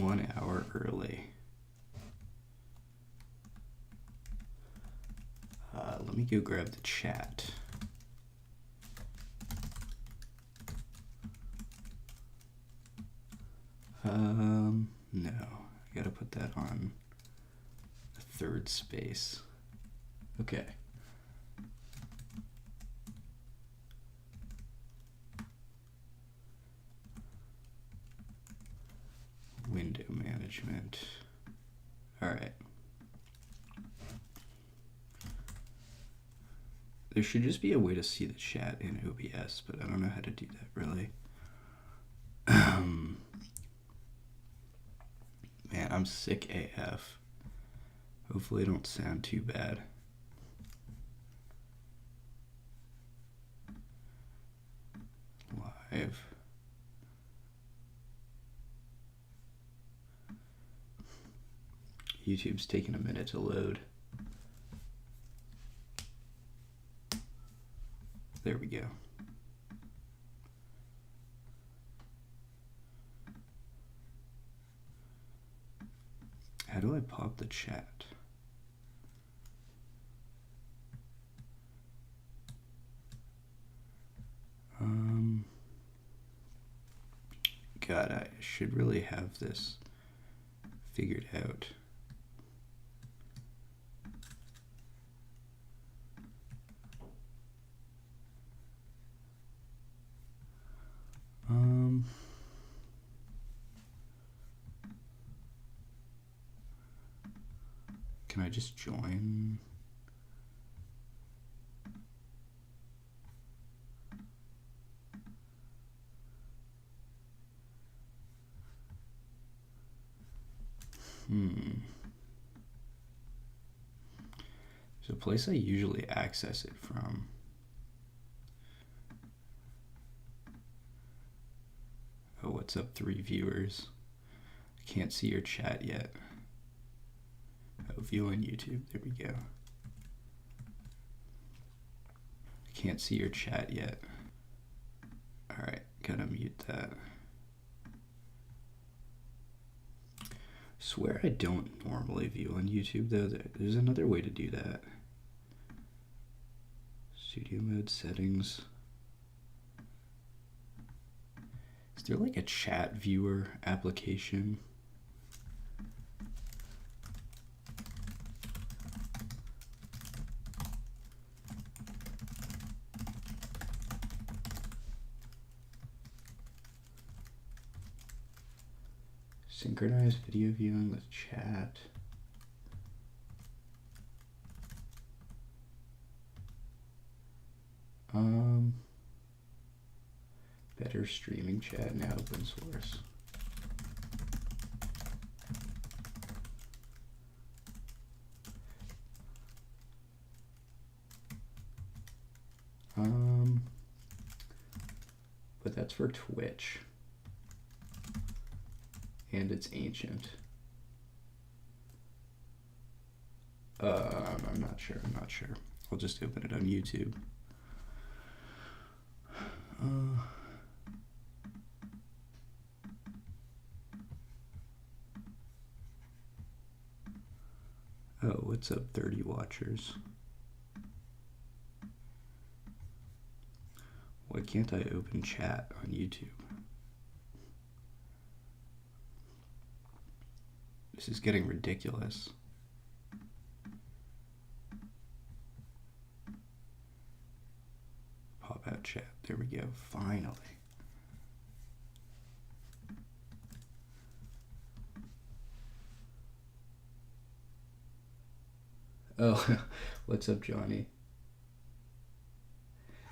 1 hour early. Let me go grab the chat. No, I gotta put that on the third space. Okay. Window management. All right. There should just be a way to see the chat in OBS, but I don't know how to do that really. Man, I'm sick AF. Hopefully I don't sound too bad. Live. YouTube's taking a minute to load. There we go. How do I pop the chat? God, I should really have this figured out. Can I just join? There's a place I usually access it from. Oh, what's up, 3 viewers? I can't see your chat yet. Oh, view on YouTube. There we go. I can't see your chat yet. All right, gotta mute that. Swear I don't normally view on YouTube though. There's another way to do that. Studio mode settings. Is there like a chat viewer application? Synchronize video viewing with chat. Better streaming chat now, open source. But that's for Twitch. And it's ancient. I'm not sure. I'll just open it on YouTube. Oh, what's up, 30 watchers? Why can't I open chat on YouTube? This is getting ridiculous. Pop out chat. There we go. Finally. Oh, what's up, Johnny?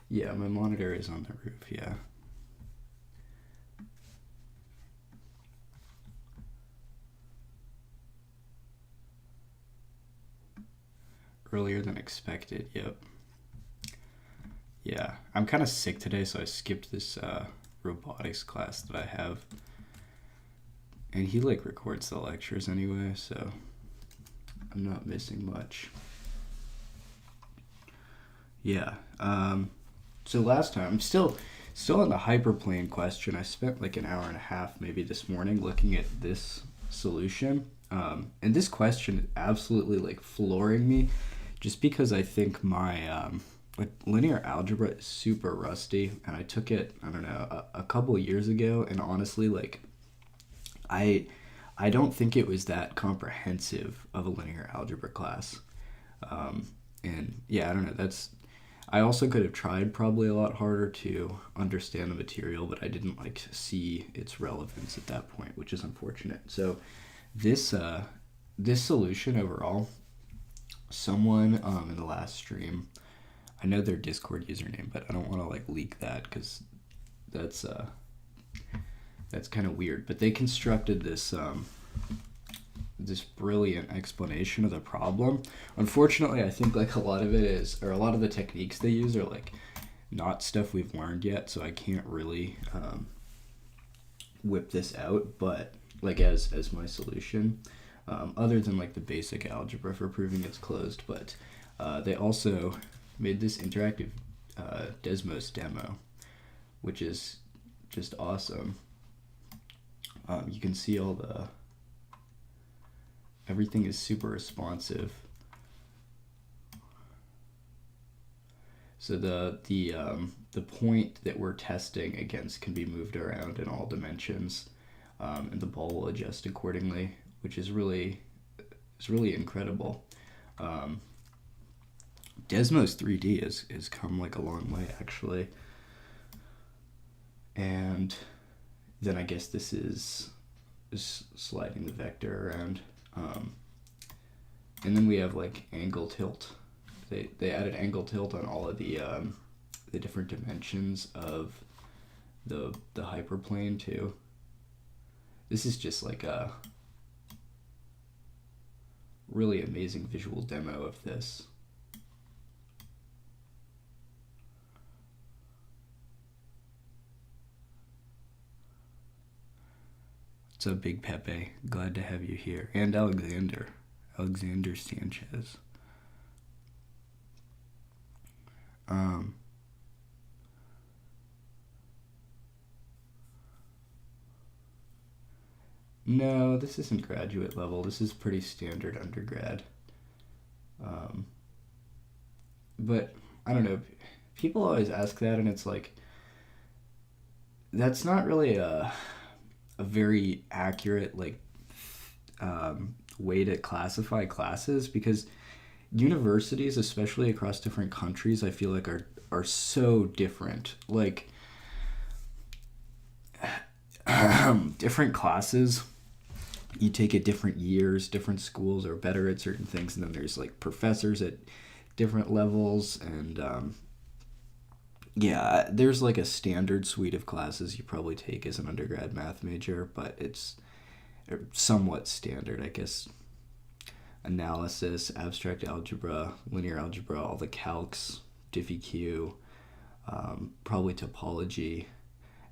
Yeah, my monitor is on the roof, yeah. Earlier than expected, yep. Yeah, I'm kind of sick today, so I skipped this robotics class that I have. And he like records the lectures anyway, so I'm not missing much. Yeah, so last time, I'm still on the hyperplane question. I spent like an hour and a half maybe this morning looking at this solution. And this question is absolutely like flooring me, just because I think my like linear algebra is super rusty, and I took it, I don't know, a couple of years ago, and honestly, like I don't think it was that comprehensive of a linear algebra class. And yeah, I don't know. I also could have tried probably a lot harder to understand the material, but I didn't like see its relevance at that point, which is unfortunate. So this solution overall, someone in the last stream, I know their Discord username, but I don't want to like leak that because that's kind of weird. But they constructed this this brilliant explanation of the problem. Unfortunately, I think like a lot of the techniques they use are like not stuff we've learned yet, so I can't really whip this out. But like as my solution, other than like the basic algebra for proving it's closed, but they also made this interactive Desmos demo, which is just awesome. You can see everything is super responsive. So the point that we're testing against can be moved around in all dimensions, and the ball will adjust accordingly, which is really incredible. Desmos 3D has come like a long way actually, and then I guess this is sliding the vector around. And then we have like angle tilt. They added angle tilt on all of the different dimensions of the hyperplane too. This is just like a really amazing visual demo of this. What's up, Big Pepe? Glad to have you here. And Alexander Sanchez. No, this isn't graduate level. This is pretty standard undergrad. But I don't know. People always ask that, and it's like, that's not really a very accurate like way to classify classes, because universities, especially across different countries, I feel like are so different. Like different classes you take at different years, different schools are better at certain things, and then there's like professors at different levels, and yeah, there's like a standard suite of classes you probably take as an undergrad math major, but it's somewhat standard, I guess. Analysis, abstract algebra, linear algebra, all the calcs, diffie-q, probably topology,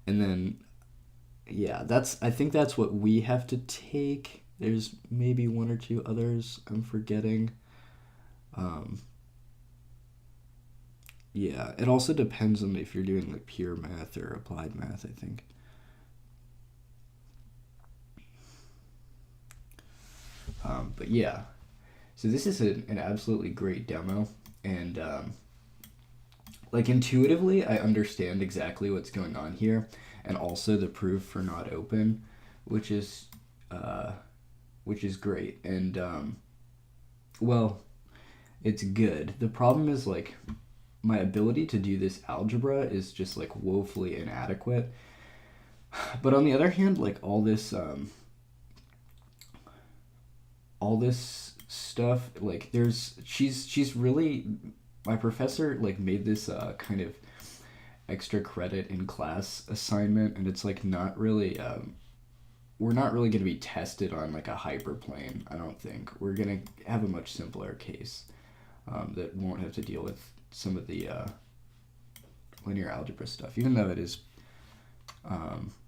and then yeah, I think that's what we have to take. There's maybe one or two others I'm forgetting. Yeah, it also depends on if you're doing like pure math or applied math, I think. But yeah, so this is an absolutely great demo, and like intuitively I understand exactly what's going on here, and also the proof for not open, which is great, and well, it's good. The problem is like my ability to do this algebra is just like woefully inadequate. But on the other hand, like all this stuff, like she's really, my professor like made this kind of extra credit in class assignment, and it's like not really we're not really going to be tested on like a hyperplane. I don't think we're going to have a much simpler case that won't have to deal with some of the linear algebra stuff, even though it is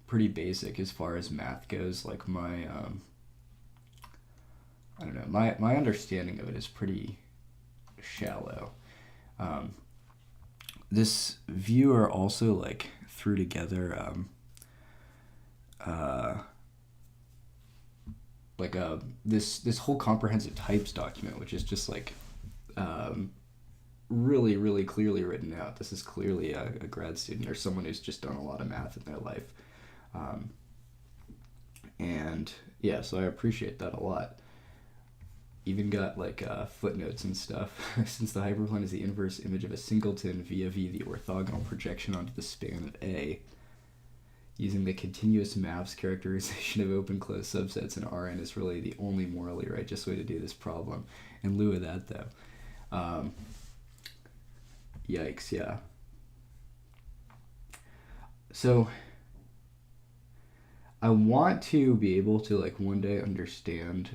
pretty basic as far as math goes. Like my I don't know, my understanding of it is pretty shallow. This viewer also like threw together like this whole comprehensive types document, which is just like really, really clearly written out. This is clearly a grad student or someone who's just done a lot of math in their life. And yeah, so I appreciate that a lot. Even got like footnotes and stuff. Since the hyperplane is the inverse image of a singleton via v, the orthogonal projection onto the span of A, using the continuous maps characterization of open-closed subsets in Rn is really the only morally righteous way to do this problem. In lieu of that, though, yikes, yeah. So I want to be able to like one day understand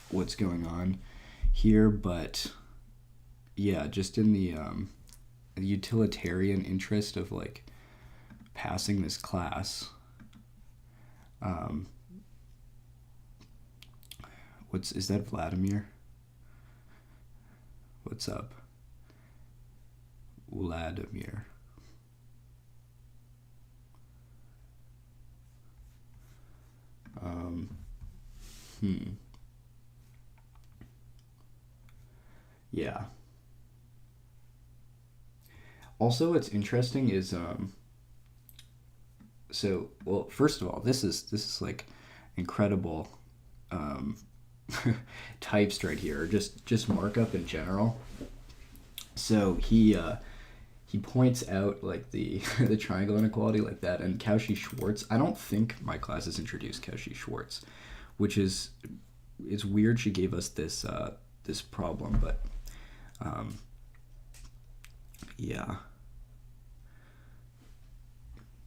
what's going on here, but yeah, just in the utilitarian interest of like passing this class, is that Vladimir? What's up, Vladimir? Yeah. Also, what's interesting is so, well, first of all, this is like incredible types right here, just markup in general. So he points out like the the triangle inequality like that, and Cauchy-Schwarz. I don't think my class has introduced Cauchy-Schwarz, which is, it's weird she gave us this this problem, but yeah.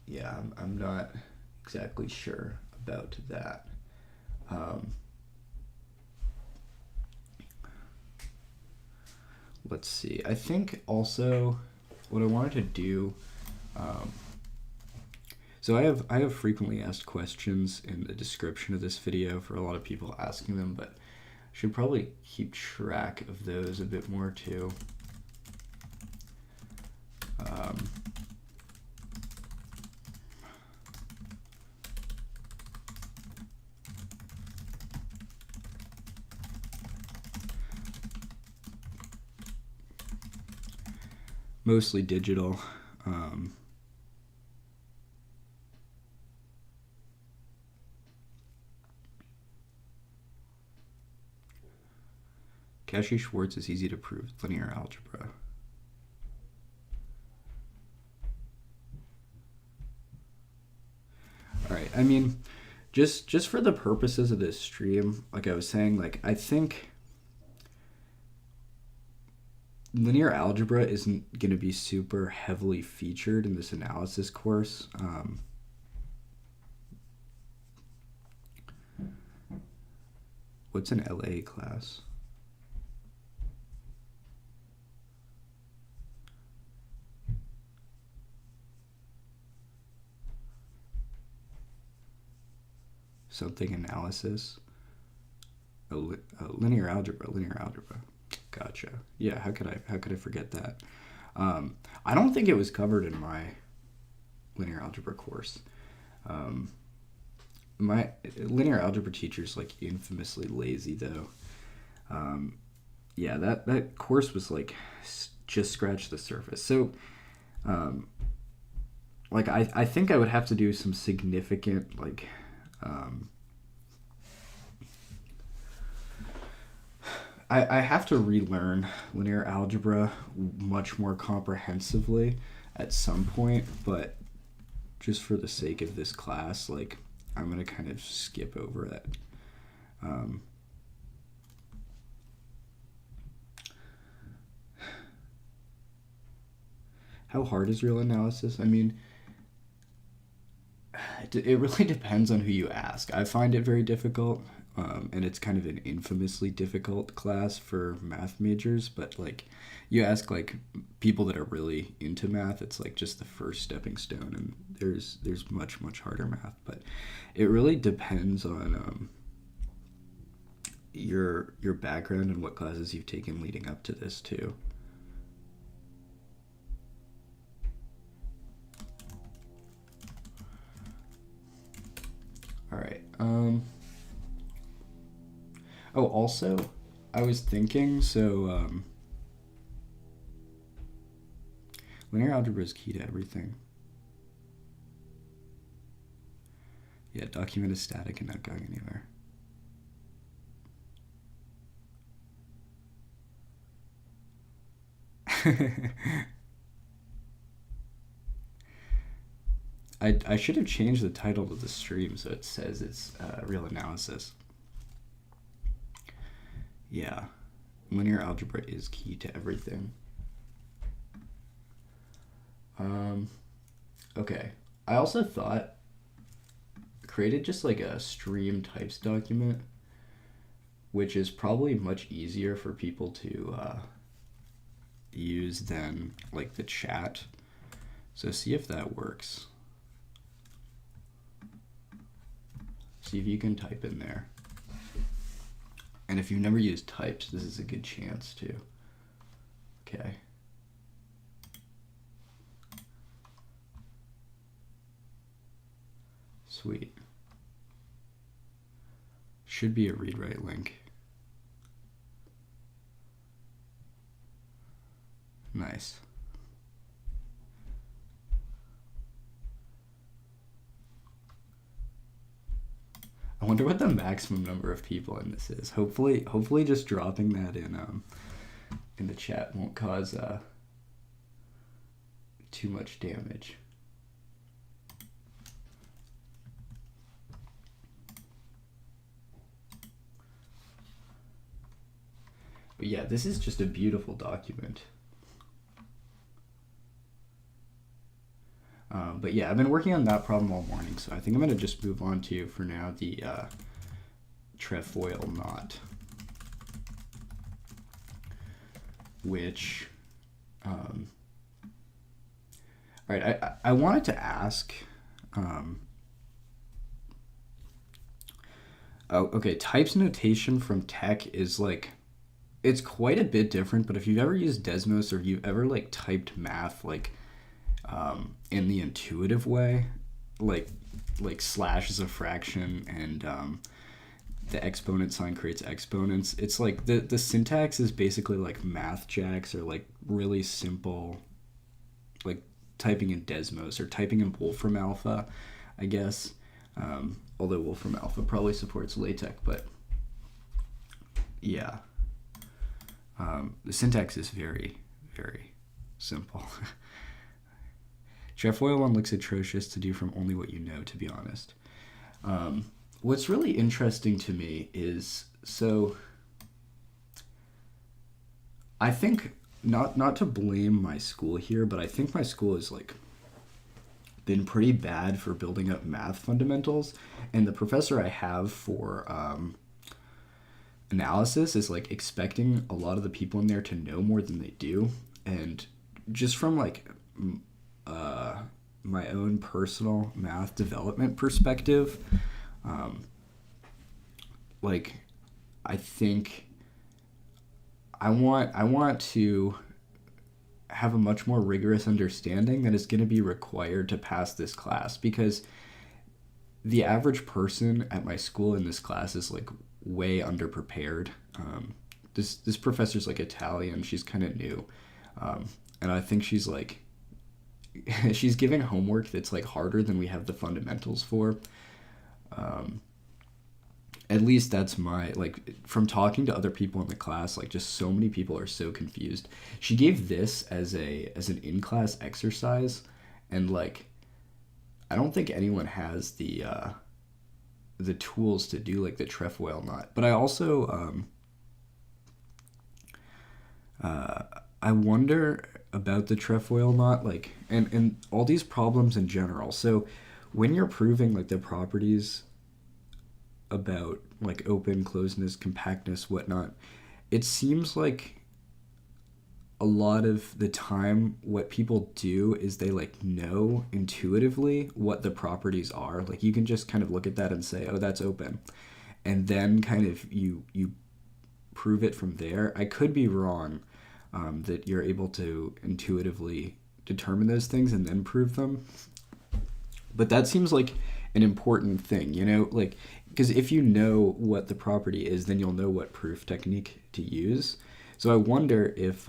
Yeah, I'm not exactly sure about that. Let's see. I think also what I wanted to do. So I have frequently asked questions in the description of this video for a lot of people asking them, but I should probably keep track of those a bit more too. Mostly digital. Cauchy-Schwarz is easy to prove with linear algebra. All right, I mean, just for the purposes of this stream, like I was saying, like I think linear algebra isn't going to be super heavily featured in this analysis course. What's an LA class? Something analysis. Linear algebra. Gotcha. Yeah, how could I forget that? I don't think it was covered in my linear algebra course. My linear algebra teacher's like infamously lazy though. Yeah, that course was like just scratched the surface. So, like I think I would have to do some significant like. I have to relearn linear algebra much more comprehensively at some point, but just for the sake of this class, like I'm gonna kind of skip over it. How hard is real analysis? I mean, it really depends on who you ask. I find it very difficult, and it's kind of an infamously difficult class for math majors, but like you ask like people that are really into math, it's like just the first stepping stone, and there's much harder math, but it really depends on your background and what classes you've taken leading up to this too. All right. Oh, also, I was thinking, so linear algebra is key to everything. Yeah, document is static and not going anywhere. I should have changed the title to the stream so it says it's real analysis. Yeah, linear algebra is key to everything. Okay, I also thought created just like a stream types document, which is probably much easier for people to use than like the chat. So see if that works. See if you can type in there. And if you've never used types, this is a good chance to. Okay. Sweet. Should be a read-write link. Nice. I wonder what the maximum number of people in this is. Hopefully just dropping that in the chat won't cause too much damage. But yeah, this is just a beautiful document. But yeah, I've been working on that problem all morning, so I think I'm going to just move on to, for now, the trefoil knot, which, all right, I wanted to ask, oh, okay, types notation from tech is like, it's quite a bit different, but if you've ever used Desmos or if you've ever like typed math like in the intuitive way, like slash is a fraction and the exponent sign creates exponents, it's like the syntax is basically like math jacks or like really simple, like typing in Desmos or typing in Wolfram Alpha, I guess. Although Wolfram Alpha probably supports LaTeX, but yeah. The syntax is very, very simple. Trefoil one looks atrocious to do from only what you know, to be honest. What's really interesting to me is, so I think, not to blame my school here, but I think my school has like been pretty bad for building up math fundamentals, and the professor I have for analysis is like expecting a lot of the people in there to know more than they do. And just from like my own personal math development perspective, like I think I want to have a much more rigorous understanding that is going to be required to pass this class, because the average person at my school in this class is like way underprepared. This professor's like Italian. She's kind of new, and I think she's like she's giving homework that's like harder than we have the fundamentals for. At least that's my, like, from talking to other people in the class, like just so many people are so confused. She gave this as an in-class exercise, and like I don't think anyone has the tools to do like the trefoil knot. But I also I wonder about the trefoil knot, like, and all these problems in general. So when you're proving like the properties about like open, closeness, compactness, whatnot, it seems like a lot of the time what people do is they like know intuitively what the properties are. Like you can just kind of look at that and say, oh, that's open, and then kind of you prove it from there. I could be wrong, that you're able to intuitively determine those things and then prove them, But that seems like an important thing, you know, like because if you know what the property is, then you'll know what proof technique to use. So I wonder if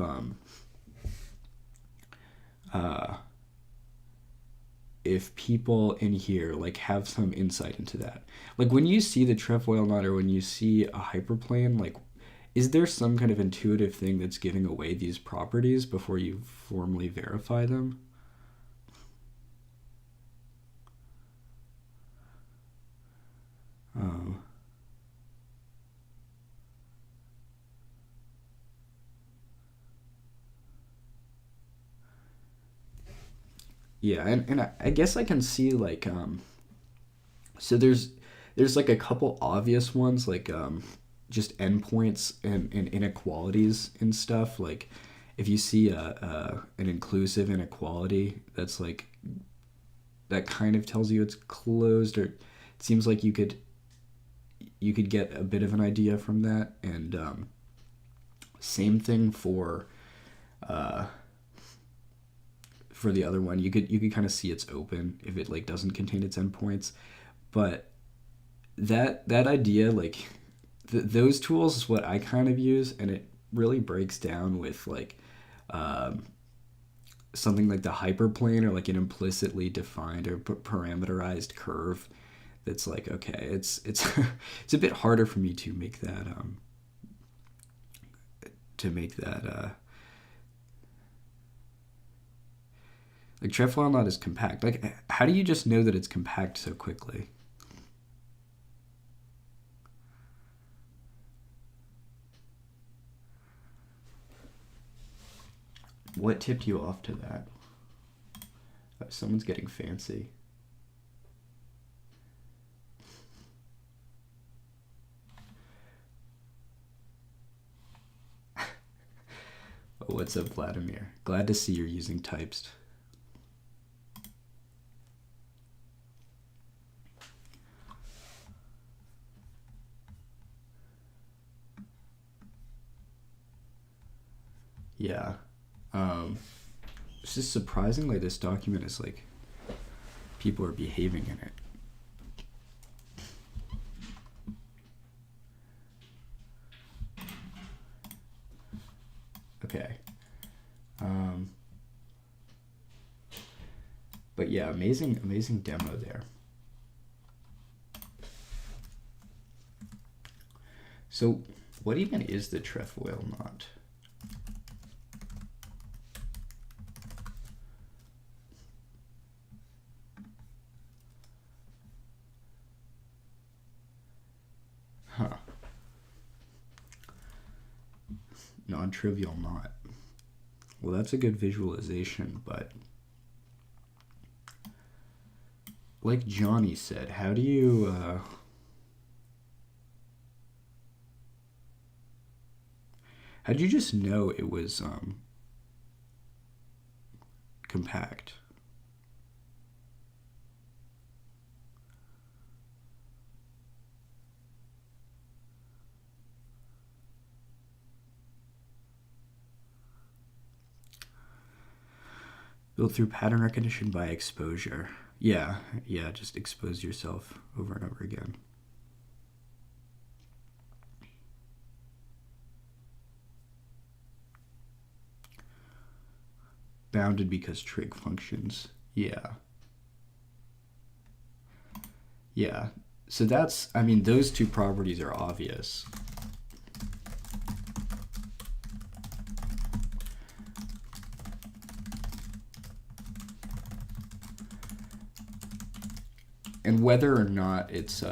people in here like have some insight into that. Like when you see the trefoil knot or when you see a hyperplane, like is there some kind of intuitive thing that's giving away these properties before you formally verify them? Um, yeah, and I guess I can see like so there's like a couple obvious ones like just endpoints and inequalities and stuff. Like if you see an inclusive inequality that's like that kind of tells you it's closed, or it seems like you could get a bit of an idea from that. And same thing uh, for the other one. You could kind of see it's open if it like doesn't contain its endpoints. But that idea, like those tools, is what I kind of use, and it really breaks down with like um, something like the hyperplane or like an implicitly defined or parameterized curve. That's like okay, it's it's a bit harder for me to make that like trefoil knot is compact. Like how do you just know that it's compact so quickly? What tipped you off to that? Someone's getting fancy. Oh, what's up, Vladimir? Glad to see you're using types. Yeah. Um, it's just surprisingly, this document is like people are behaving in it. Okay. Um, but yeah, amazing demo there. So, what even is the trefoil knot? Huh. Non-trivial knot. Well, that's a good visualization, but like Johnny said, how did you just know it was compact? Built through pattern recognition by exposure. Yeah, yeah, just expose yourself over and over again. Bounded because trig functions. Yeah. Yeah. So that's, I mean, those two properties are obvious. And whether or not it's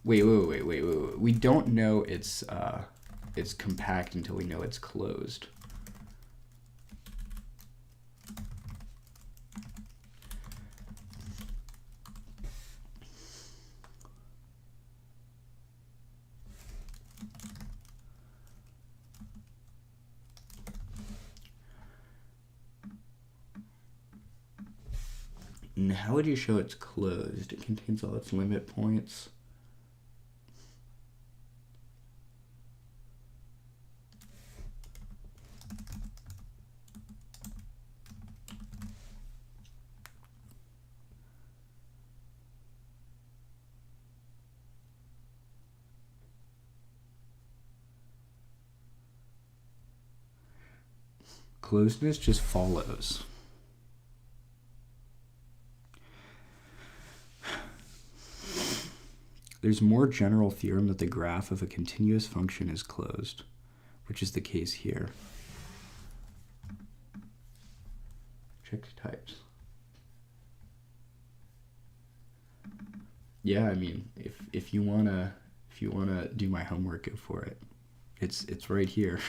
wait. We don't know it's compact until we know it's closed. And how would you show it's closed? It contains all its limit points. Closedness just follows. There's more general theorem that the graph of a continuous function is closed, which is the case here. Check types. Yeah, I mean, if you wanna do my homework, go for it. It's right here.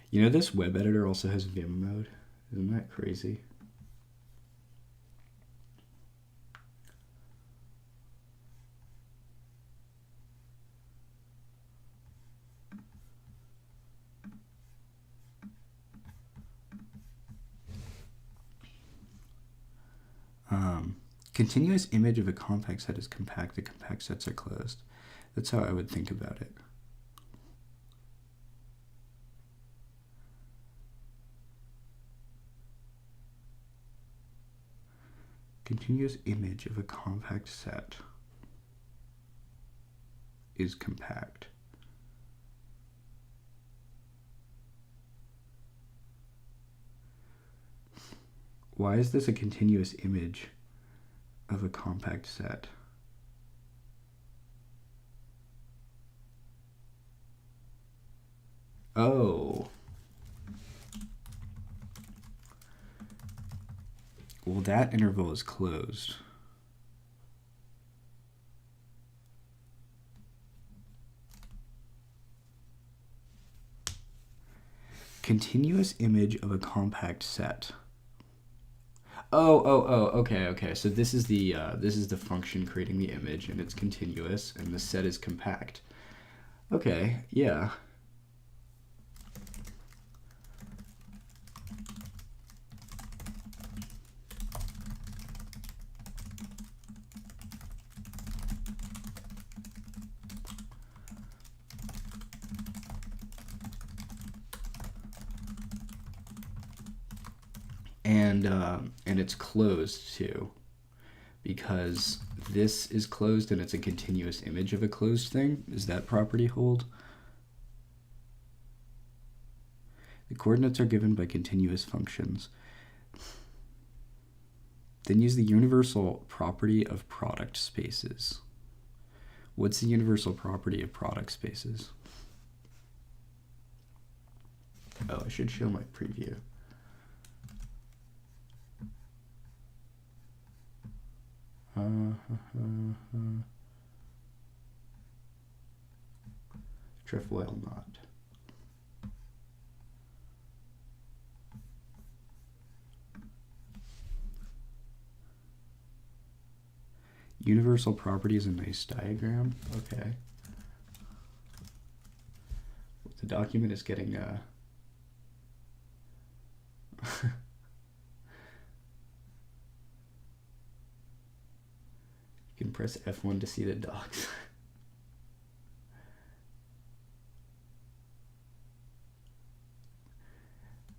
You know, this web editor also has Vim mode. Isn't that crazy? Continuous image of a compact set is compact. The compact sets are closed. That's how I would think about it. Continuous image of a compact set is compact. Why is this a continuous image of a compact set? Oh. Well, that interval is closed. Continuous image of a compact set. Oh, okay. So this is the function creating the image, and it's continuous, and the set is compact. Okay, yeah. And it's closed too, because this is closed and it's a continuous image of a closed thing. Does that property hold? The coordinates are given by continuous functions. Then use the universal property of product spaces. What's the universal property of product spaces? Oh, I should show my preview. Trefoil not. Universal property is a nice diagram. Okay. The document is getting you can press F1 to see the docs.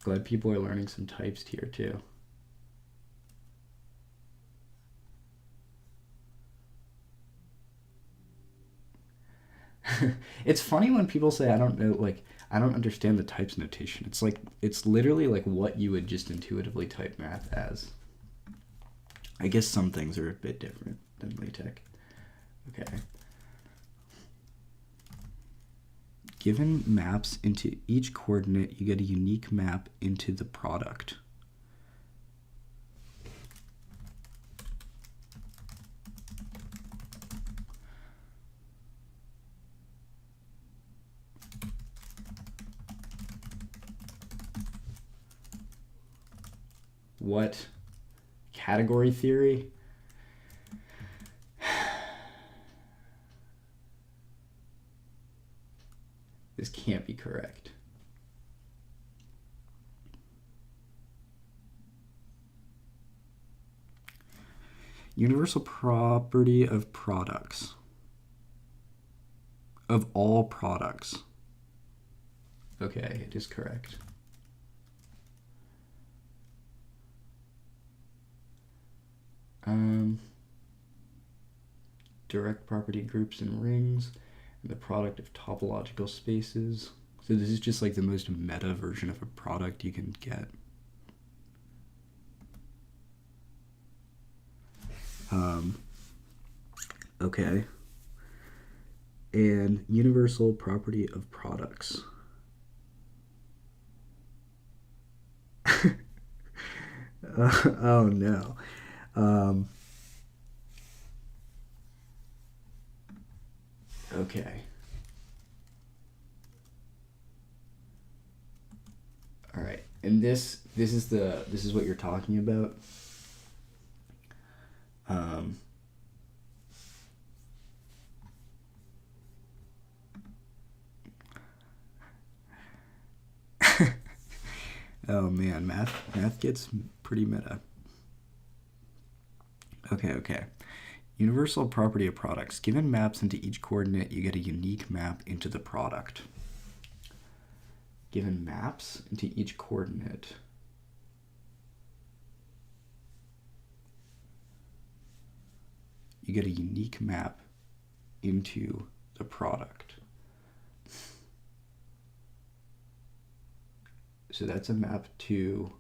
Glad people are learning some types here too. It's funny when people say, I don't know, like, I don't understand the types notation. It's like, it's literally like what you would just intuitively type math as. I guess some things are a bit different than LaTeX. Okay. Given maps into each coordinate, you get a unique map into the product. What? Category theory? This can't be correct. Universal property of products. Of all products. Okay, it is correct. direct property groups and rings, and the product of topological spaces. So this is just like the most meta version of a product you can get. Okay. And universal property of products. Oh no. Okay. All right. And this is what you're talking about. Oh man, math gets pretty meta. Okay. Universal property of products. Given maps into each coordinate, you get a unique map into the product. Given maps into each coordinate, you get a unique map into the product. So that's a map to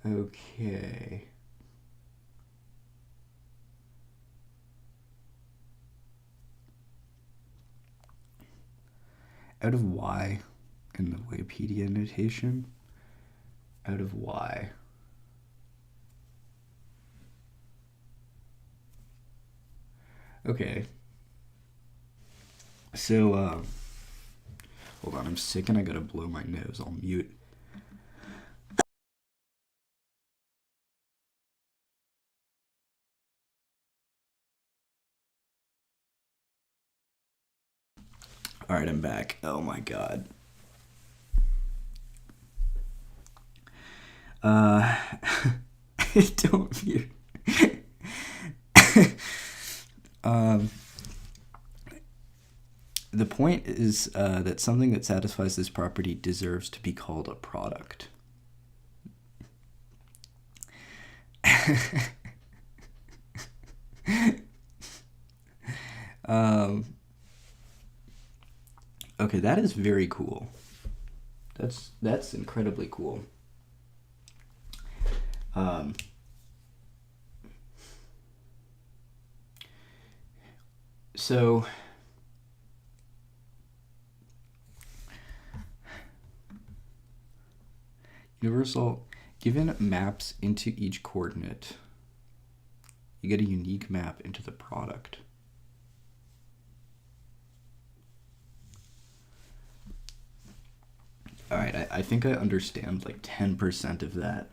okay. Out of y in the Wikipedia notation, out of y. Okay. So, hold on, I'm sick and I gotta blow my nose. I'll mute. All right, I'm back. Oh my god. Don't mute. The point is that something that satisfies this property deserves to be called a product. Okay, that is very cool. That's incredibly cool. So universal, given maps into each coordinate, you get a unique map into the product. All right, I think I understand like 10% of that.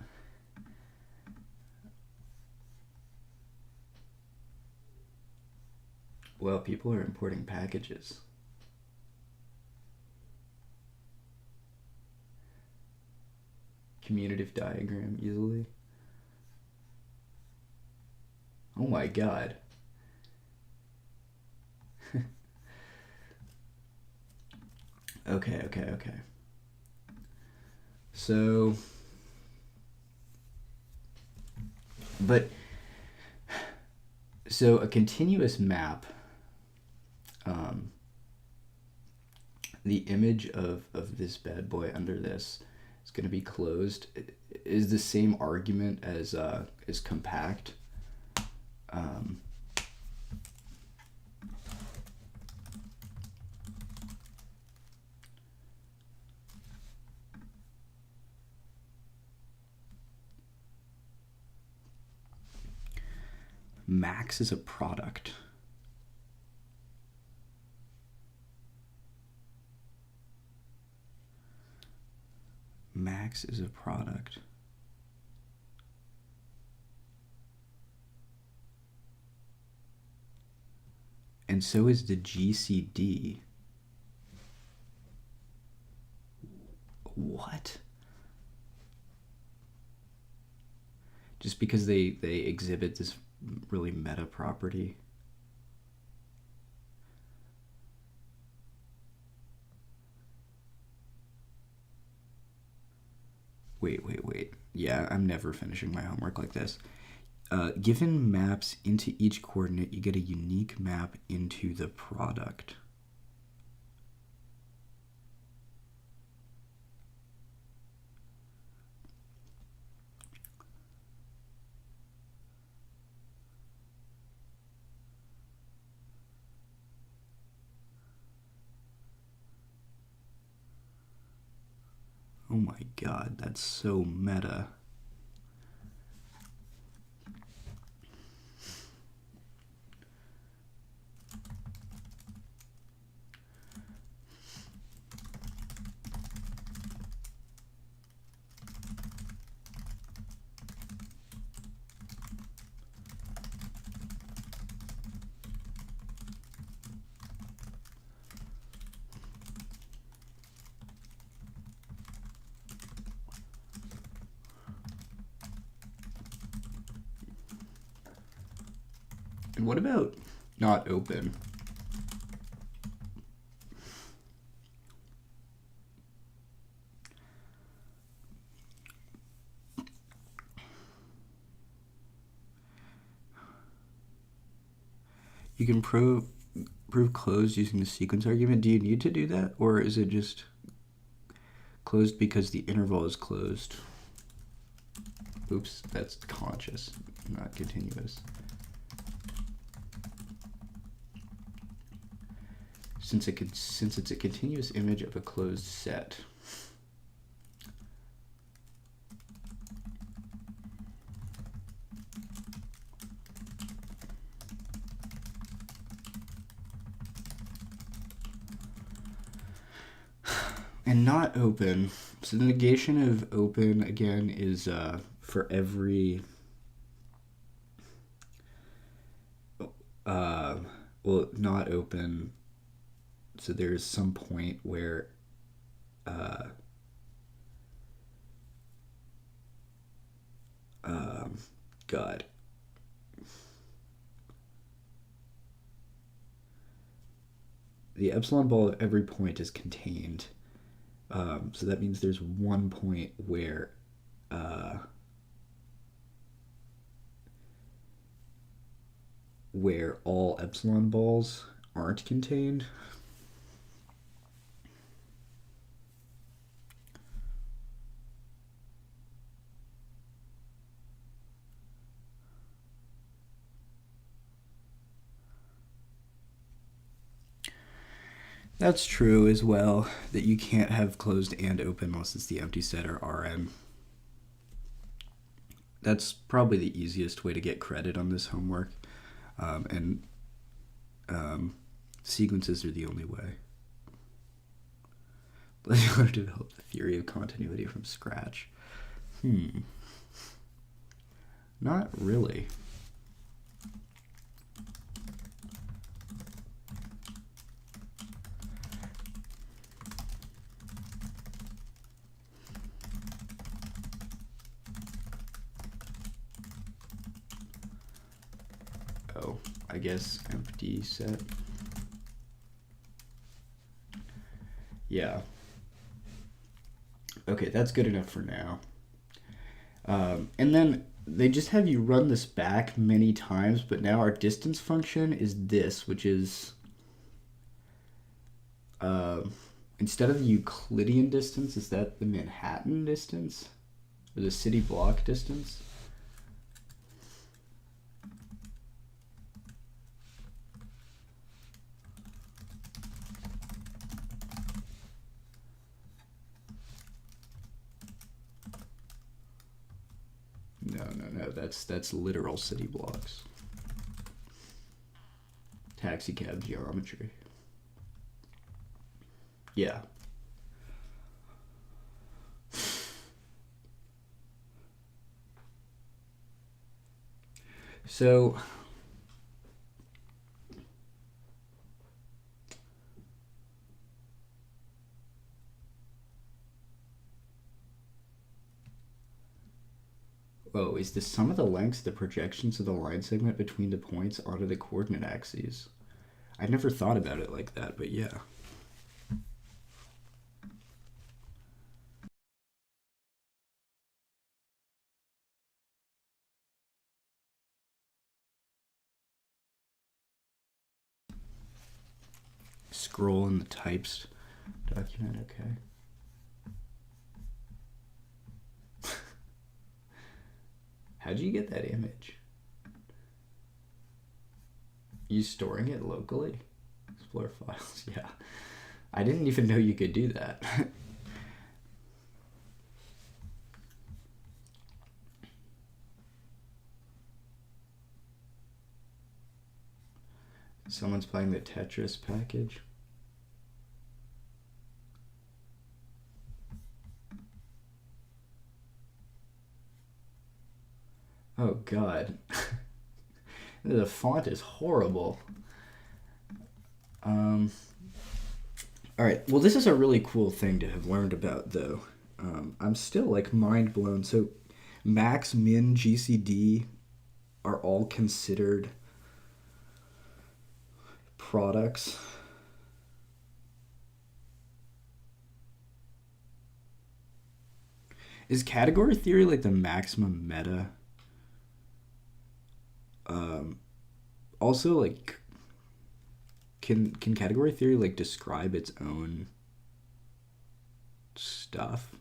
Well, people are importing packages. Commutative diagram easily. Oh my god. Okay. So, so a continuous map, the image of this bad boy under this is going to be closed. It is the same argument as compact. Max is a product. Max is a product. And so is the GCD. What? Just because they exhibit this really meta property. Wait. Yeah, I'm never finishing my homework like this. Given maps into each coordinate, you get a unique map into the product. Oh my god, that's so meta. And what about not open? You can prove closed using the sequence argument. Do you need to do that, or is it just closed because the interval is closed? Oops, that's conscious, not continuous. Since it's a continuous image of a closed set. And not open. So the negation of open, again, is for every... well, not open. So there's some point where... God. The epsilon ball at every point is contained. So that means there's one point where all epsilon balls aren't contained. That's true as well, that you can't have closed and open unless it's the empty set or Rn. That's probably the easiest way to get credit on this homework. And sequences are the only way. Let's learn to develop the theory of continuity from scratch. Not really. Oh, I guess empty set. Yeah. Okay, that's good enough for now. And then they just have you run this back many times, but now our distance function is this, which is instead of the Euclidean distance, is that the Manhattan distance? Or the city block distance? No, that's literal city blocks. Taxi cab geometry. Yeah. So is the sum of the lengths the projections of the line segment between the points onto the coordinate axes? I never thought about it like that, but yeah. scroll in the types document, okay. How'd you get that image? You storing it locally? Explore files, yeah. I didn't even know you could do that. Someone's playing the Tetris package. Oh god. The font is horrible. Alright, well this is a really cool thing to have learned about though. I'm still like mind blown. So max, min, GCD are all considered products. Is category theory like the maximum meta? Also, like, can category theory like describe its own stuff?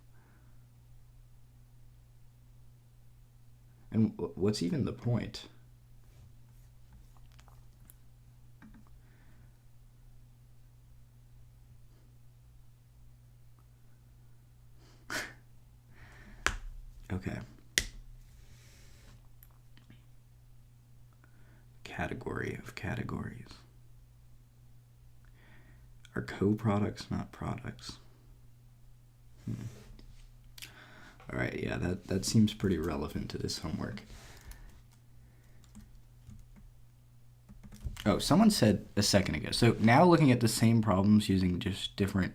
And what's even the point? Okay. Category of categories. Are co-products not products? All right, yeah, that seems pretty relevant to this homework. Oh, someone said a second ago. So now looking at the same problems using just different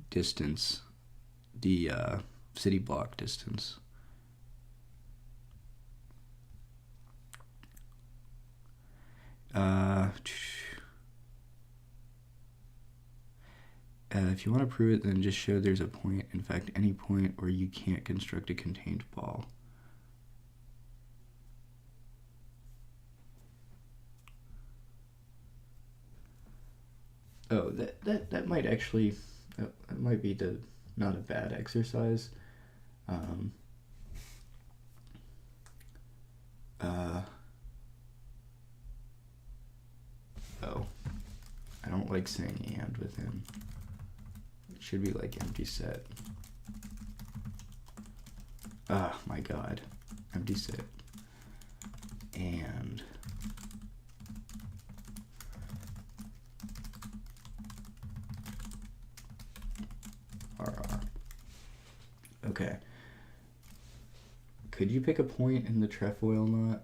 distance, the city block distance. If you want to prove it, then just show there's a point, in fact, any point where you can't construct a contained ball. Oh, that might actually, that might be not a bad exercise. Oh, I don't like saying and with him. It should be like empty set. Ah, my god. Empty set. And RR. Okay. Could you pick a point in the trefoil knot?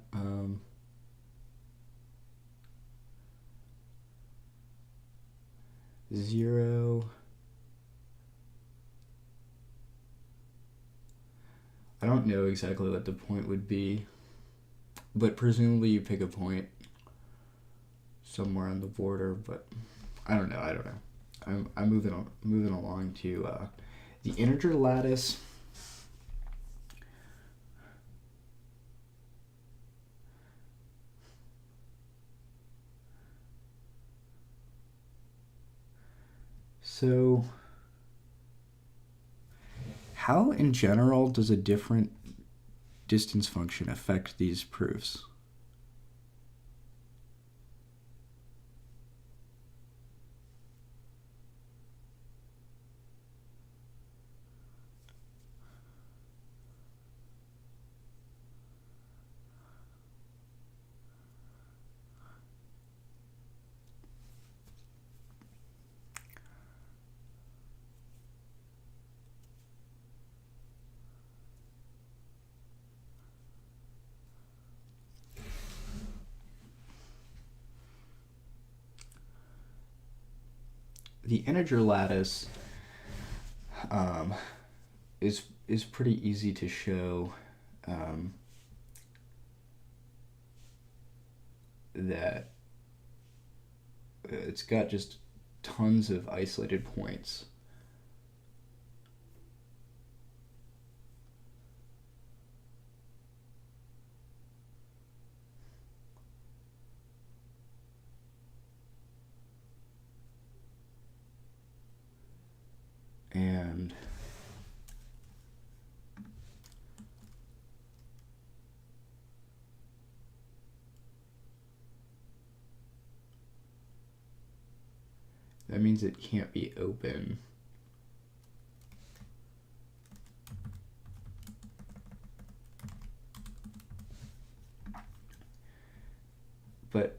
0. I don't know exactly what the point would be, but presumably you pick a point somewhere on the border, but I don't know. I'm moving along to the integer lattice. So how in general does a different distance function affect these proofs? The integer lattice is pretty easy to show that it's got just tons of isolated points. That means it can't be open. But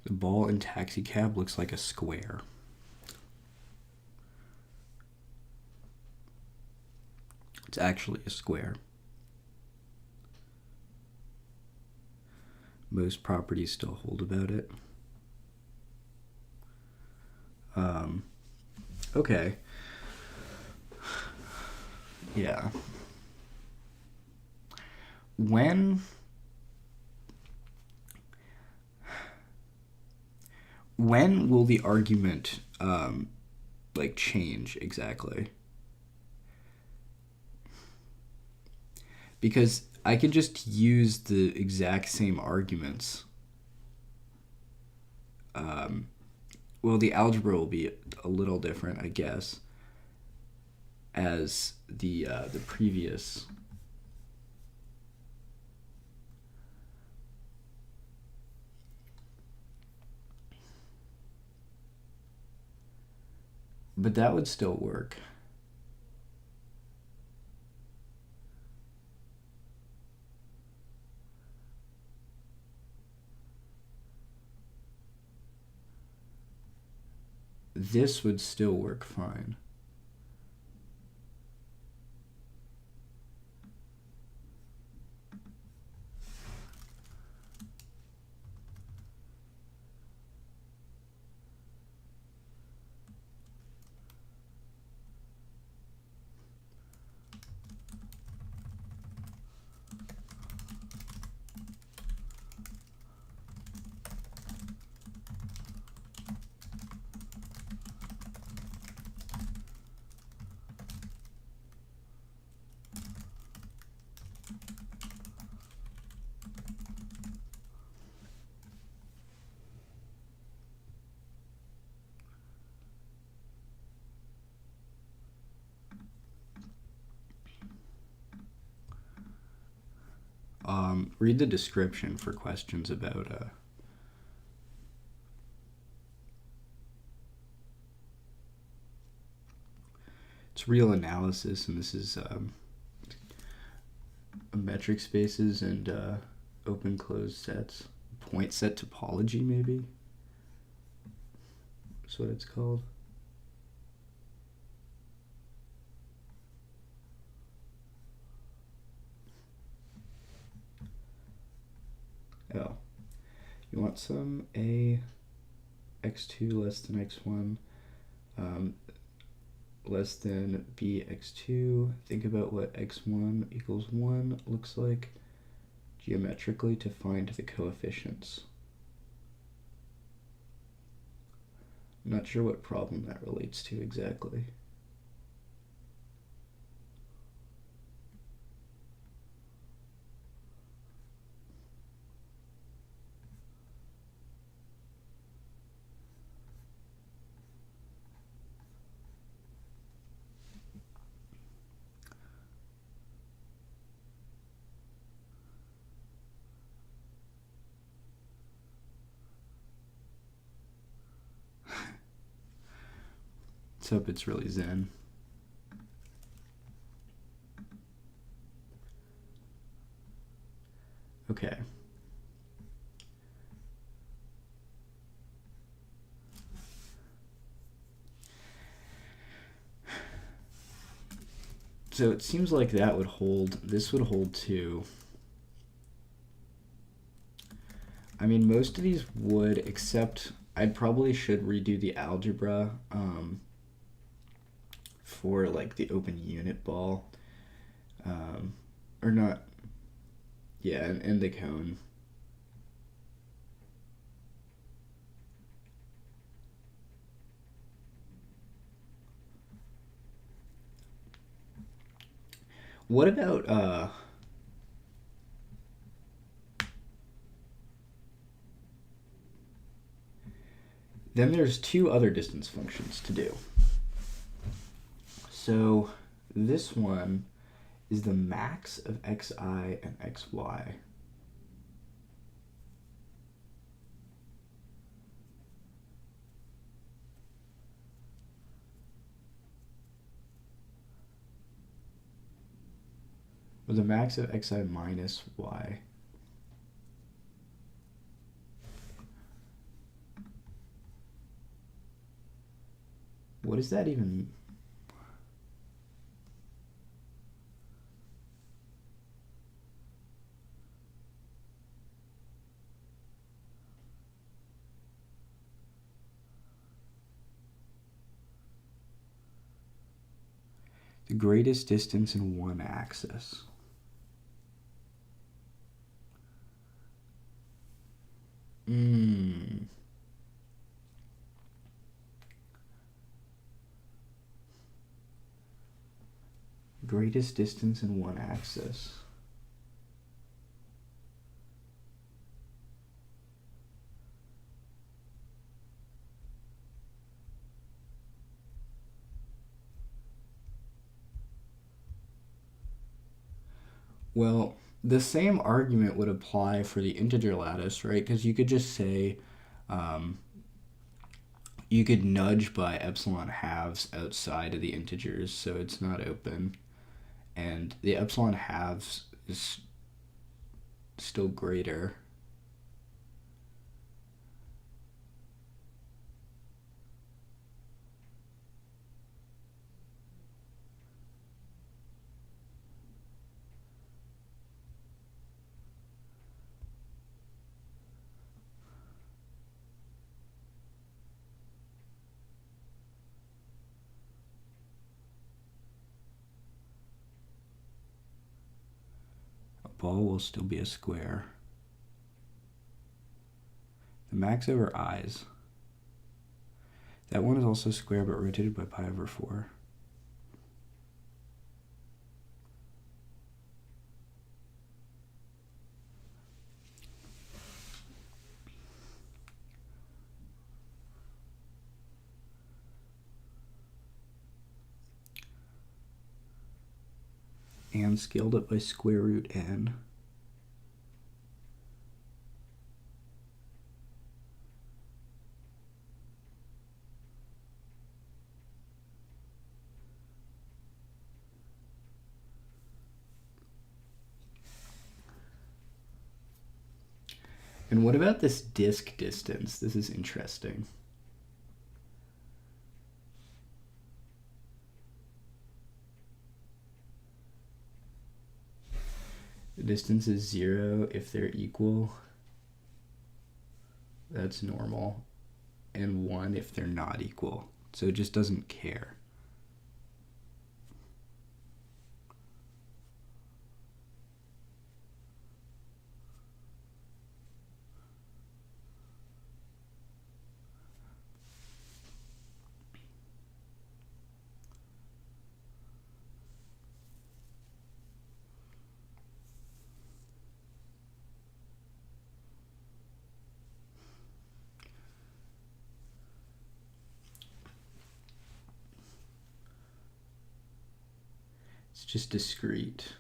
the ball in taxi cab looks like a square. It's actually a square. Most properties still hold about it. Okay. Yeah. When will the argument like change exactly? Because I could just use the exact same arguments. Well, the algebra will be a little different, I guess, as the previous. But that would still work. This would still work fine. Read the description for questions about it's real analysis, and this is metric spaces and open closed sets. Point set topology, maybe? That's what it's called. Oh. You want some a x2 less than x1 less than b x2. Think about what x1 equals 1 looks like geometrically to find the coefficients. I'm not sure what problem that relates to exactly. Let's hope it's really zen. Okay. So it seems like that would hold. This would hold too. I mean, most of these would, except I probably should redo the algebra for like the open unit ball. Or not. Yeah, and the cone. What about Then there's two other distance functions to do. So this one is the max of xi and xy. Or the max of xi minus y. What does that even mean? The greatest distance in one axis. Greatest distance in one axis. Well, the same argument would apply for the integer lattice, right? Because you could just say, you could nudge by epsilon halves outside of the integers, so it's not open. And the epsilon halves is still greater. Ball will still be a square. The max over i's. That one is also square but rotated by pi over 4. And scaled up by square root n. And what about this disk distance? This is interesting. The distance is 0 if they're equal. That's normal. And 1 if they're not equal. So it just doesn't care. It's just discrete.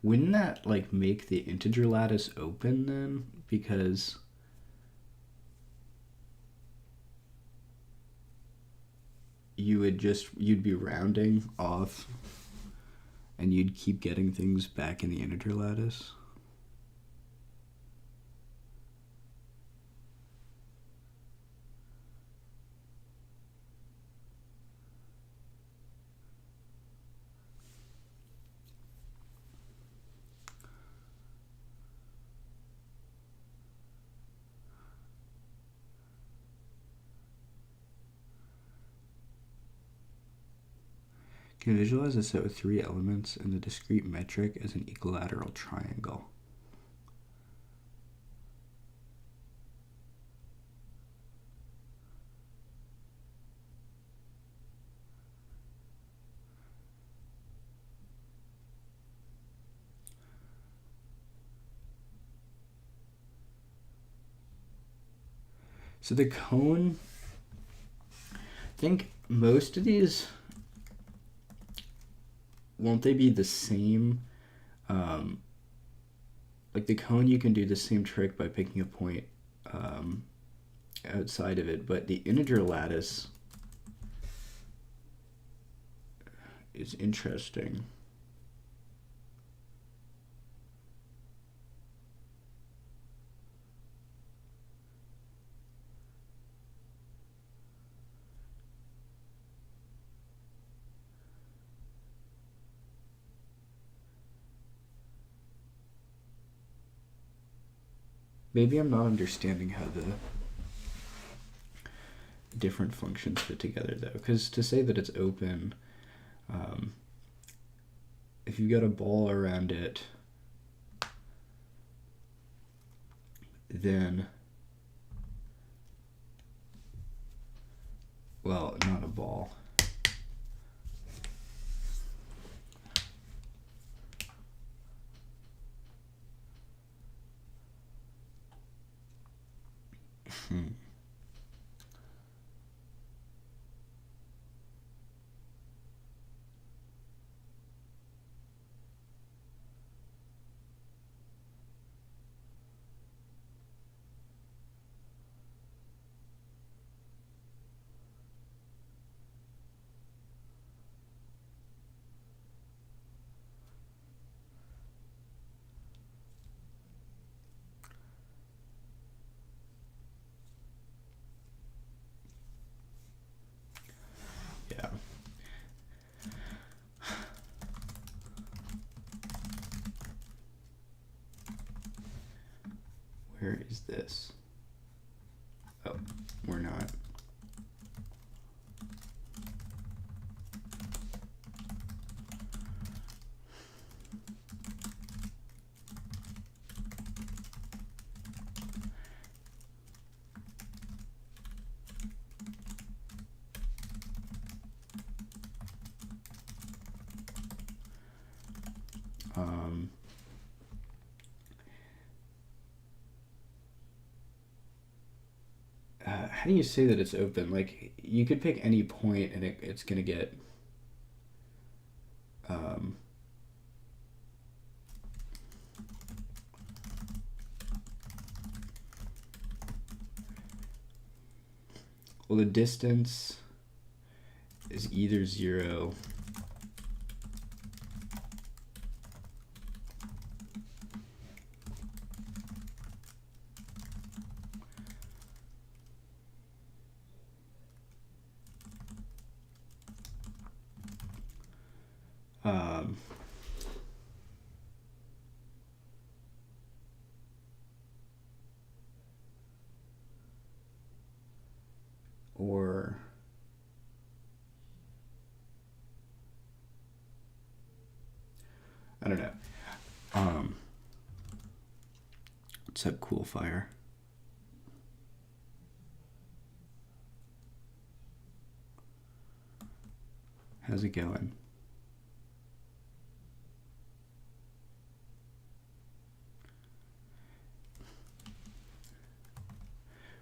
Wouldn't that like make the integer lattice open then? Because you'd be rounding off and you'd keep getting things back in the integer lattice. Can visualize a set with 3 elements and the discrete metric as an equilateral triangle. So the cone, I think most of these, won't they be the same? Like the cone, you can do the same trick by picking a point outside of it, but the integer lattice is interesting. Maybe I'm not understanding how the different functions fit together, though, because to say that it's open, if you've got a ball around it, then, well, not a ball. Yeah. Where is this? Oh, we're not. How do you say that it's open? Like, you could pick any point and it's going to get... well, the distance is either 0... or I don't know. What's up, Cool Fire? How's it going?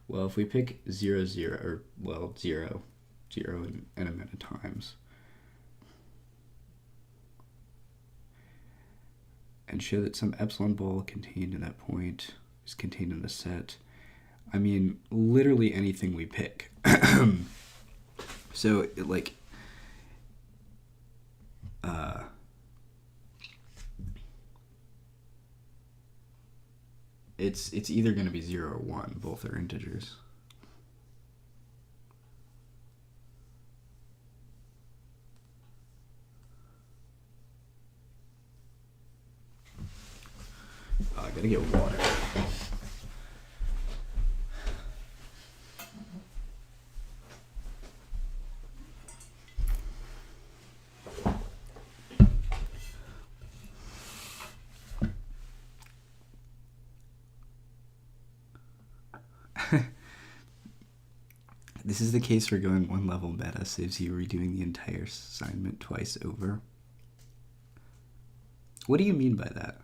Well, if we pick 0, 0, or, well, 0, 0 and a amount of times, and show that some epsilon ball contained in that point is contained in the set, I mean, literally anything we pick. So, like, it's either going to be 0 or 1. Both are integers. Oh, I gotta get water. This is the case where going one level meta saves you redoing the entire assignment twice over. What do you mean by that?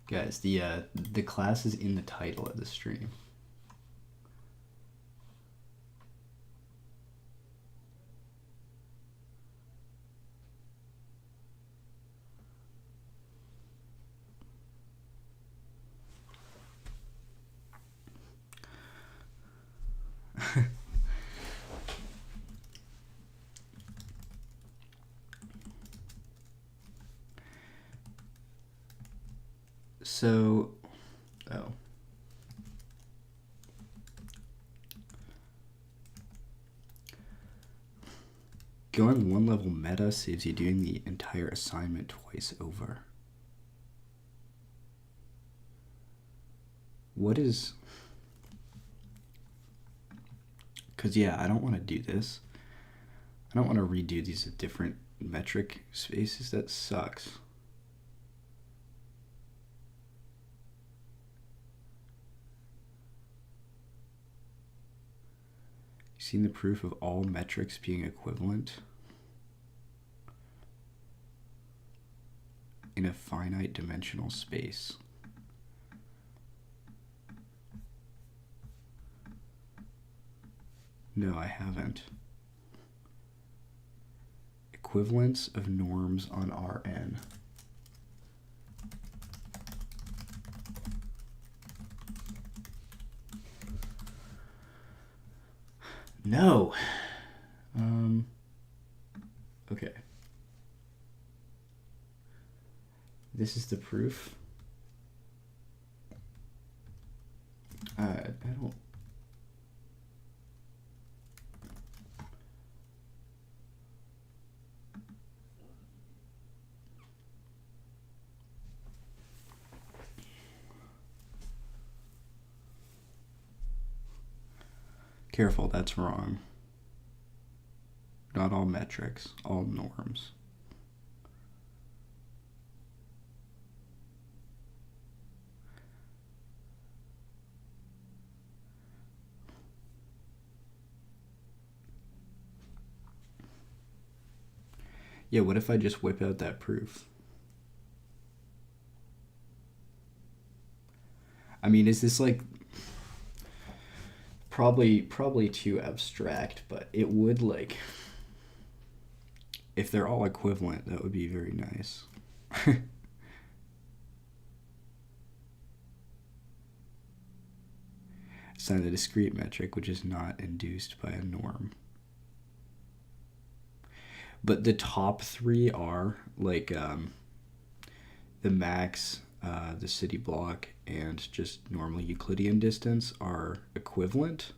Guys, the class is in the title of the stream. So, oh. Going one level meta saves you doing the entire assignment twice over. What is... Because, yeah, I don't want to do this. I don't want to redo these different metric spaces. That sucks. Seen the proof of all metrics being equivalent in a finite dimensional space. No, I haven't. Equivalence of norms on Rn. No. Okay. This is the proof. I don't... Careful, that's wrong. Not all metrics, all norms. Yeah, what if I just whip out that proof? I mean, is this like... Probably too abstract, but it would, like... If they're all equivalent, that would be very nice. Assign the discrete metric, which is not induced by a norm. But the top three are, like, the max, the city block, and just normal Euclidean distance are equivalent.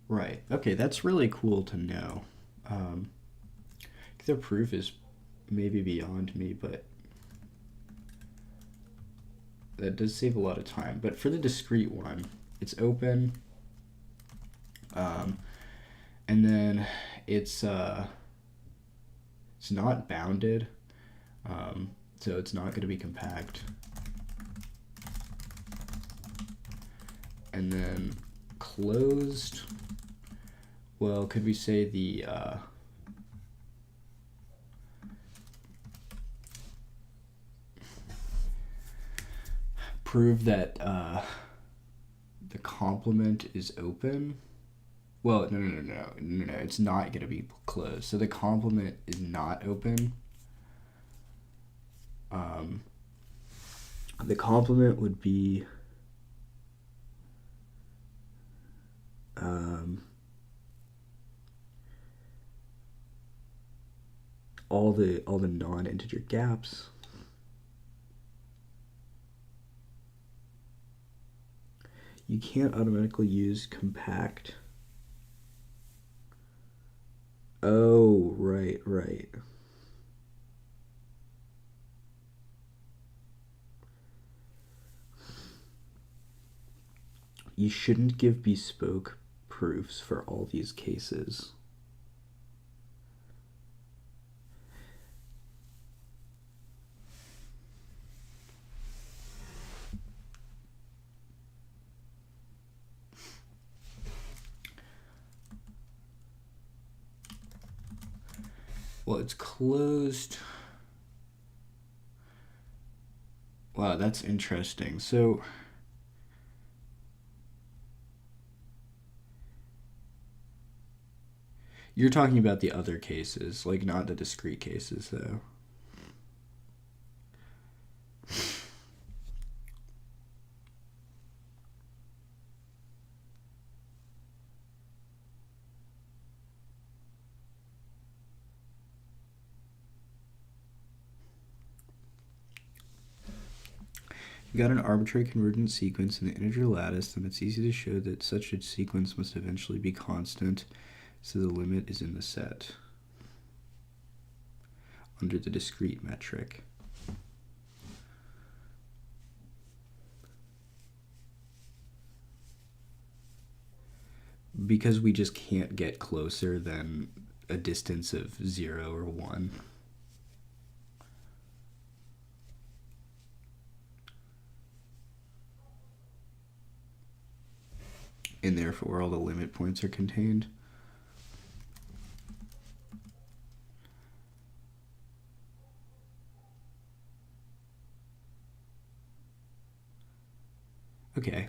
Right. Okay, that's really cool to know. The proof is maybe beyond me, but that does save a lot of time. But for the discrete one, it's open, and then it's not bounded, so it's not going to be compact. And then closed. Well, could we say the prove that the complement is open? Well, no, it's not going to be closed. So the complement is not open. The complement would be all the non-integer gaps. You can't automatically use compact. Oh, right, right. You shouldn't give bespoke proofs for all these cases. Well, it's closed. Wow, that's interesting. So you're talking about the other cases, like not the discrete cases, though. You got an arbitrary convergent sequence in the integer lattice, then it's easy to show that such a sequence must eventually be constant, so the limit is in the set under the discrete metric. Because we just can't get closer than a distance of 0 or 1. And therefore all the limit points are contained. Okay,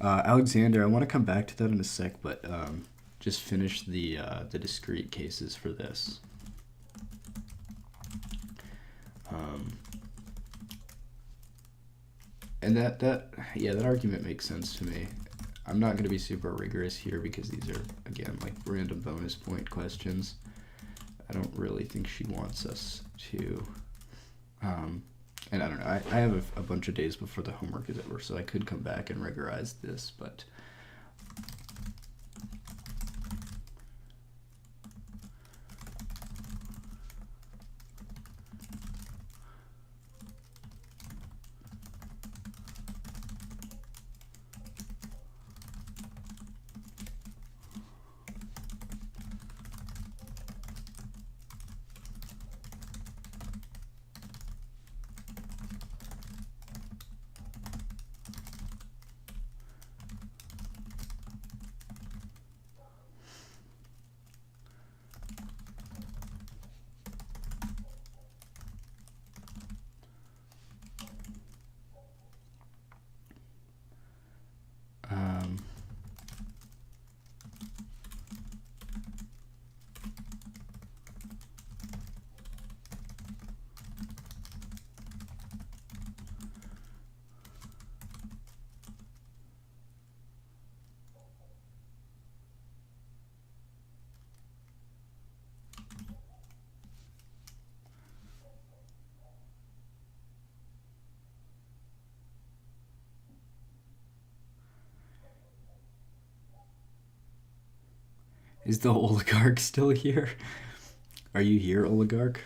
Alexander, I want to come back to that in a sec, but just finish the discrete cases for this. And that argument makes sense to me. I'm not going to be super rigorous here because these are, again, like random bonus point questions. I don't really think she wants us to. And I don't know, I have a bunch of days before the homework is over, so I could come back and rigorize this, but is the oligarch still here? Are you here, oligarch?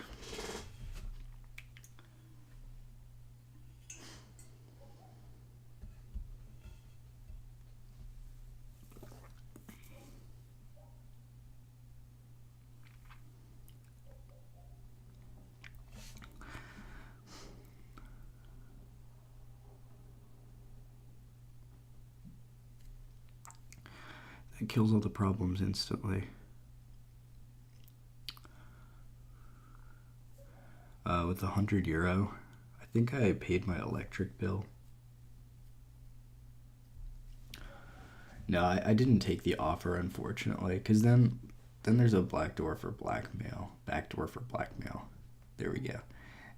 It kills all the problems instantly. With €100, I think I paid my electric bill. No, I didn't take the offer, unfortunately, because then there's a backdoor for blackmail. There we go.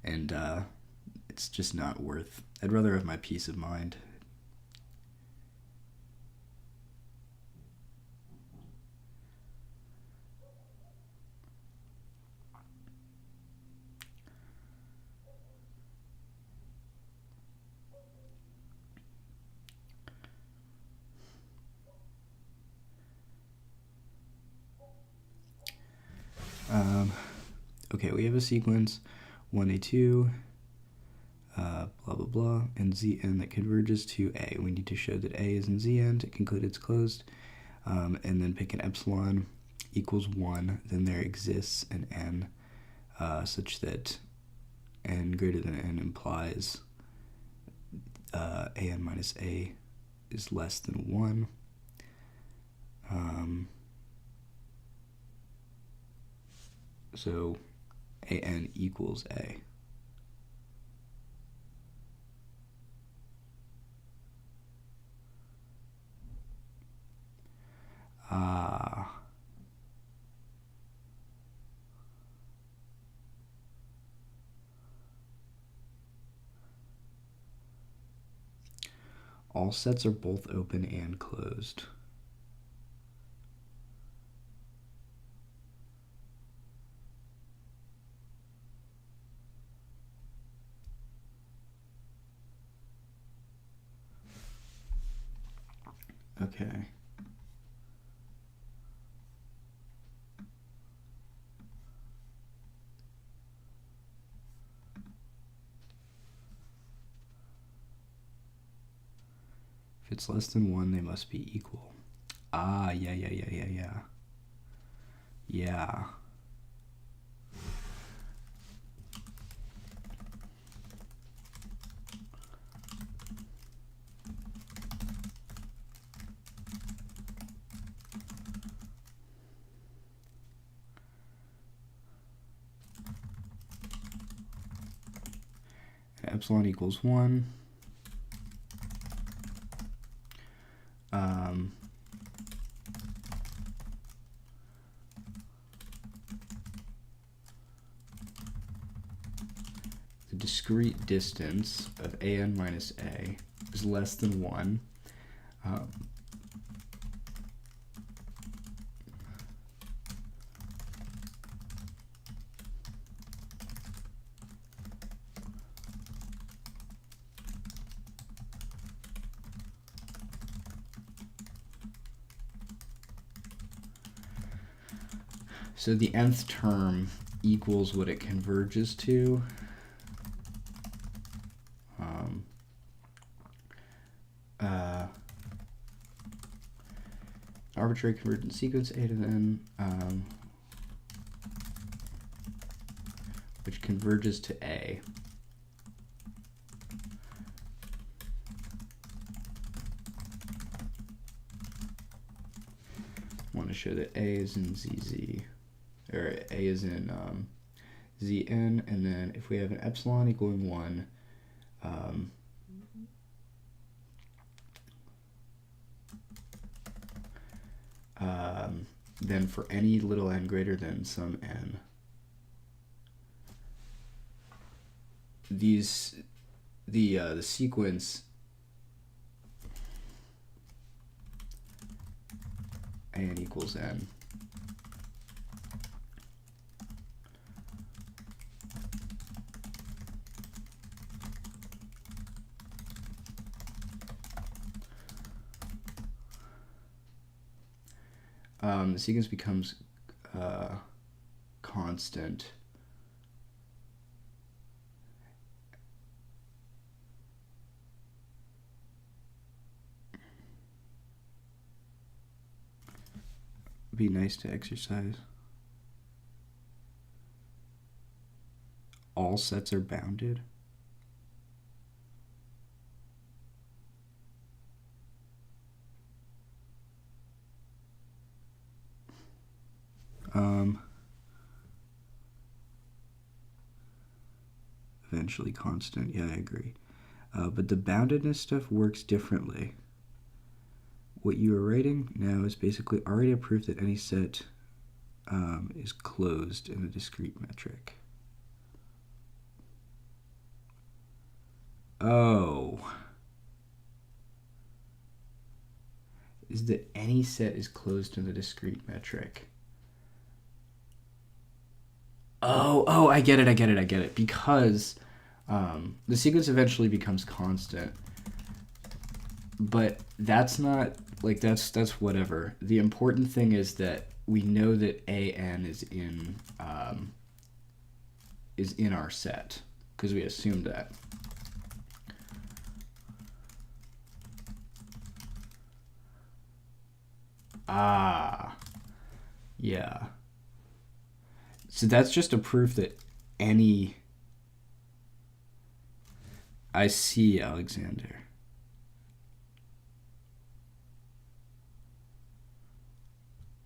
And it's just not worth. I'd rather have my peace of mind. Okay, we have a sequence 1a2, blah blah blah, and Zn that converges to A. We need to show that A is in Zn to conclude it's closed, and then pick an epsilon equals 1. Then there exists an n such that n greater than n implies an minus a is less than 1. So an equals a. All sets are both open and closed. Okay. If it's less than 1, they must be equal. Yeah. Yeah. Epsilon equals 1. The discrete distance of an minus a is less than 1. So the nth term equals what it converges to. Arbitrary convergent sequence a to n, which converges to a. I want to show that a is in ZZ, or a is in Zn, and then if we have an epsilon equaling 1, then for any little n greater than some n, the sequence an equals n the sequence becomes constant be nice to exercise. All sets are bounded. Eventually constant. Yeah, I agree. But the boundedness stuff works differently. What you are writing now is basically already a proof that any set is closed in a discrete metric. Oh. Is that any set is closed in the discrete metric. Oh, I get it. Because the sequence eventually becomes constant. But that's not, like, that's whatever. The important thing is that we know that AN is in our set because we assumed that. Ah, yeah. So that's just a proof that any... I see, Alexander.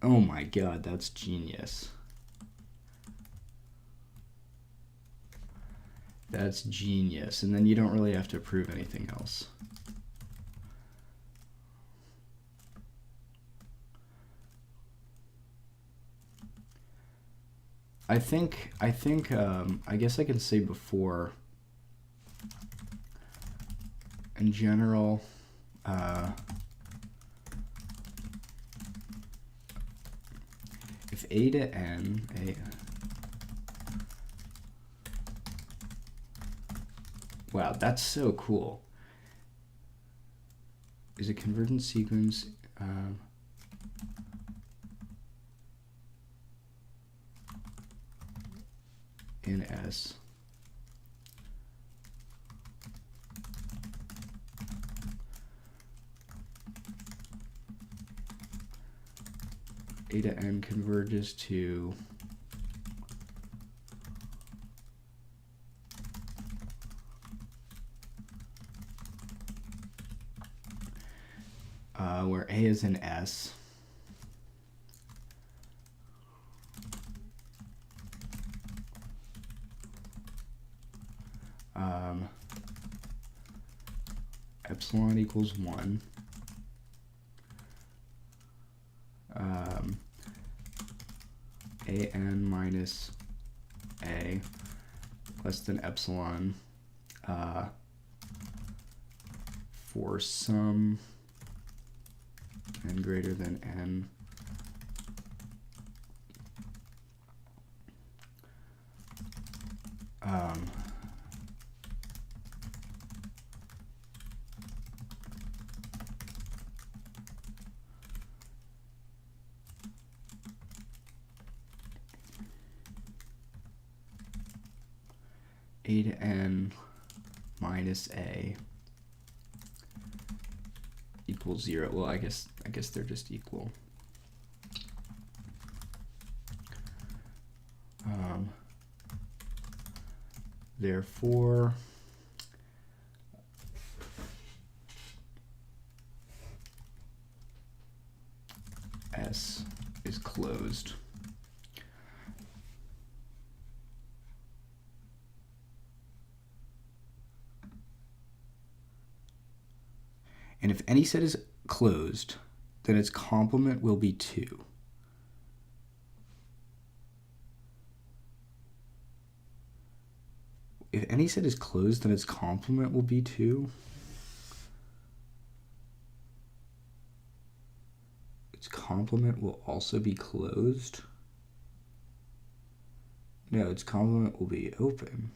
Oh my god, that's genius. That's genius. And then you don't really have to prove anything else. I guess I can say before, in general, if A to N, wow, that's so cool. Is a convergent sequence in S. A to N converges to where A is in S. Epsilon equals 1. AN minus A less than epsilon for some n greater than n A to N minus A equals 0. Well, I guess they're just equal. Therefore, S is closed. And if any set is closed, then its complement will be 2. If any set is closed, then its complement will be 2. Its complement will also be closed. No, its complement will be open.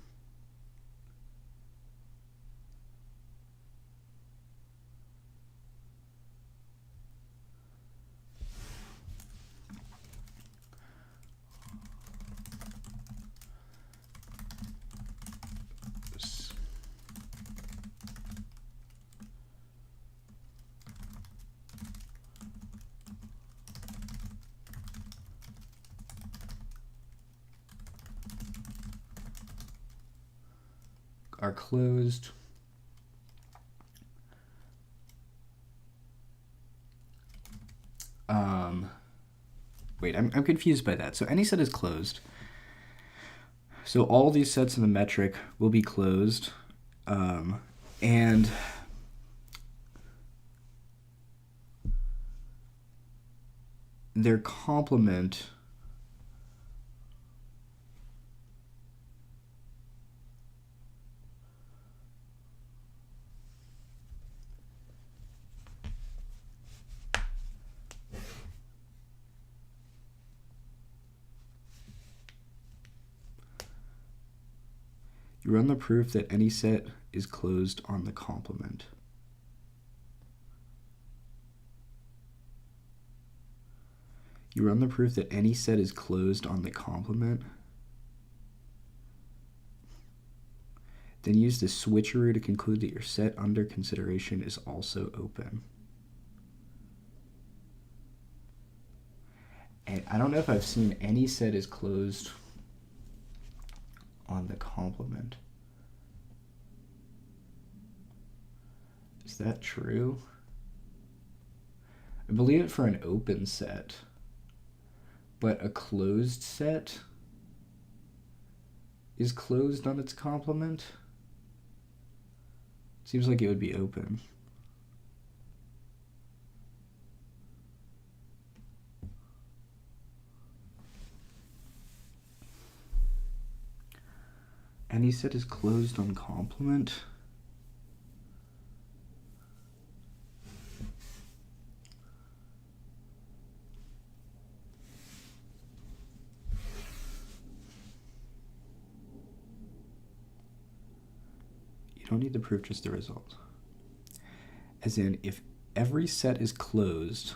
Are closed. Wait, I'm confused by that. So any set is closed. So all these sets in the metric will be closed. And their complement you run the proof that any set is closed on the complement. You run the proof that any set is closed on the complement. Then use the switcheroo to conclude that your set under consideration is also open. And I don't know if I've seen any set is closed on the complement. Is that true? I believe it for an open set, but a closed set is closed on its complement? Seems like it would be open. Any set is closed on complement? You don't need to prove just the result. As in, if every set is closed,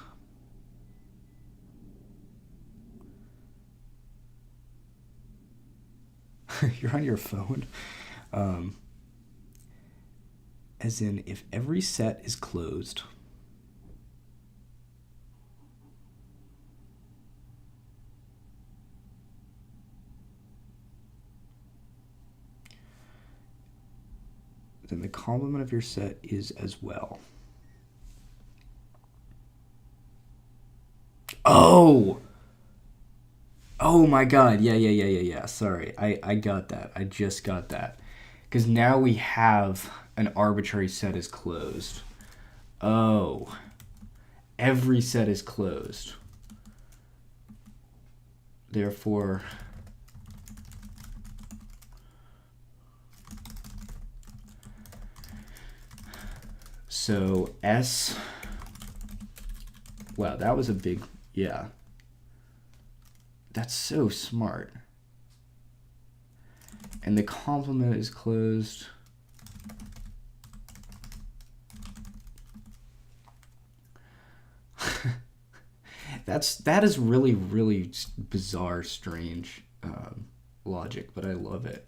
you're on your phone. As in, if every set is closed, then the complement of your set is as well. Oh! Oh my god, yeah. Sorry, I got that. I just got that. Because now we have an arbitrary set is closed. Oh. Every set is closed. Therefore, so S, wow, that was a big, yeah. That's so smart. And the complement is closed. That is really, really bizarre, strange logic, but I love it.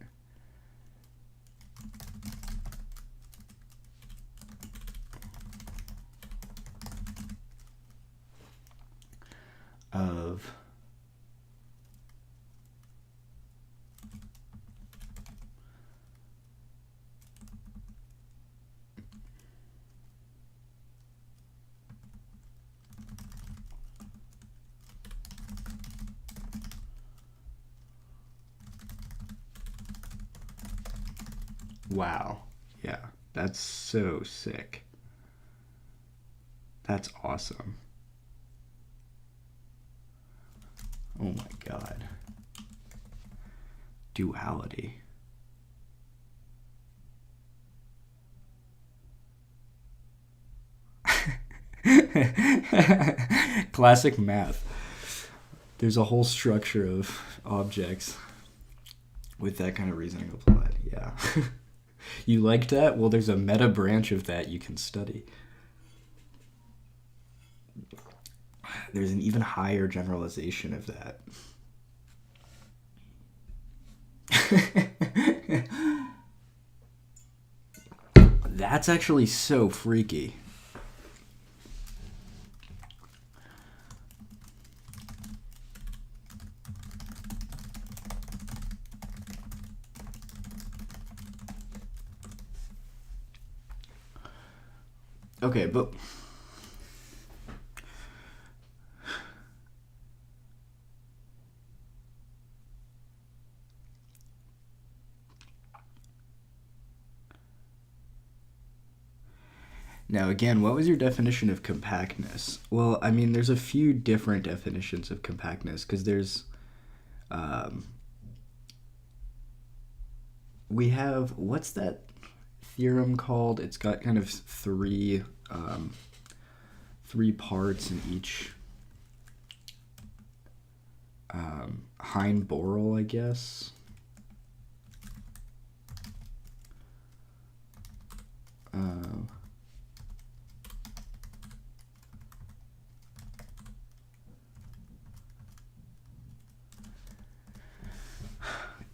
Of wow. Yeah, that's so sick. That's awesome. Oh my god. Duality. Classic math. There's a whole structure of objects with that kind of reasoning applied. Yeah. You like that? Well, there's a meta branch of that you can study. There's an even higher generalization of that. That's actually so freaky. Okay, but now again, what was your definition of compactness? Well, I mean, there's a few different definitions of compactness because there's we have, what's that theorem called? It's got kind of three parts in each Hein-Borel, I guess.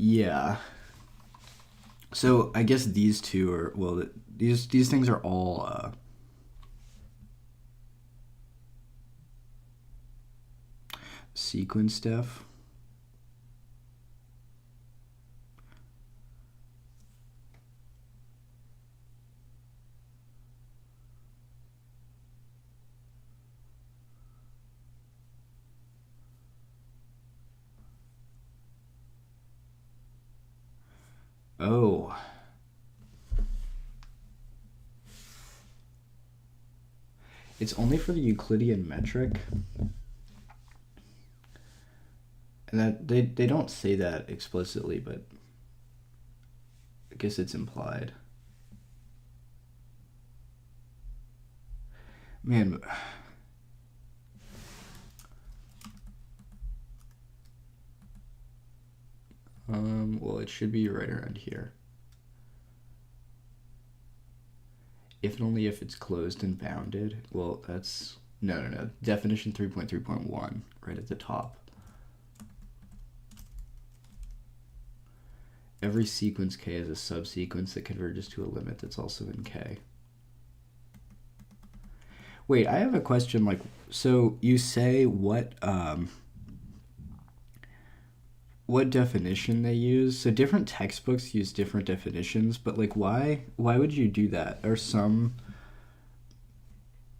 Yeah. So I guess these two are, well, these things are all sequence stuff. Oh. It's only for the Euclidean metric. And that they don't say that explicitly, but I guess it's implied. Man, well, it should be right around here. If and only if it's closed and bounded. Well, that's no. Definition 3.3.1, right at the top. Every sequence K is a subsequence that converges to a limit that's also in K. Wait, I have a question. Like, so you say what definition they use? So different textbooks use different definitions, but like, why would you do that? Or some,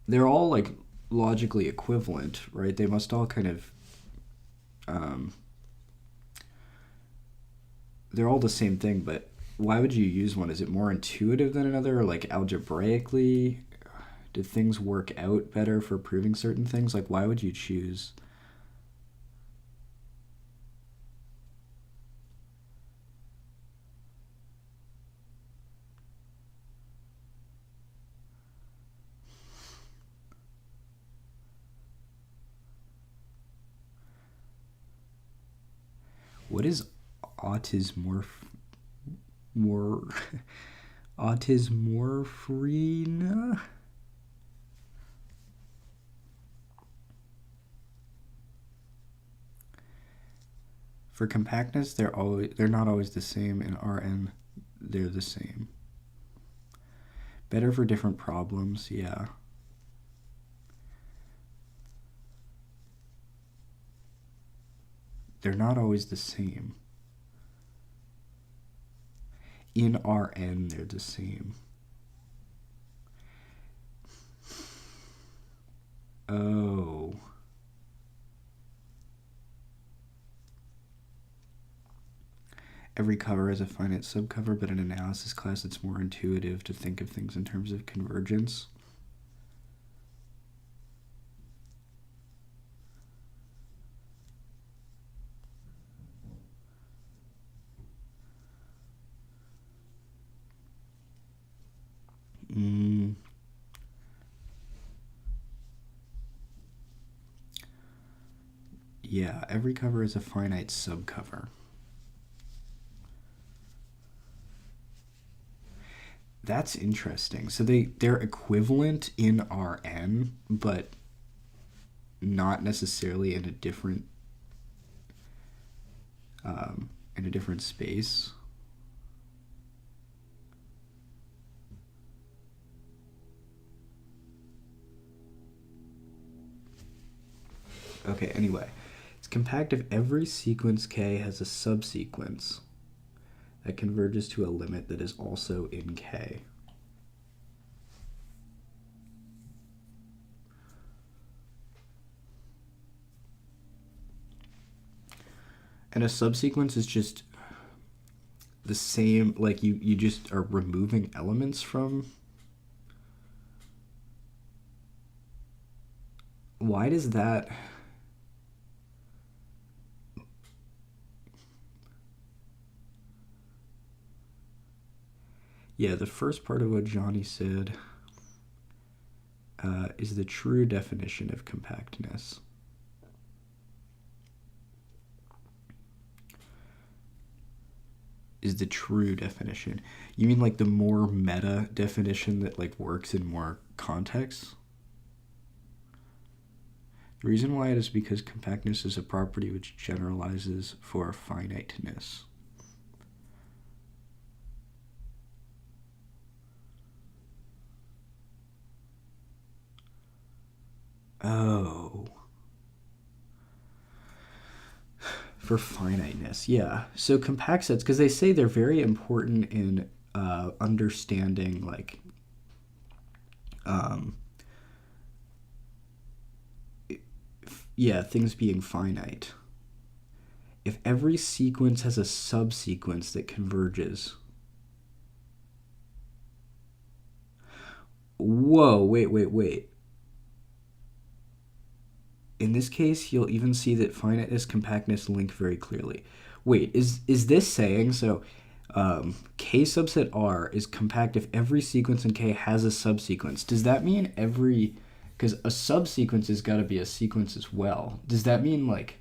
they're all like logically equivalent, right? They must all kind of they're all the same thing, but why would you use one? Is it more intuitive than another, or like algebraically? Do things work out better for proving certain things? Like, why would you choose? What is autismorphine? For compactness, they're not always the same. In Rn, they're the same. Better for different problems, yeah. They're not always the same. In Rn, they're the same. Oh. Every cover has a finite subcover, but in analysis class it's more intuitive to think of things in terms of convergence. Yeah, every cover is a finite subcover. That's interesting. So they're equivalent in Rn, but not necessarily in a different space. Okay, anyway. It's compact if every sequence K has a subsequence that converges to a limit that is also in K. And a subsequence is just the same, like you just are removing elements from. Why does that? Yeah, the first part of what Johnny said is the true definition of compactness. Is the true definition. You mean like the more meta definition that like works in more contexts? The reason why it is because compactness is a property which generalizes for finiteness. Oh. For finiteness, yeah. So compact sets, because they say they're very important in understanding, like, um, yeah, things being finite. If every sequence has a subsequence that converges. Whoa, wait. In this case, you'll even see that finiteness, compactness link very clearly. Wait, is this saying so? K subset R is compact if every sequence in K has a subsequence. Does that mean every? Because a subsequence has got to be a sequence as well. Does that mean like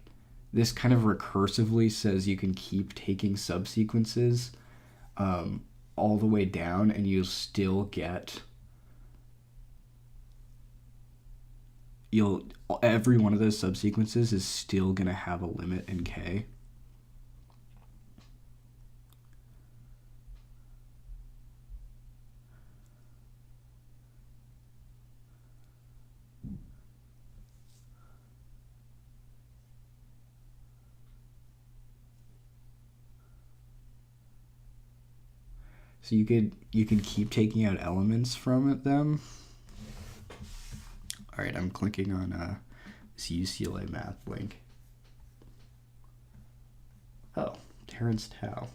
this kind of recursively says you can keep taking subsequences all the way down and you'll still get you'll every one of those subsequences is still going to have a limit in K. So you can keep taking out elements from them. All right, I'm clicking on this UCLA math link. Oh, Terrence Tao.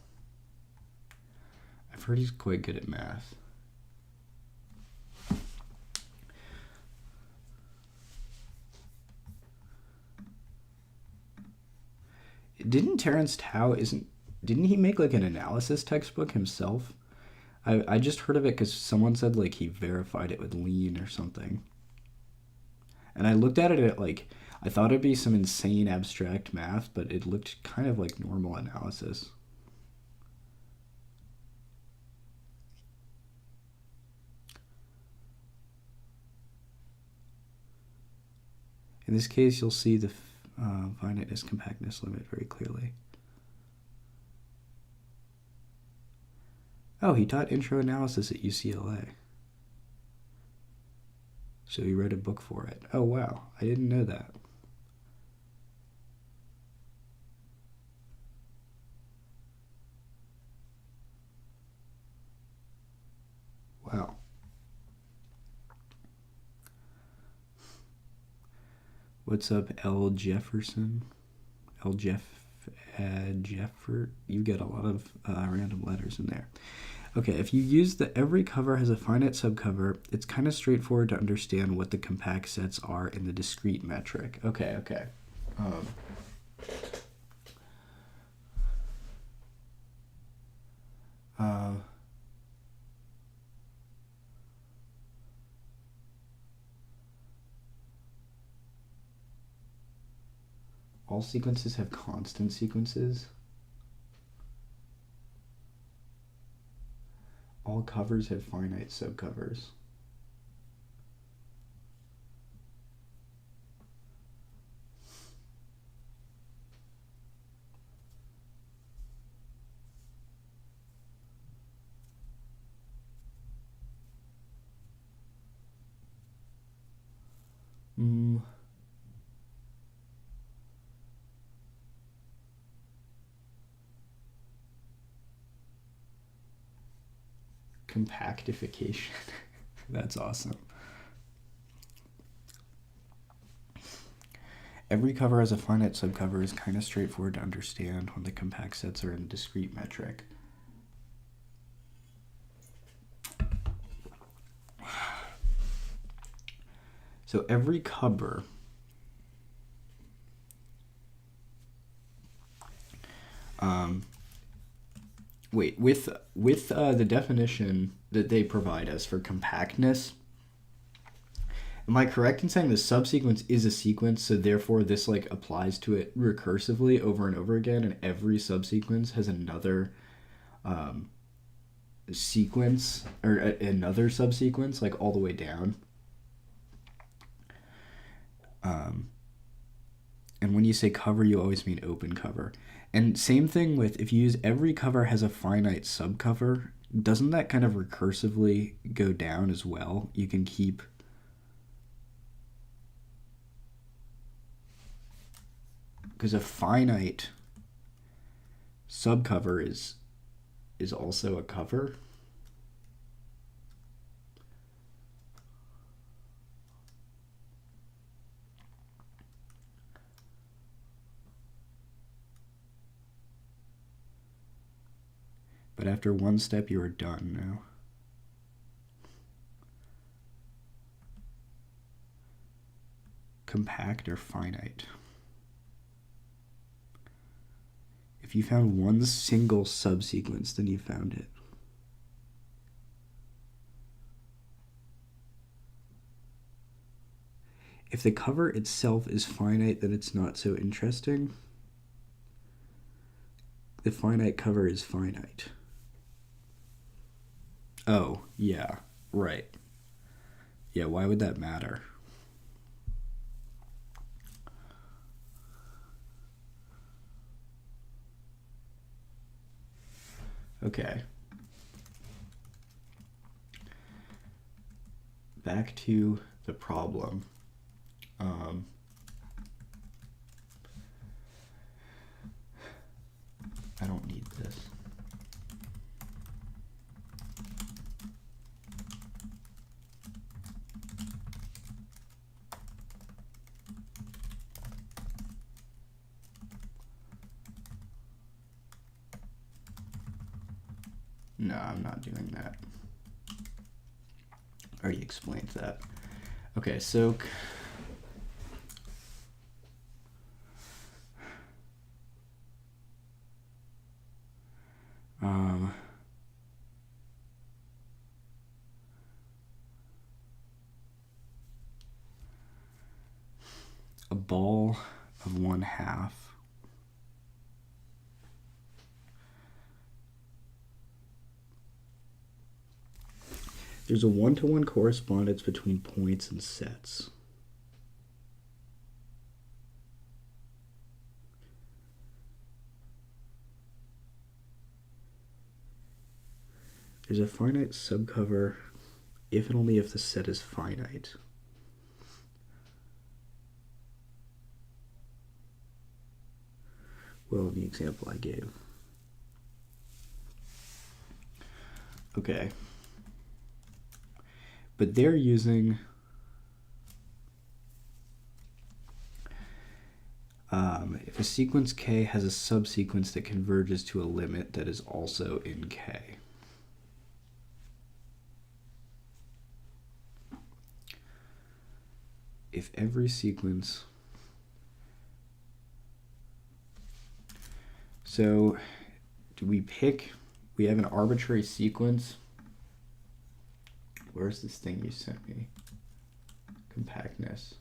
I've heard he's quite good at math. Didn't Terrence Tao didn't he make like an analysis textbook himself? I just heard of it because someone said like he verified it with Lean or something. And I looked at it at like I thought it'd be some insane abstract math, but it looked kind of like normal analysis. In this case, you'll see the finiteness compactness limit very clearly. Oh, he taught intro analysis at UCLA. So he wrote a book for it. Oh, wow. I didn't know that. Wow. What's up, L. Jefferson? L. Jeffer? You get a lot of random letters in there. Okay, if you use the every cover has a finite subcover, it's kind of straightforward to understand what the compact sets are in the discrete metric. Okay. All sequences have constant sequences. All covers have finite subcovers. Compactification. That's awesome. Every cover has a finite subcover is kind of straightforward to understand when the compact sets are in discrete metric. So every cover with the definition that they provide us for compactness, am I correct in saying the subsequence is a sequence, so therefore this like applies to it recursively over and over again, and every subsequence has another sequence or another subsequence like all the way down? And when you say cover, you always mean open cover. And same thing with if you use every cover has a finite subcover, doesn't that kind of recursively go down as well? You can keep because a finite subcover is also a cover. But after one step, you are done now. Compact or finite? If you found one single subsequence, then you found it. If the cover itself is finite, then it's not so interesting. The finite cover is finite. Oh, yeah, right. Yeah, why would that matter? Okay. Back to the problem. I don't need this. No, I'm not doing that. I already explained that. Okay, so a ball of 1/2 there's a one-to-one correspondence between points and sets. There's a finite subcover if and only if the set is finite. Well, in the example I gave. Okay. But they're using if a sequence K has a subsequence that converges to a limit that is also in K. If every sequence... So, do we pick... We have an arbitrary sequence. Where's this thing you sent me? Compactness.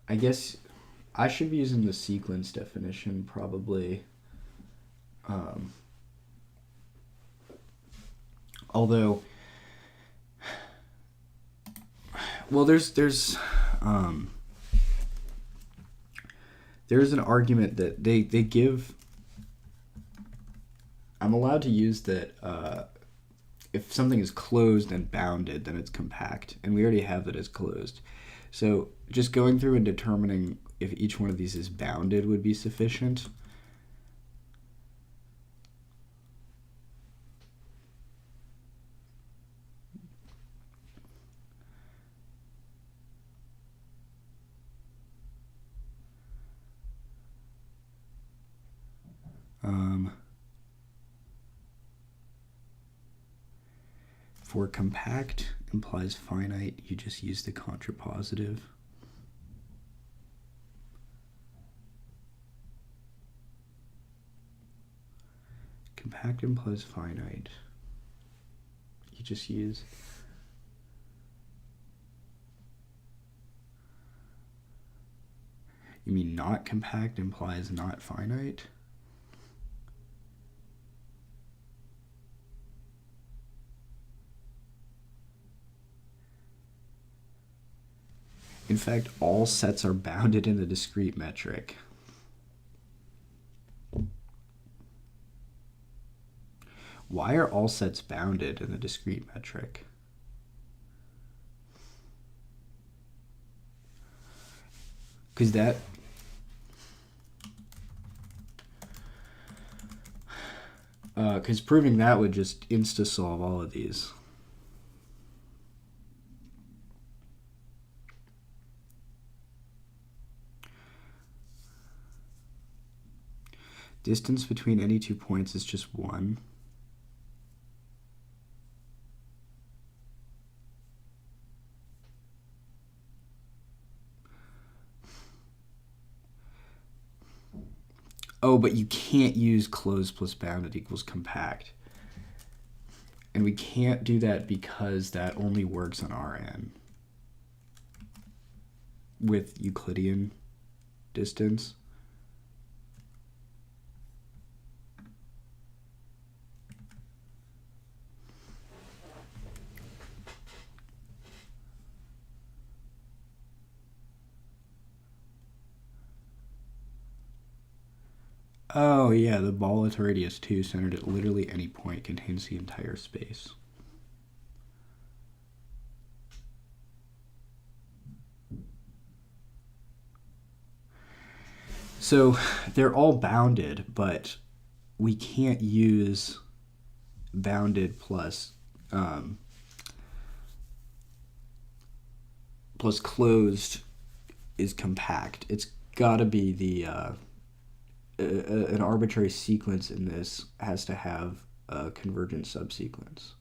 I guess I should be using the sequence definition probably. Although, well, there's an argument that they give. I'm allowed to use that if something is closed and bounded, then it's compact, and we already have that as closed. So just going through and determining if each one of these is bounded would be sufficient. For compact implies finite, you just use the contrapositive. Compact implies finite. You just use You mean not compact implies not finite? In fact, all sets are bounded in the discrete metric. Why are all sets bounded in the discrete metric? Because proving that would just insta-solve all of these. Distance between any 2 points is just 1. Oh, but you can't use closed plus bounded equals compact. And we can't do that because that only works on Rn with Euclidean distance. Oh yeah, the ball with radius 2 centered at literally any point contains the entire space. So they're all bounded, but we can't use bounded plus closed is compact. It's got to be the an arbitrary sequence in this has to have a convergent subsequence.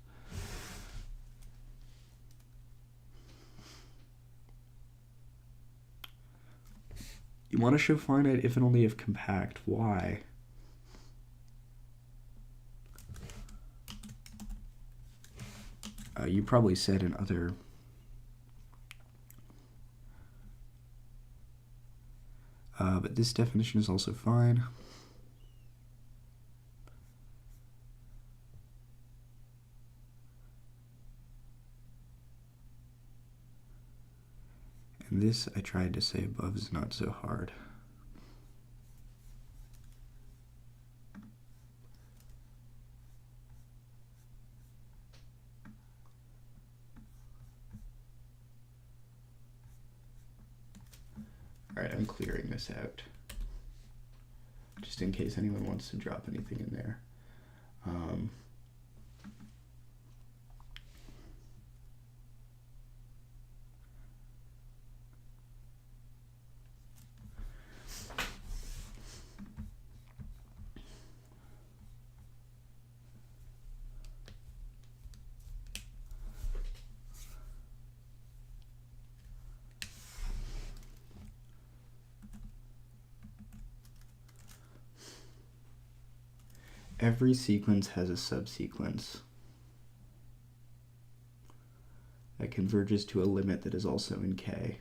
You want to show finite if and only if compact. Why? You probably said in other... but this definition is also fine. And this, I tried to say above, is not so hard. All right, I'm clearing this out, just in case anyone wants to drop anything in there. Every sequence has a subsequence that converges to a limit that is also in K.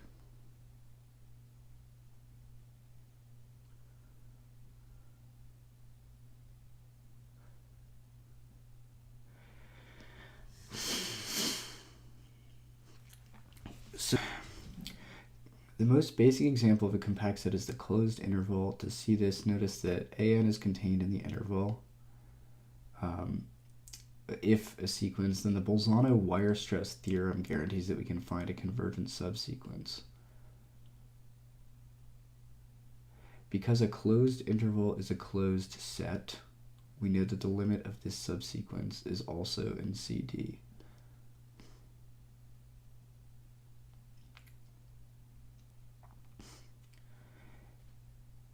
So, the most basic example of a compact set is the closed interval. To see this, notice that an is contained in the interval. If a sequence, then the Bolzano-Weierstrass theorem guarantees that we can find a convergent subsequence. Because a closed interval is a closed set, we know that the limit of this subsequence is also in CD.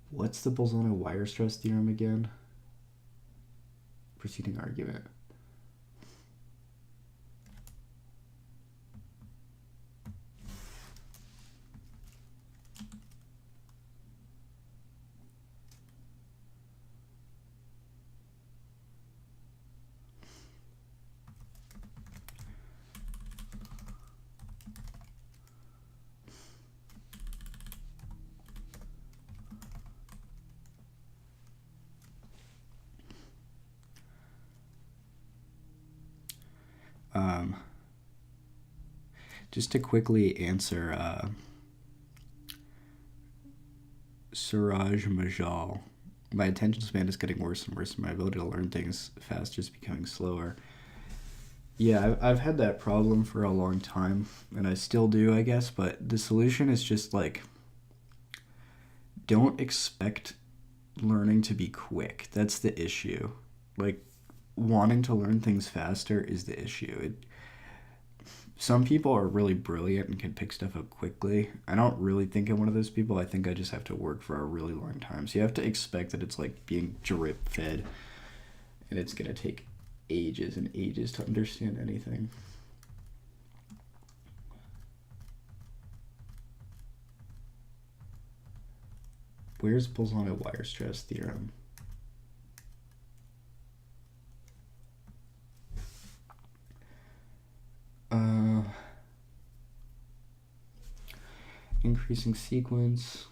What's the Bolzano-Weierstrass theorem again? Preceding argument. Just to quickly answer Suraj Majal, my attention span is getting worse and worse, and my ability to learn things faster is becoming slower. Yeah, I've had that problem for a long time, and I still do, I guess, but the solution is just like, don't expect learning to be quick. That's the issue. Like, wanting to learn things faster is the issue. Some people are really brilliant and can pick stuff up quickly. I don't really think I'm one of those people. I think I just have to work for a really long time. So you have to expect that it's like being drip fed, and it's going to take ages and ages to understand anything. Where's Bolzano-Wire stress theorem? Increasing sequence.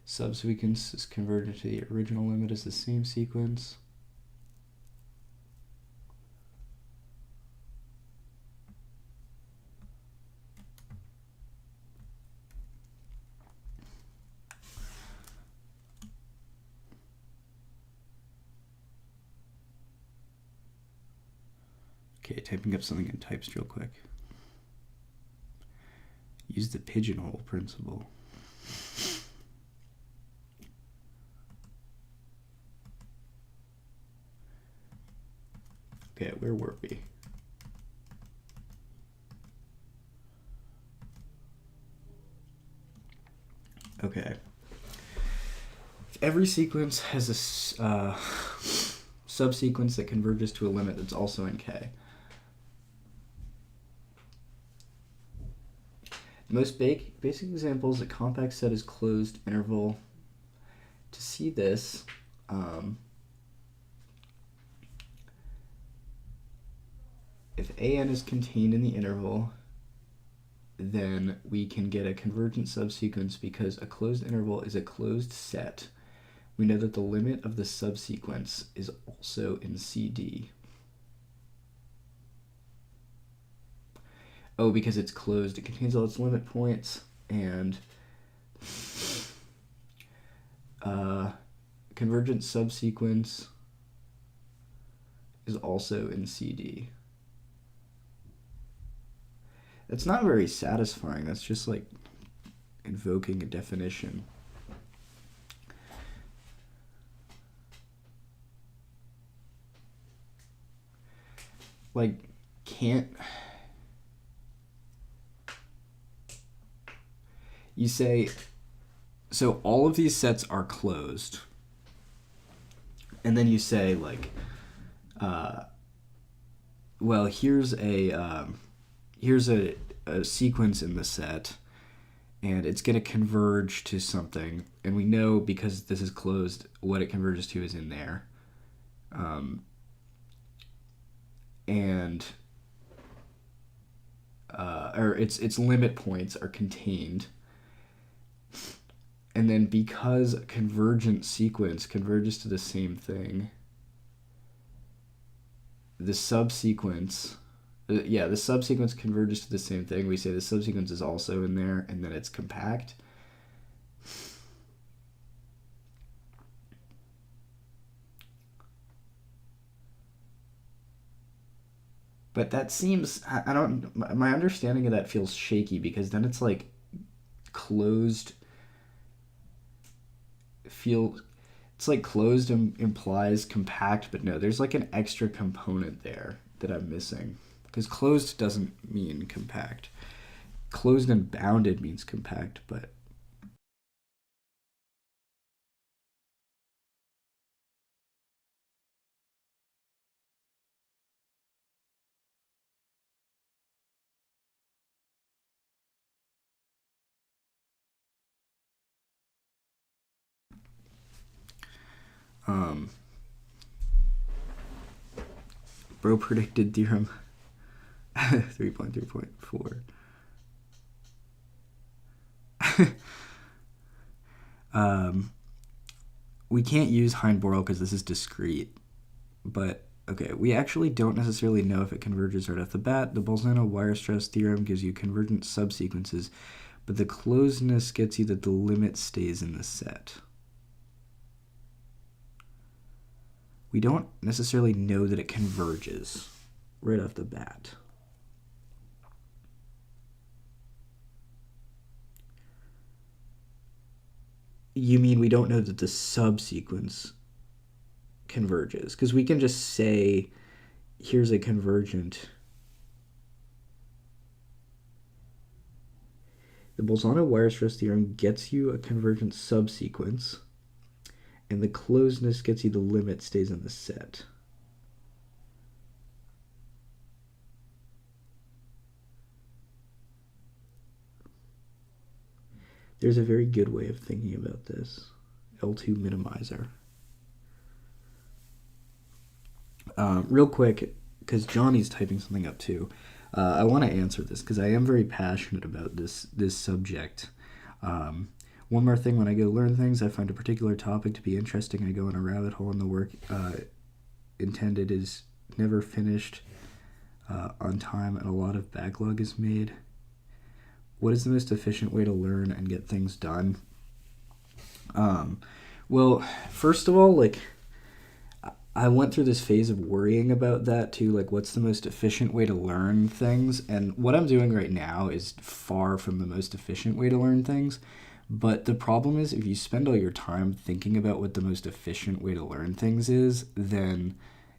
Subsequence is converted to the original limit as the same sequence. Okay, typing up something in types real quick. Use the pigeonhole principle. Okay, where were we? Okay. If every sequence has a subsequence that converges to a limit that's also in K. The most basic example is a compact set is closed interval. To see this, if an is contained in the interval, then we can get a convergent subsequence because a closed interval is a closed set. We know that the limit of the subsequence is also in CD. Oh, because it's closed, it contains all its limit points, and convergent subsequence is also in CD. That's not very satisfying. That's just like invoking a definition. Like, can't you say, so all of these sets are closed, and then you say like, well, here's a sequence in the set, and it's going to converge to something, and we know because this is closed what it converges to is in there, and or its limit points are contained. And then because a convergent sequence converges to the same thing, the subsequence converges to the same thing. We say the subsequence is also in there, and then it's compact. But that seems, my understanding of that feels shaky, because then it's like closed it's like closed implies compact, but no, there's like an extra component there that I'm missing, because closed doesn't mean compact. Closed and bounded means compact, but bro predicted theorem 3.3.4. we can't use Hein-Borel because this is discrete, but okay, we actually don't necessarily know if it converges right off the bat. The Bolzano-Weierstrass theorem gives you convergent subsequences, but the closeness gets you that the limit stays in the set. We don't necessarily know that it converges right off the bat. You mean we don't know that the subsequence converges? Because we can just say, here's a convergent. The Bolzano-Weierstrass theorem gets you a convergent subsequence, and the closeness gets you the limit stays in the set. There's a very good way of thinking about this. L2 minimizer. Real quick, because Johnny's typing something up too, I want to answer this because I am very passionate about this subject. One more thing, when I go learn things, I find a particular topic to be interesting. I go in a rabbit hole, and the work intended is never finished on time, and a lot of backlog is made. What is the most efficient way to learn and get things done? Well, first of all, like, I went through this phase of worrying about that too, like what's the most efficient way to learn things, and what I'm doing right now is far from the most efficient way to learn things. But the problem is, if you spend all your time thinking about what the most efficient way to learn things is, then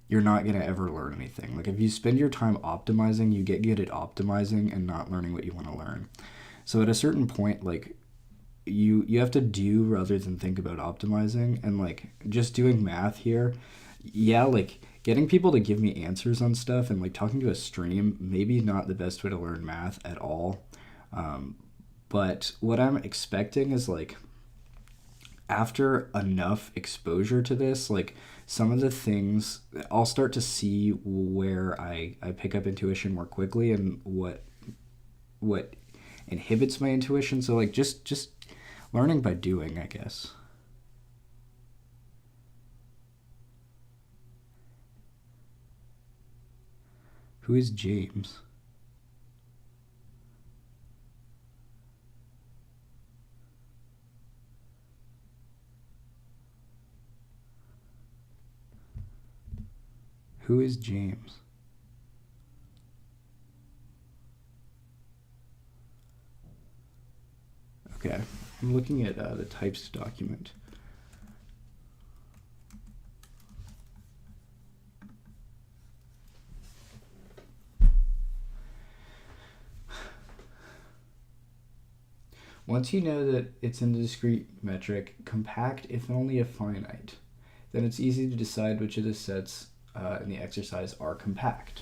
you're not going to ever learn anything. Like, if you spend your time optimizing, you get good at optimizing and not learning what you want to learn. So at a certain point, like, you have to do rather than think about optimizing. And like, just doing math here, yeah, like, getting people to give me answers on stuff and like talking to a stream, maybe not the best way to learn math at all. But what I'm expecting is, like, after enough exposure to this, like, some of the things, I'll start to see where I pick up intuition more quickly and what inhibits my intuition. So like, just learning by doing, I guess. Who is James? Who is James? Okay, I'm looking at the types document. Once you know that it's in the discrete metric, compact if only if finite, then it's easy to decide which of the sets in the exercise are compact.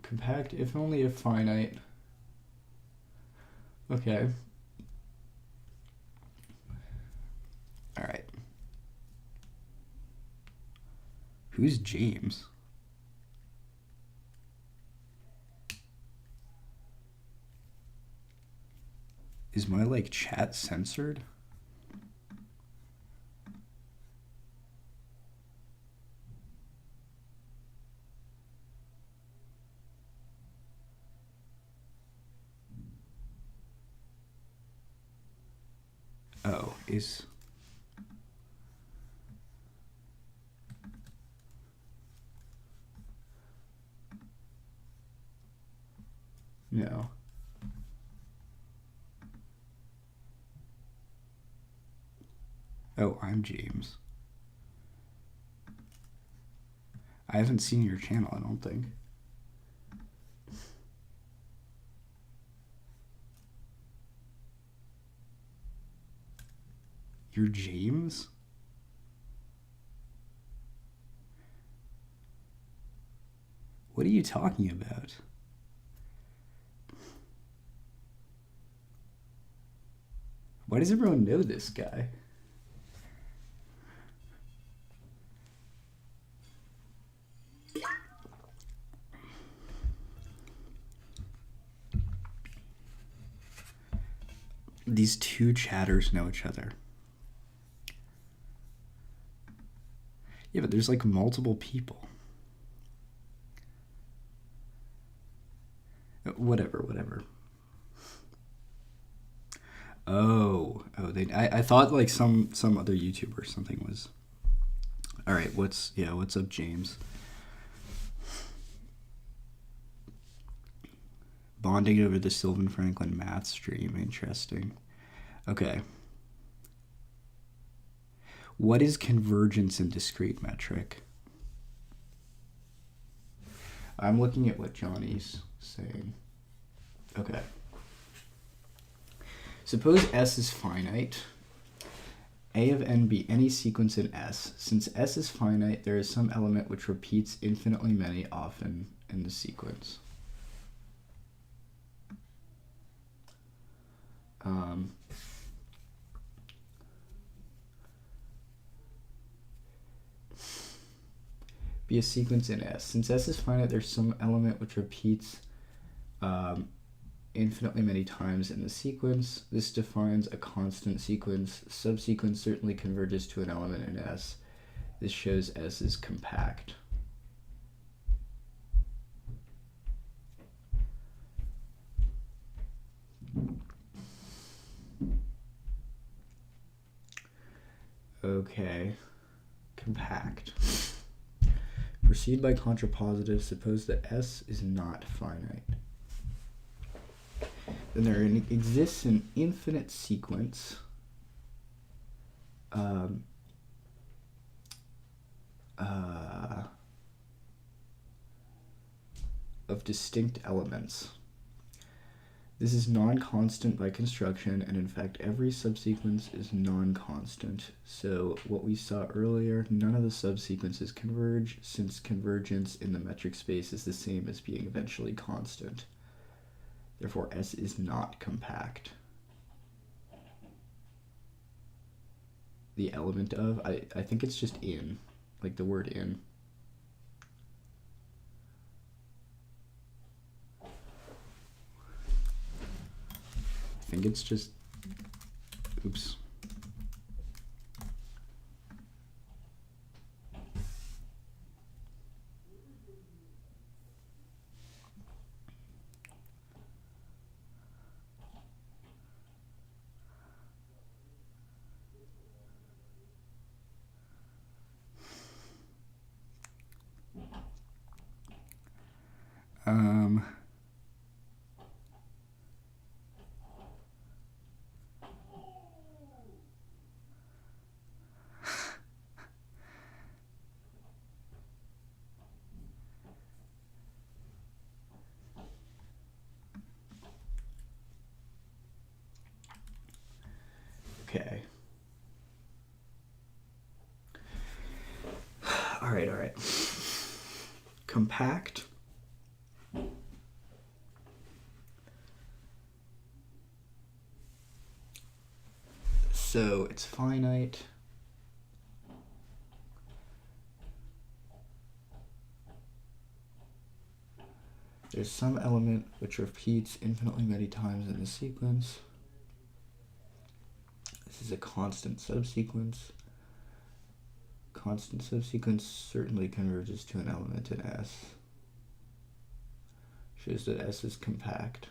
Compact if only if finite. Okay. All right. Who's James? Is my, like, chat censored? Oh, is... No. Oh, I'm James. I haven't seen your channel, I don't think. You're James? What are you talking about? Why does everyone know this guy? these two chatters know each other. Yeah, but there's like multiple people. Whatever. I thought like some other YouTuber or something was. All right, what's up, James? Bonding over the Sylvan Franklin math stream, interesting. Okay. What is convergence in discrete metric? I'm looking at what Johnny's saying. Okay. Suppose S is finite. A of n be any sequence in S. Since S is finite, there is some element which repeats infinitely many often in the sequence. Be a sequence in S. Since S is finite, there's some element which repeats infinitely many times in the sequence. This defines a constant sequence. Subsequence certainly converges to an element in S. This shows S is compact. Okay, compact. Proceed by contrapositive. Suppose that S is not finite. Then there exists an infinite sequence of distinct elements. This is non-constant by construction, and in fact every subsequence is non-constant. So what we saw earlier, none of the subsequences converge, since convergence in the metric space is the same as being eventually constant. Therefore S is not compact. The element of, I think it's just in, like the word in. I think it's just, oops. Okay. All right. Compact. So it's finite. There's some element which repeats infinitely many times in the sequence. This is a constant subsequence. Constant subsequence certainly converges to an element in S. Shows that S is compact.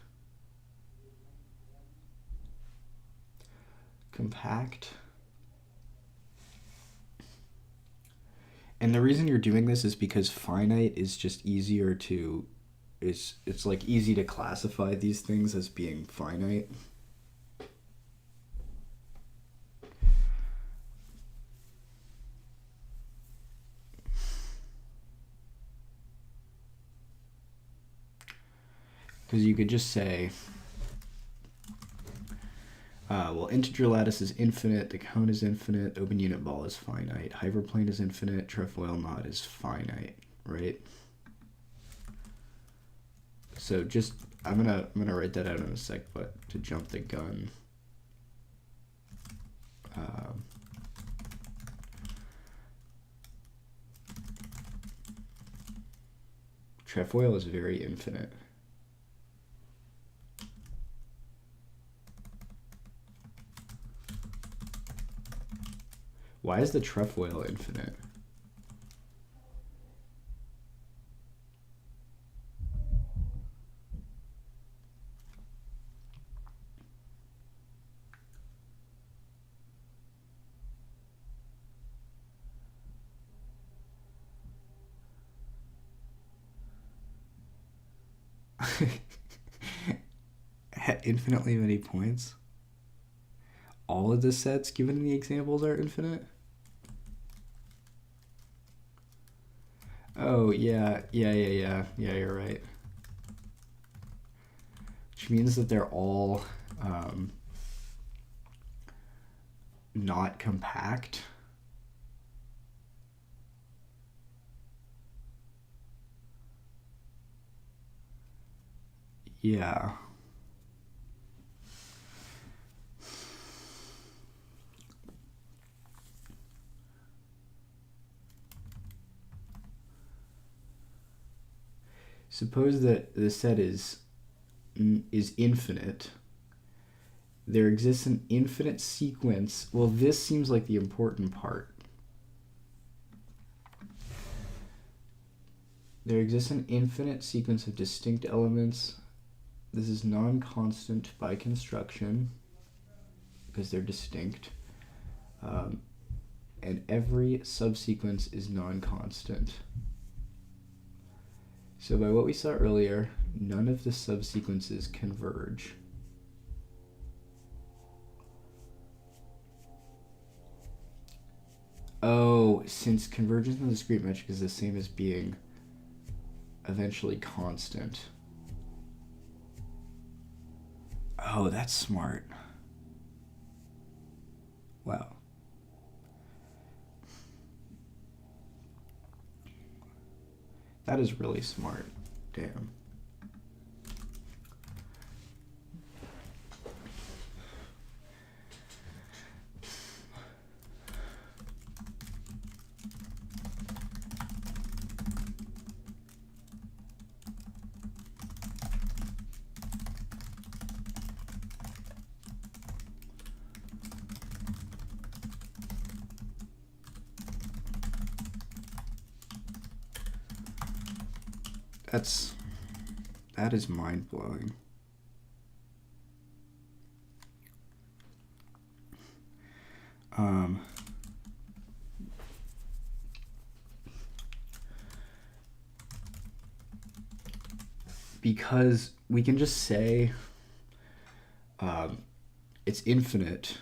Compact. And the reason you're doing this is because finite is just easier to, it's like easy to classify these things as being finite. Because you could just say, well, integer lattice is infinite, the cone is infinite, open unit ball is finite, hyperplane is infinite, trefoil knot is finite, right? So just, I'm gonna write that out in a sec, but to jump the gun, trefoil is very infinite. Why is the trefoil infinite? At infinitely many points? All of the sets given in the examples are infinite? Oh, yeah, you're right. Which means that they're all not compact. Yeah. Suppose that the set is infinite. There exists an infinite sequence. Well, this seems like the important part. There exists an infinite sequence of distinct elements. This is non-constant by construction because they're distinct. And every subsequence is non-constant. So by what we saw earlier, none of the subsequences converge. Oh, since convergence in the discrete metric is the same as being eventually constant. Oh, that's smart. Wow. That is really smart. Damn. That is mind-blowing. Because we can just say it's infinite.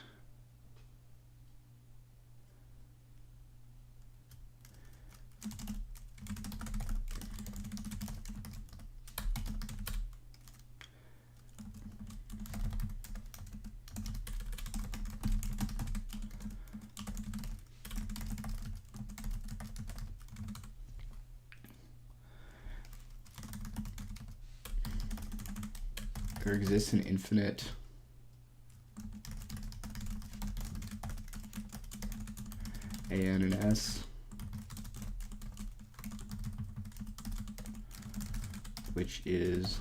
There exists an infinite AN and S, which is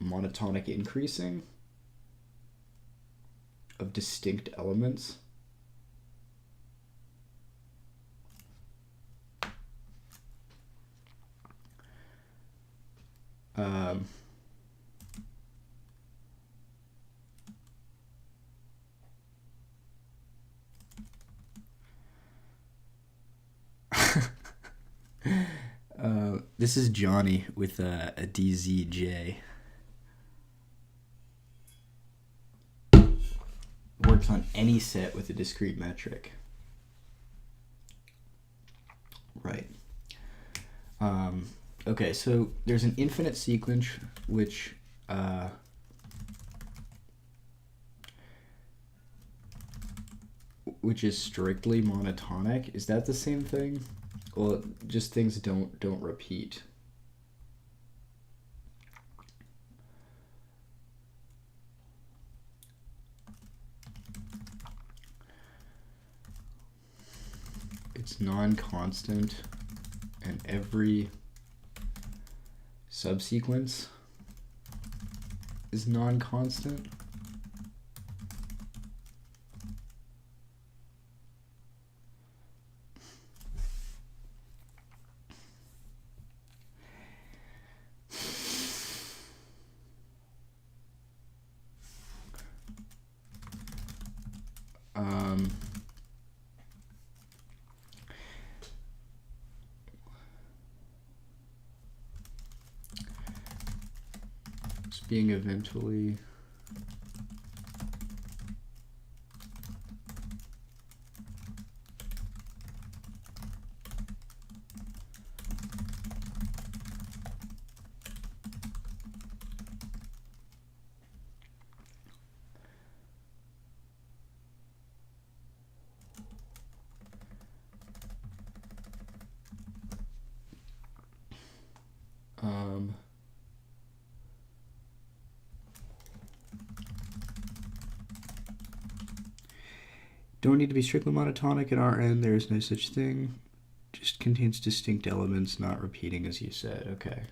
monotonic increasing of distinct elements. This is Johnny with a DZJ. Works on any set with a discrete metric. Right. Okay, so there's an infinite sequence which is strictly monotonic. Is that the same thing? Well, just things don't repeat. It's non-constant, and every subsequence is non-constant. being eventually don't need to be strictly monotonic in Rn. There is no such thing. Just contains distinct elements, not repeating as you said. Okay.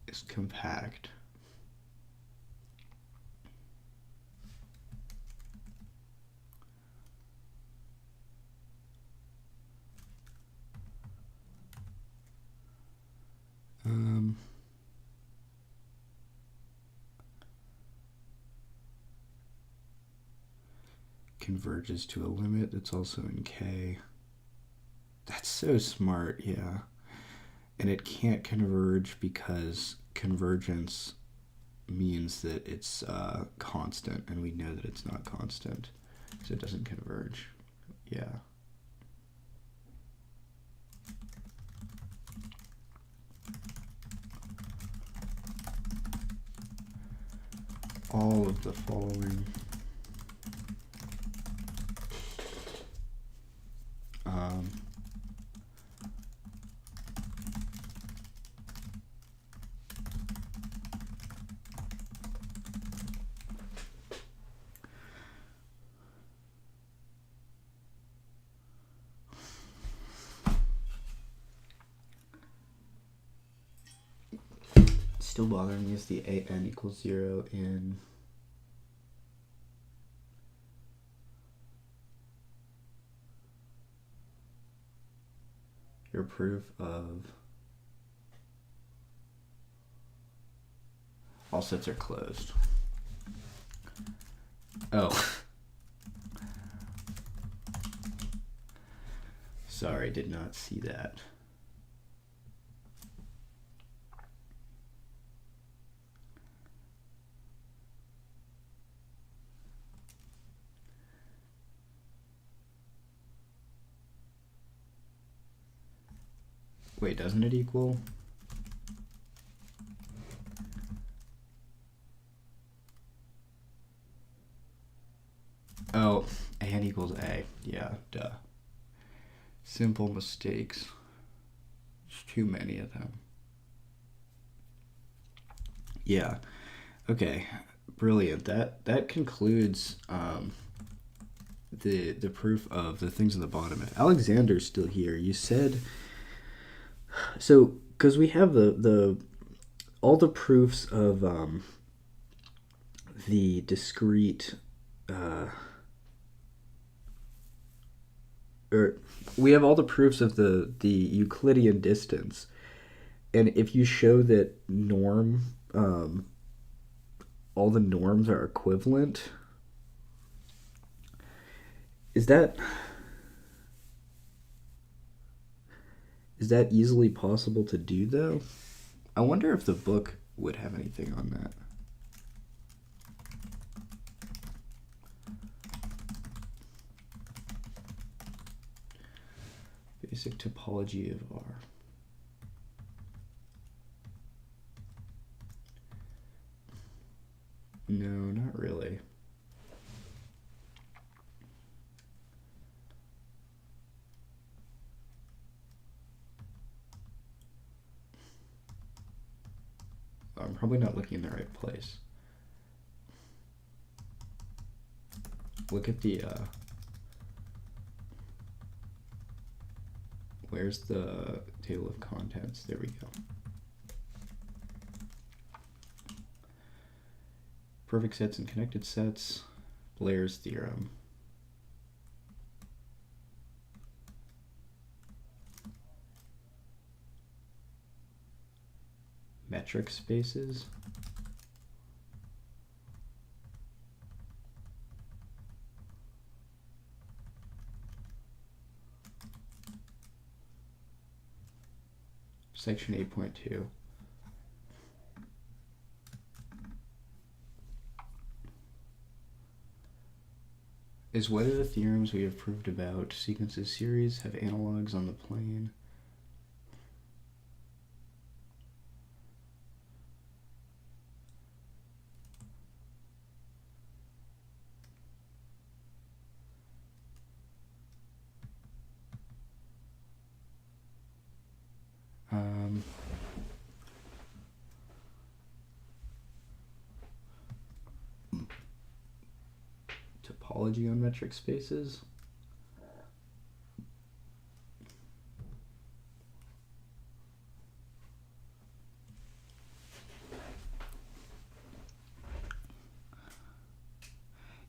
Is compact. Converges to a limit that's also in K. That's so smart, yeah. And it can't converge because convergence means that it's constant, and we know that it's not constant, so it doesn't converge. Yeah. All of the following still bothering me is the an equals 0 in your proof of all sets are closed. Oh. Sorry, did not see that. Wait, doesn't it equal? Oh, an equals a. Yeah, duh. Simple mistakes. There's too many of them. Yeah. Okay. Brilliant. That concludes the proof of the things on the bottom. If Alexander's still here, you said so because we have the all the proofs of the discrete or we have all the proofs of the Euclidean distance, and if you show that norm all the norms are equivalent, is that easily possible to do though? I wonder if the book would have anything on that. Basic topology of R. No, not really. I'm probably not looking in the right place. Look at the Where's the table of contents? There we go. Perfect sets and connected sets. Blair's theorem. Metric spaces. Section 8.2. Is whether the theorems we have proved about sequences series have analogs on the plane. Topology on metric spaces.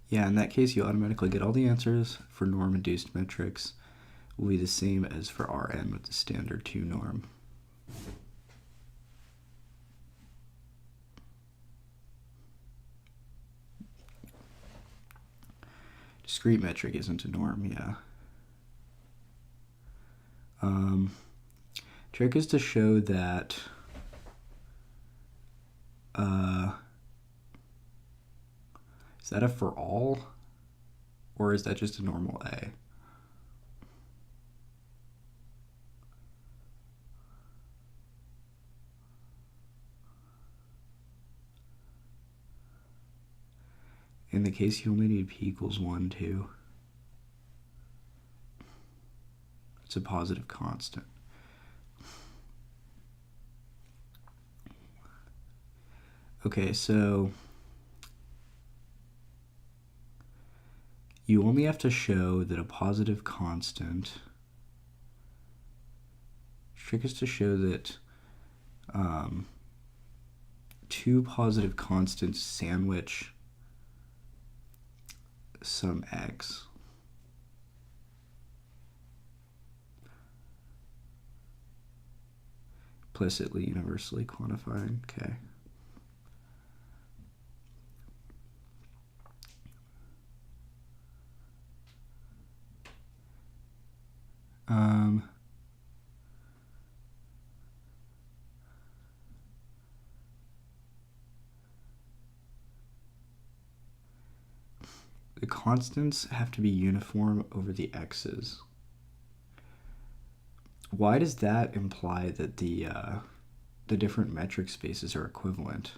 Yeah, in that case, you automatically get all the answers for norm-induced metrics will be the same as for Rn with the standard 2 norm. Discrete metric isn't a norm, yeah. Trick is to show that is that a for all, or is that just a normal A? In the case you only need p equals 1, 2. It's a positive constant. Okay, so you only have to show that a positive constant. Trick is to show that two positive constants sandwich some x. Implicitly universally quantifying. Okay. The constants have to be uniform over the x's. Why does that imply that the different metric spaces are equivalent?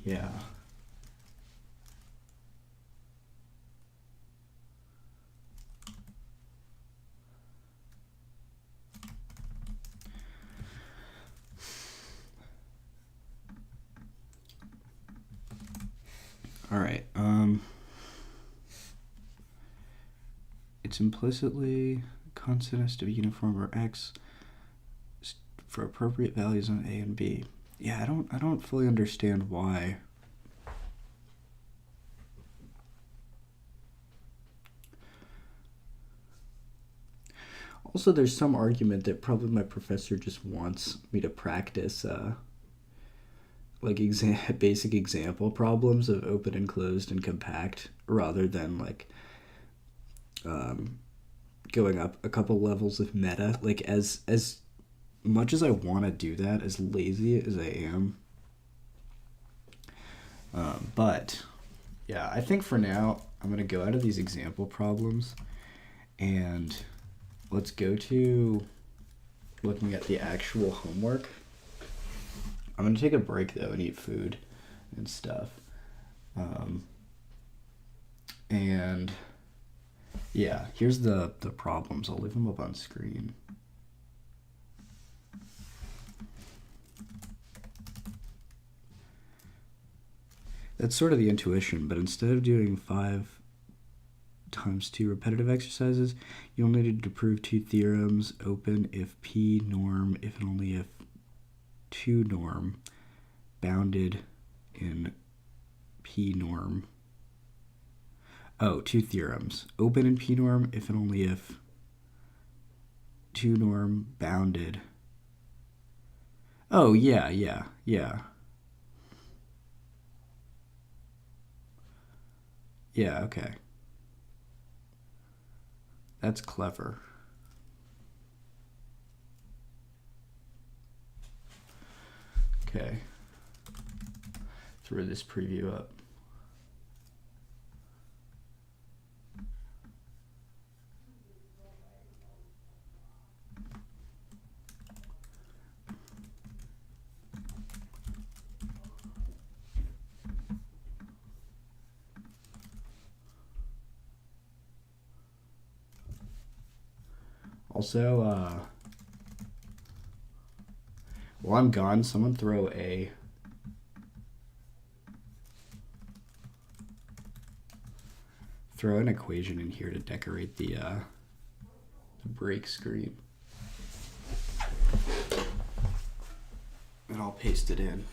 Yeah. All right. It's implicitly constant has to be uniform over x for appropriate values on a and b. Yeah, I don't fully understand why. Also, there's some argument that probably my professor just wants me to practice like basic example problems of open and closed and compact rather than like going up a couple levels of meta. Like as much as I want to do that, as lazy as I am. But yeah, I think for now I'm gonna go out of these example problems and let's go to looking at the actual homework. I'm gonna take a break though and eat food and stuff. And yeah, here's the problems. I'll leave them up on screen. That's sort of the intuition, but instead of doing 5 times 2 repetitive exercises, you'll need to prove 2 theorems, open if P norm, if and only if 2 norm, bounded in P norm. Oh, 2 theorems. Open in P norm if and only if 2 norm, bounded. Oh, yeah. Yeah, okay. That's clever. Okay. Throw this preview up. Also, while I'm gone, someone throw an equation in here to decorate the break screen. And I'll paste it in.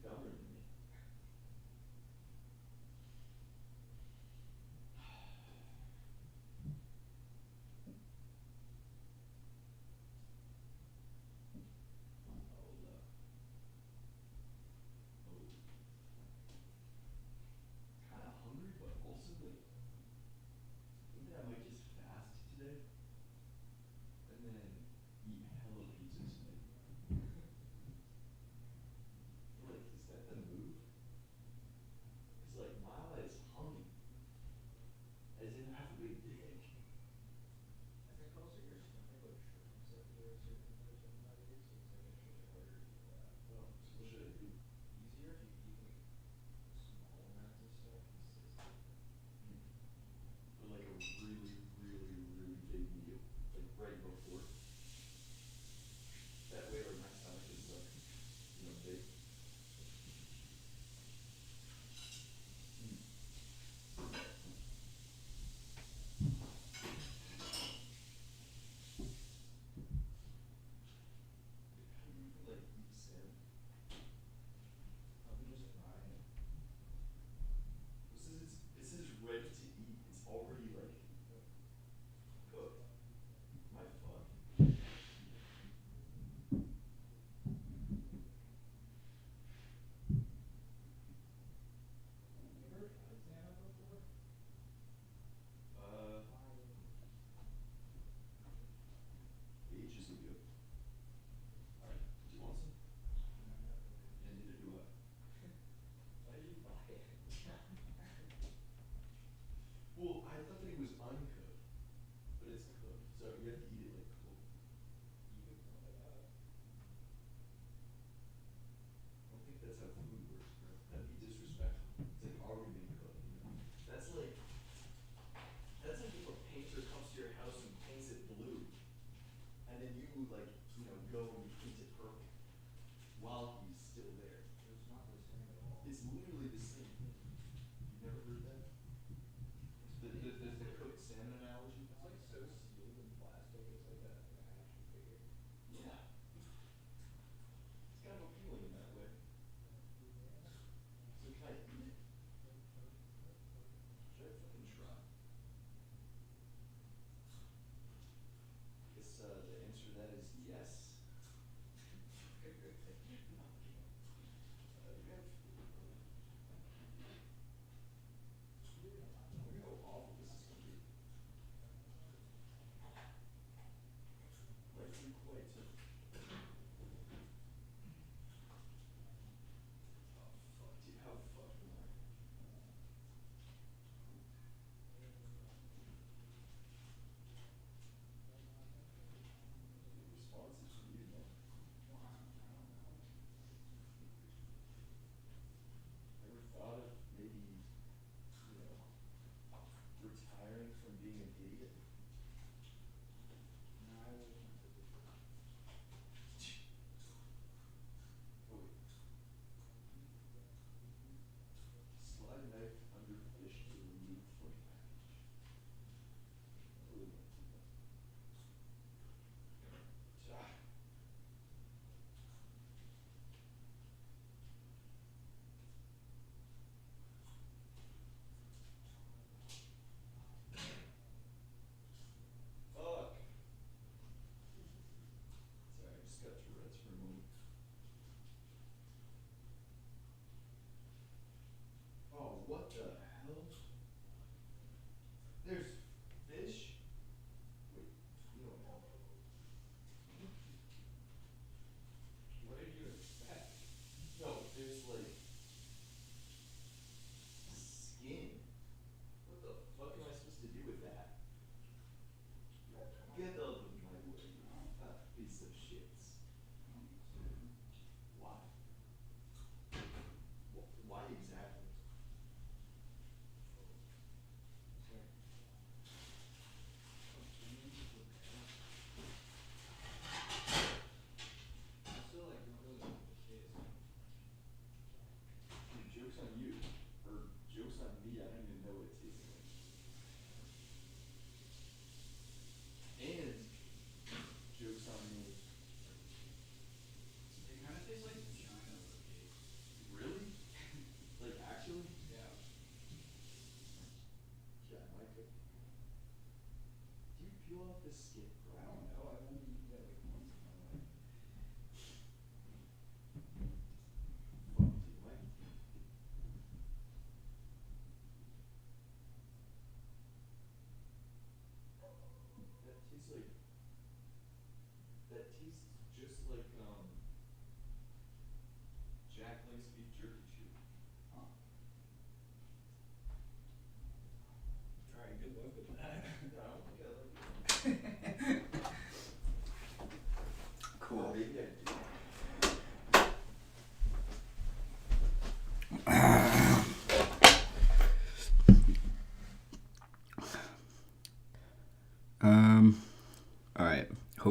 dumber than me. Hold up. Oh. Kind of hungry, but also like, I think that I might just fast today, and then eat hella pizza tonight. Like, is that the move? Cause like Mile is humming, as in I have a big dick. I think also your stomach like shrinks after a certain amount of time not eating, so it's like actually harder to do that. Oh, so what should I do? Easier if you eat like small amounts of stuff consistently. But like a really, really, really big meal, like right before. That way, like my stomach is like, big. How do you even like eat salmon? Probably just fry it. It says ready to eat. It's already like cooked. My fuck. You ever tried salmon before? Uh, ages ago. Do you want some? No, not really. Yeah, neither do I. Why did you buy it? Well, I thought that it was uncooked, but it's cooked, so you have to eat it like cold. You could warm it up. I don't think that's how food works, bro. That'd be disrespectful. It's like already been cooked. That's like if a painter comes to your house and paints it blue, and then you like, go and you paint it purple while he's still there. It's not the same at all. It's literally the same thing. You've never heard that? The cooked salmon analogy? It's like so sealed in plastic. It's like an action figure. Yeah. It's kind of appealing in that way. So can I eat it? Should I fucking try? Guess the answer to that is yes. You have Look at how awful this is gonna be.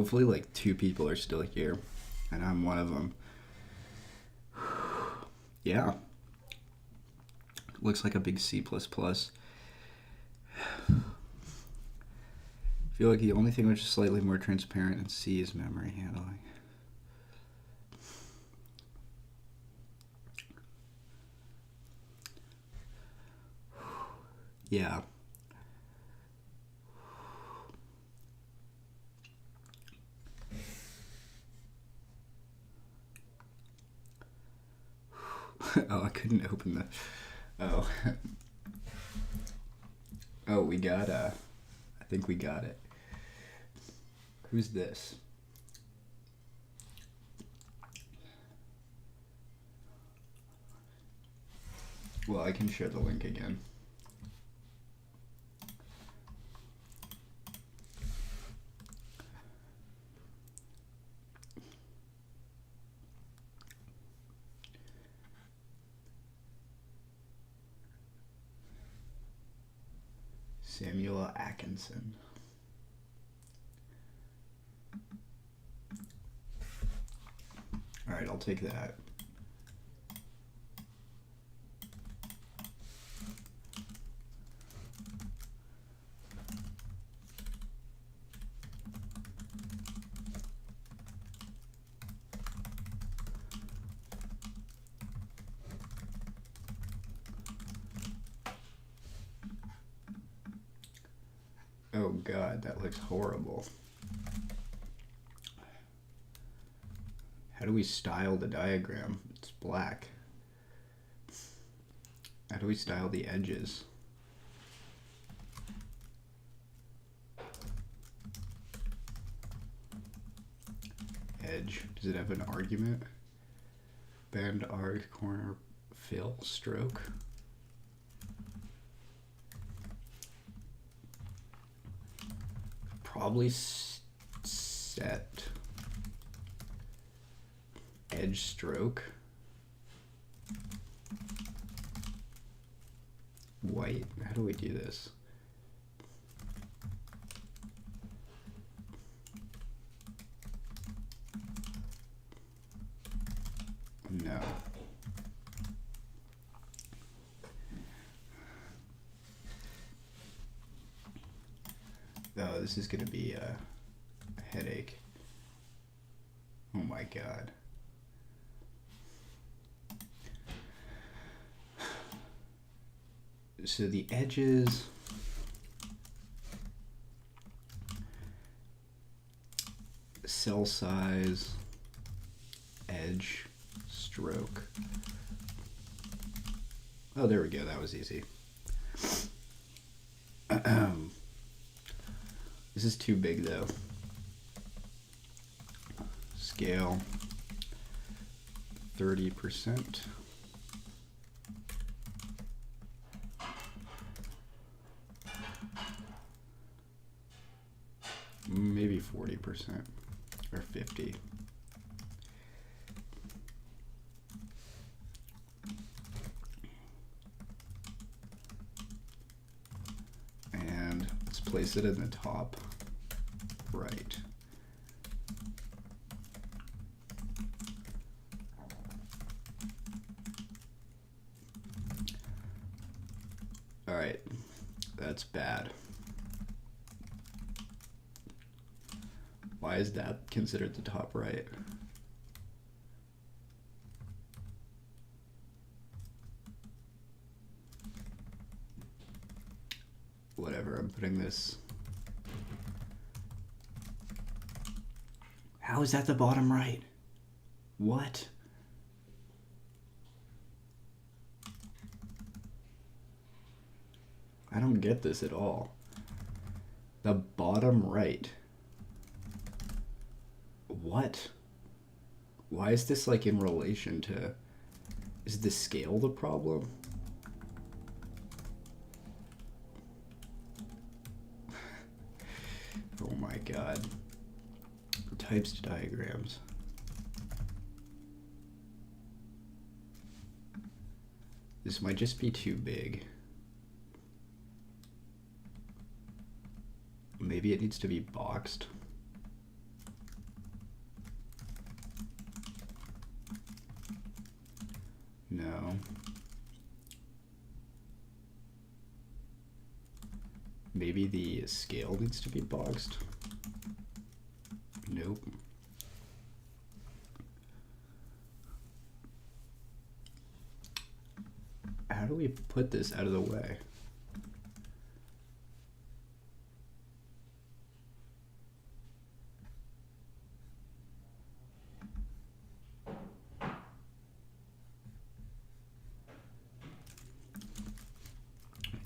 Hopefully, like, 2 people are still here, and I'm one of them. Yeah. Looks like a big C++. I feel like the only thing which is slightly more transparent in C is memory handling. Yeah. Oh, I couldn't open the... Oh. Oh, we got, I think we got it. Who's this? Well, I can share the link again. Samuel Atkinson. All right, I'll take that. Oh God, that looks horrible. How do we style the diagram? It's black. How do we style the edges? Edge. Does it have an argument? Bend, arc, corner, fill, stroke. Probably set edge stroke white. How do we do this? No. Oh, this is gonna be a headache. Oh my God. So the edges, cell size, edge, stroke. Oh, there we go. That was easy. This is too big though. Scale 30%. Maybe 40% or 50. And let's place it in the top right. All right, that's bad. Why is that considered the top right? Whatever, I'm putting this. How is that the bottom right? What? I don't get this at all. The bottom right. What? Why is this like in relation to... Is the scale the problem? Oh my God. Types to diagrams. This might just be too big. Maybe it needs to be boxed. No. Maybe the scale needs to be boxed. Nope. How do we put this out of the way?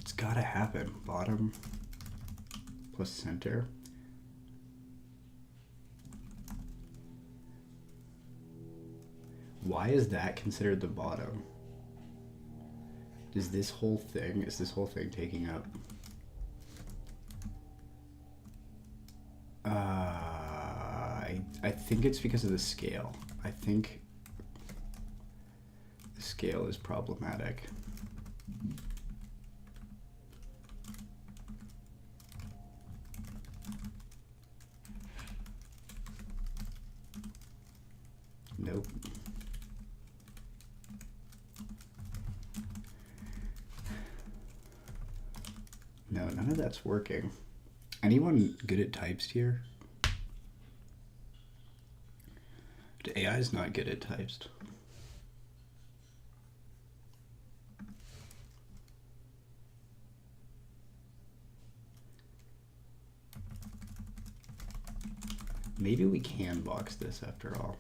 It's gotta happen. Bottom plus center. Why is that considered the bottom? Is this whole thing taking up? I think it's because of the scale. I think the scale is problematic. Nope. No, none of that's working. Anyone good at types here? The AI is not good at types. Maybe we can box this after all.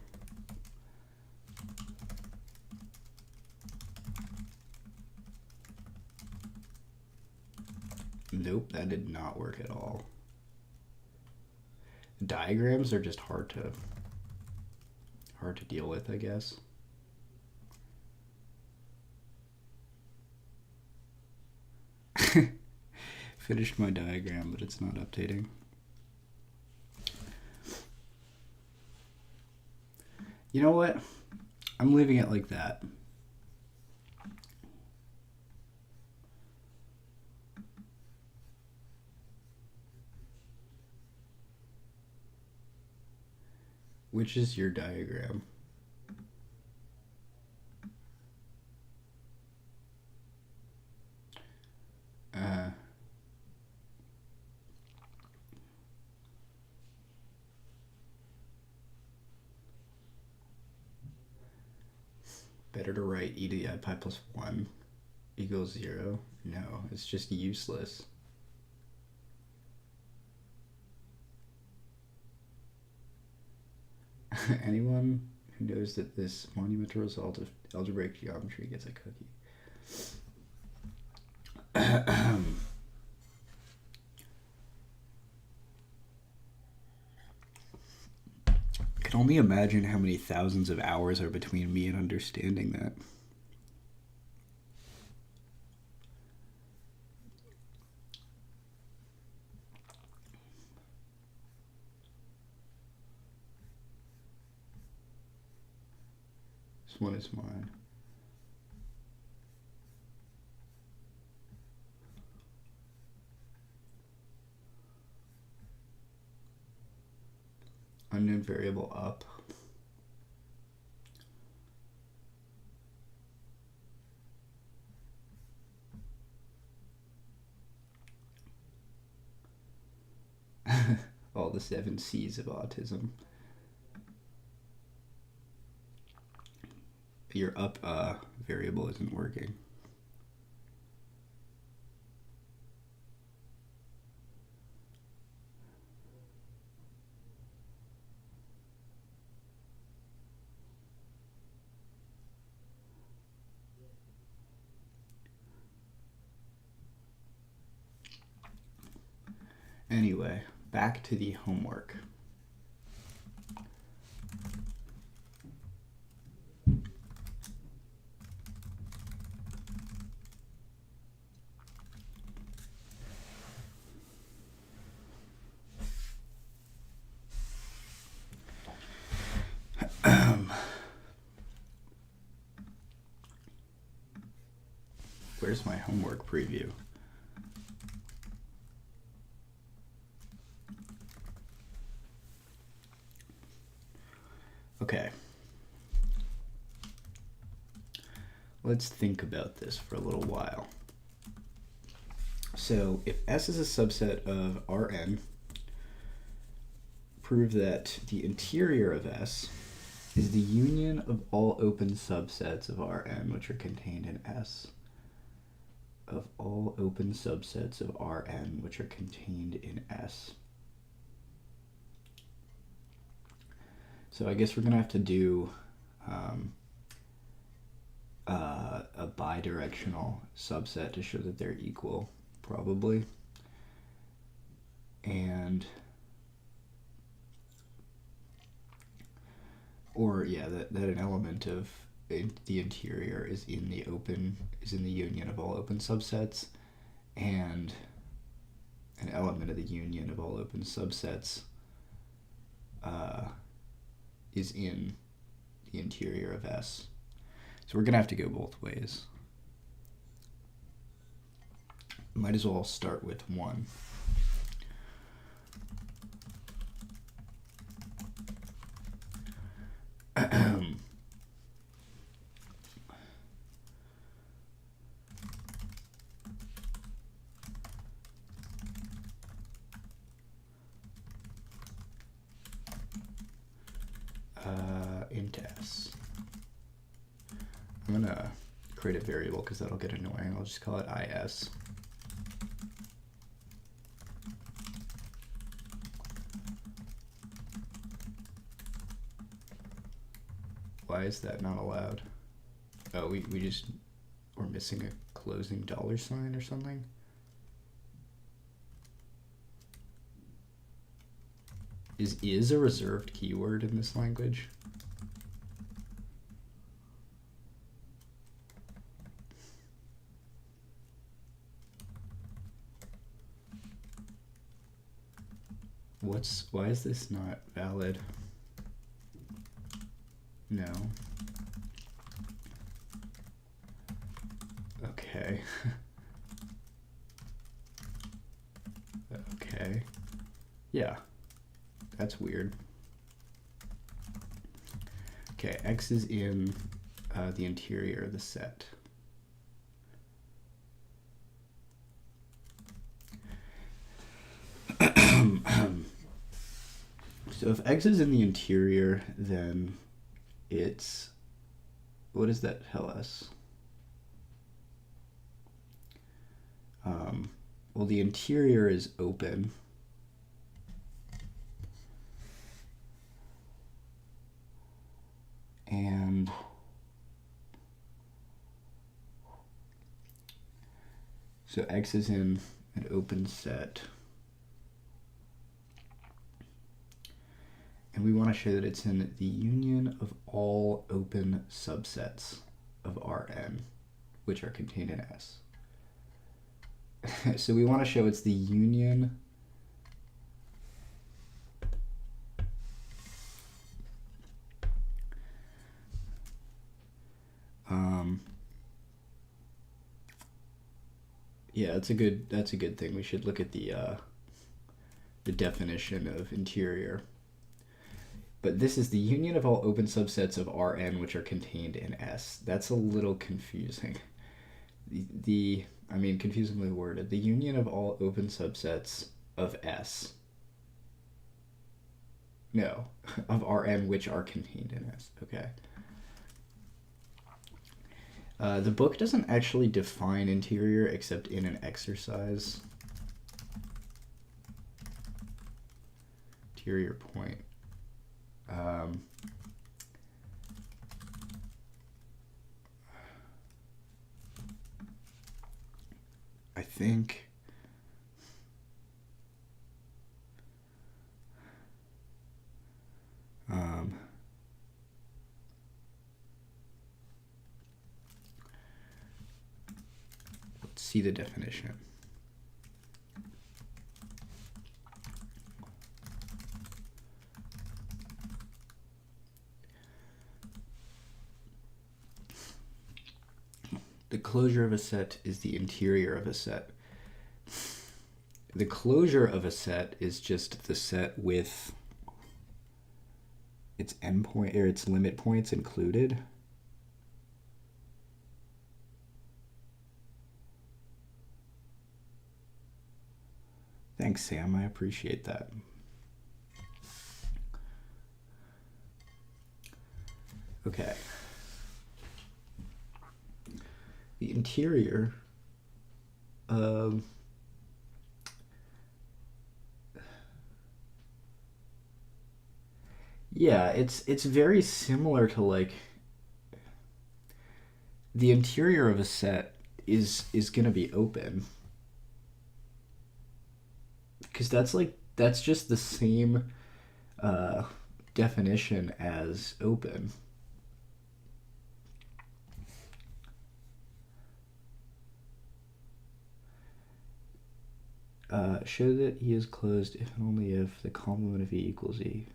Nope, that did not work at all. Diagrams are just hard to deal with, I guess. Finished my diagram, but it's not updating. You know what? I'm leaving it like that. Which is your diagram? Better to write e to the I pi plus 1 equals 0? No, it's just useless. Anyone who knows that this monumental result of algebraic geometry gets a cookie. I can only imagine how many thousands of hours are between me and understanding that. This one is mine. Unknown variable up. All the 7 C's of autism. Your up variable isn't working. Anyway, back to the homework. Where's my homework preview? Okay. let's think about this for a little while. So if S is a subset of Rn, prove that the interior of S is the union of all open subsets of Rn which are contained in S. Of all open subsets of Rn which are contained in S. So I guess we're going to have to do a bidirectional subset to show that they're equal, probably. And or yeah, that an element of the interior is in the union of all open subsets, and an element of the union of all open subsets is in the interior of S. So we're gonna have to go both ways. Might as well start with one. Int S. I'm gonna create a variable because that'll get annoying. I'll just call it is. Why is that not allowed? Oh, we're missing a closing $sign or something. Is a reserved keyword in this language? Why is this not valid? No. Okay. Okay. Yeah. That's weird. Okay, X is in the interior of the set. So if X is in the interior, then it's, what does that tell us? Well, the interior is open. And so X is in an open set. And we want to show that it's in the union of all open subsets of Rn, which are contained in S. So we want to show it's the union yeah, that's a good thing. We should look at the definition of interior. But this is the union of all open subsets of Rn which are contained in S. That's a little confusing. I mean, confusingly worded. The union of all open subsets of S. No, of Rn which are contained in S. Okay. The book doesn't actually define interior except in an exercise. Interior point. I think let's see the definition. The closure of a set is the interior of a set. The closure of a set is just the set with its endpoint or its limit points included. Thanks, Sam. I appreciate that. Okay. The interior of yeah, it's very similar to like the interior of a set is gonna be open because that's just the same uh, definition as open. Show that E is closed if and only if the complement of E equals E.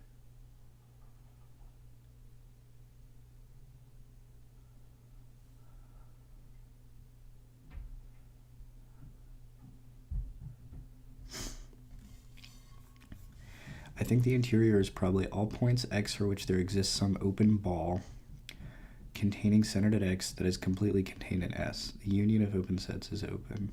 I think the interior is probably all points x for which there exists some open ball containing centered at x that is completely contained in S. The union of open sets is open.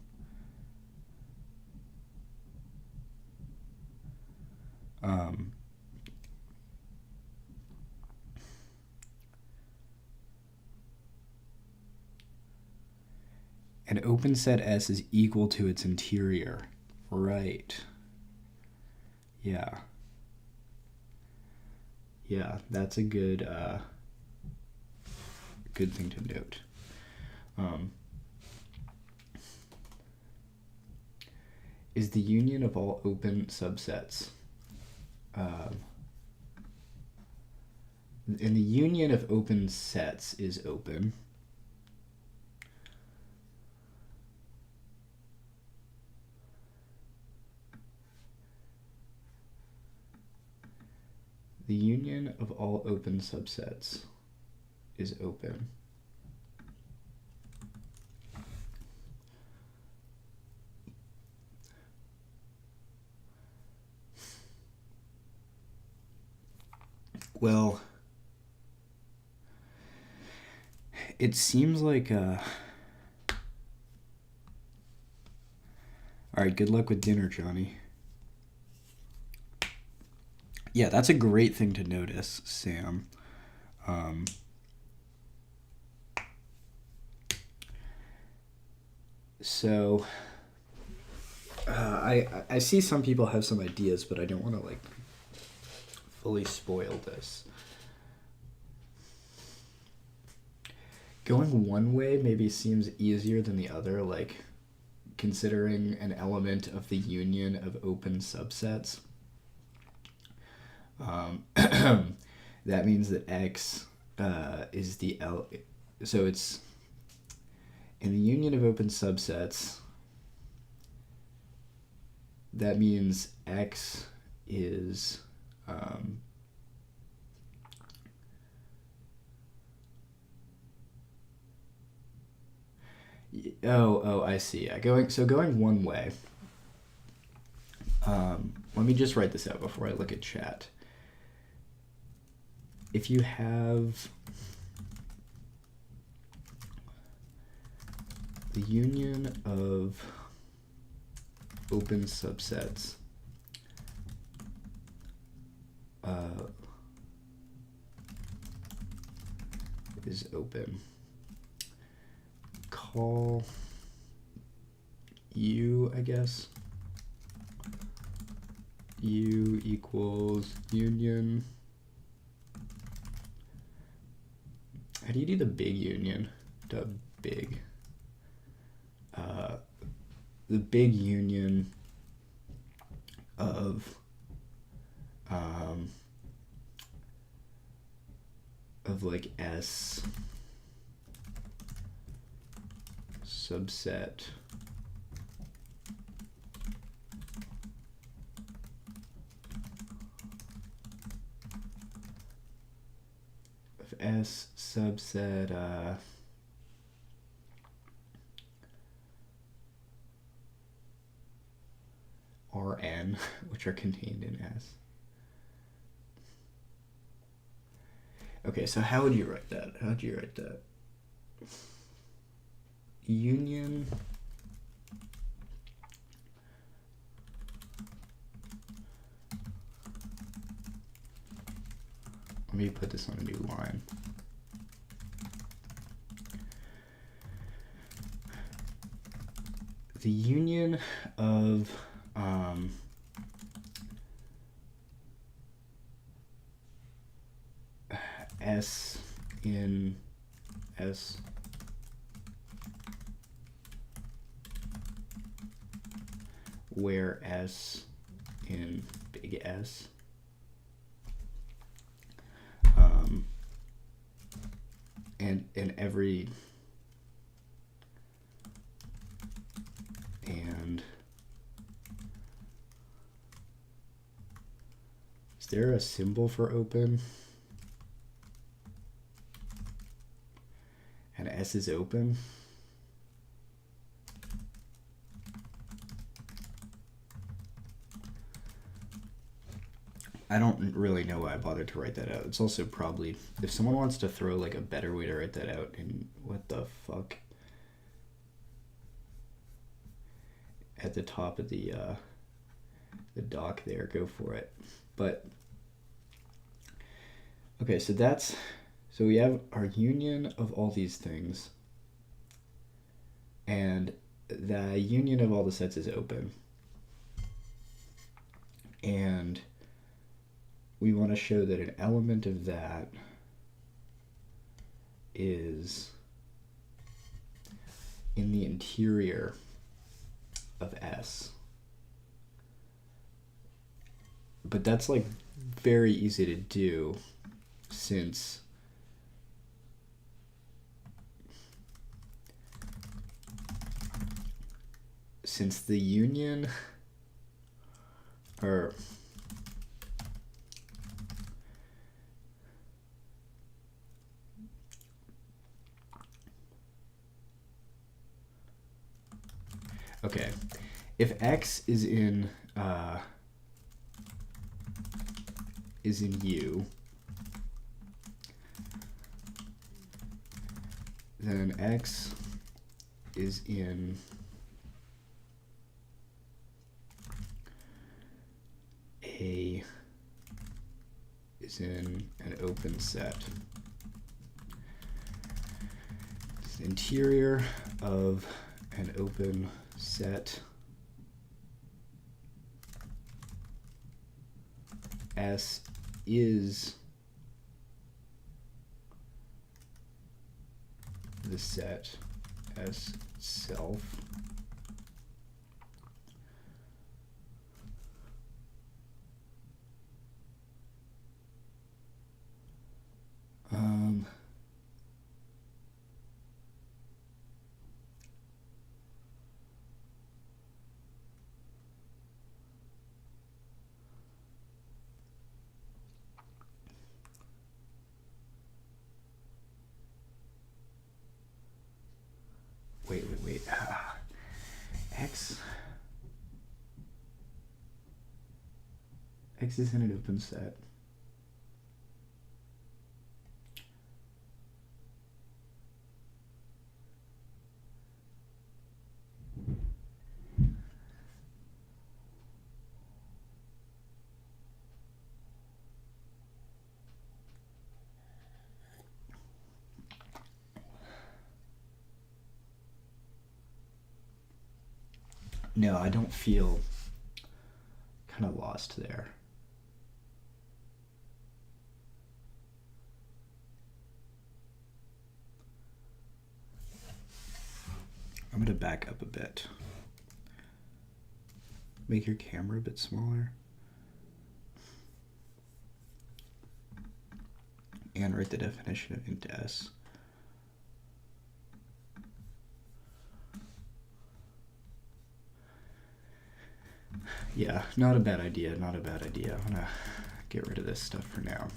An open set S is equal to its interior. Right. Yeah. Yeah, that's a good good thing to note. Is the union of all open subsets. And the union of open sets is open. The union of all open subsets is open. Well, it seems like all right, good luck with dinner, Johnny. Yeah, that's a great thing to notice, Sam. So I see some people have some ideas, but I don't want to like fully spoil this. Going one way maybe seems easier than the other, like considering an element of the union of open subsets. That means that X is the L. So it's in the union of open subsets. That means X is I see. Going one way. Let me just write this out before I look at chat. If you have the union of open subsets is open, call U, I guess. U equals union. How do you do the big union? The big union of like S subset of S subset Rn, which are contained in S. Okay, so how would you write that? How would you write that? Union me put this on a new line. The union of S in S where S in big S and in every and is there a symbol for open? And S is open. I don't really know why I bothered to write that out. It's also probably, if someone wants to throw like a better way to write that out, and what the fuck, at the top of the doc there, go for it. But okay, so that's, so we have our union of all these things, and the union of all the sets is open, and we want to show that an element of that is in the interior of S. But that's like very easy to do, since the union, or okay, if X is in U, then X is in an open set. It's the interior of an open set S is the set S itself. Wait. X is in an open set. No, I don't feel kind of lost there. I'm going to back up a bit. Make your camera a bit smaller. And write the definition of int S. Yeah, not a bad idea, not a bad idea. I'm gonna get rid of this stuff for now.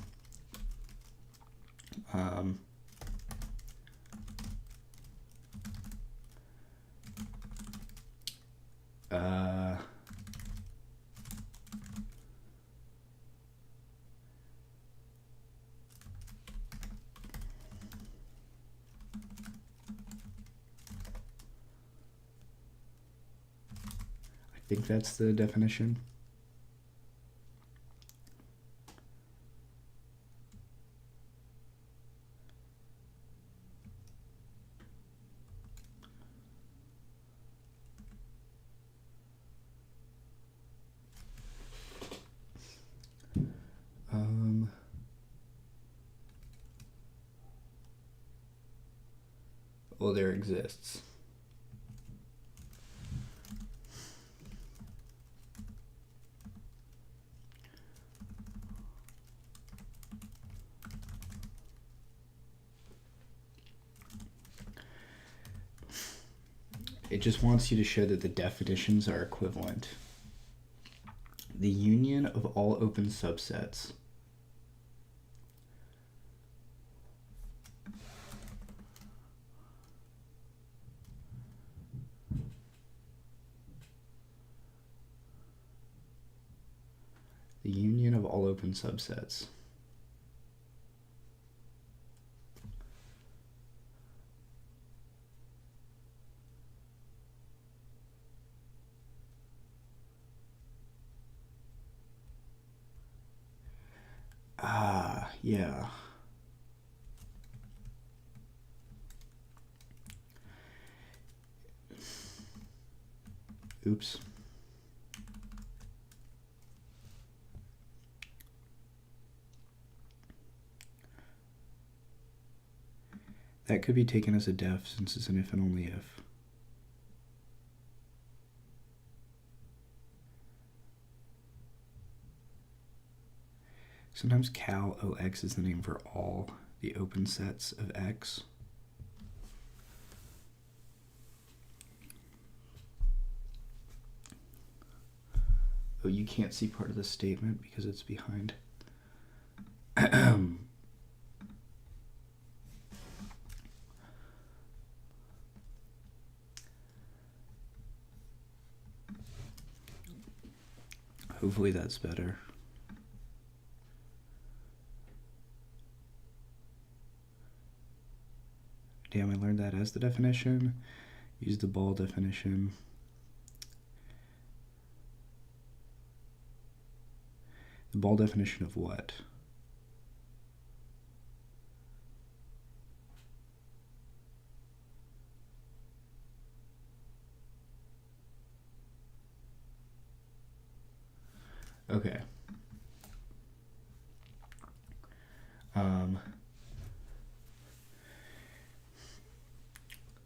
I think that's the definition. Well, there exists. It just wants you to show that the definitions are equivalent. The union of all open subsets yeah. Oops. That could be taken as a def since it's an if and only if. Sometimes cal OX is the name for all the open sets of X. Oh, you can't see part of the statement because it's behind. Hopefully that's better. Damn, I learned that as the definition. Use the ball definition. The ball definition of what? Okay.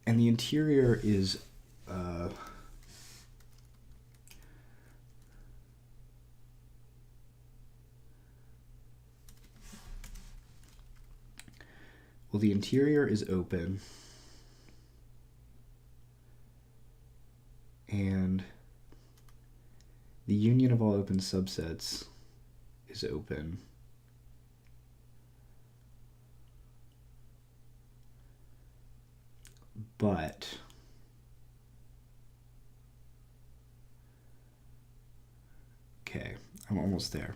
And the interior is well, the interior is open, and the union of all open subsets is open. But okay, I'm almost there.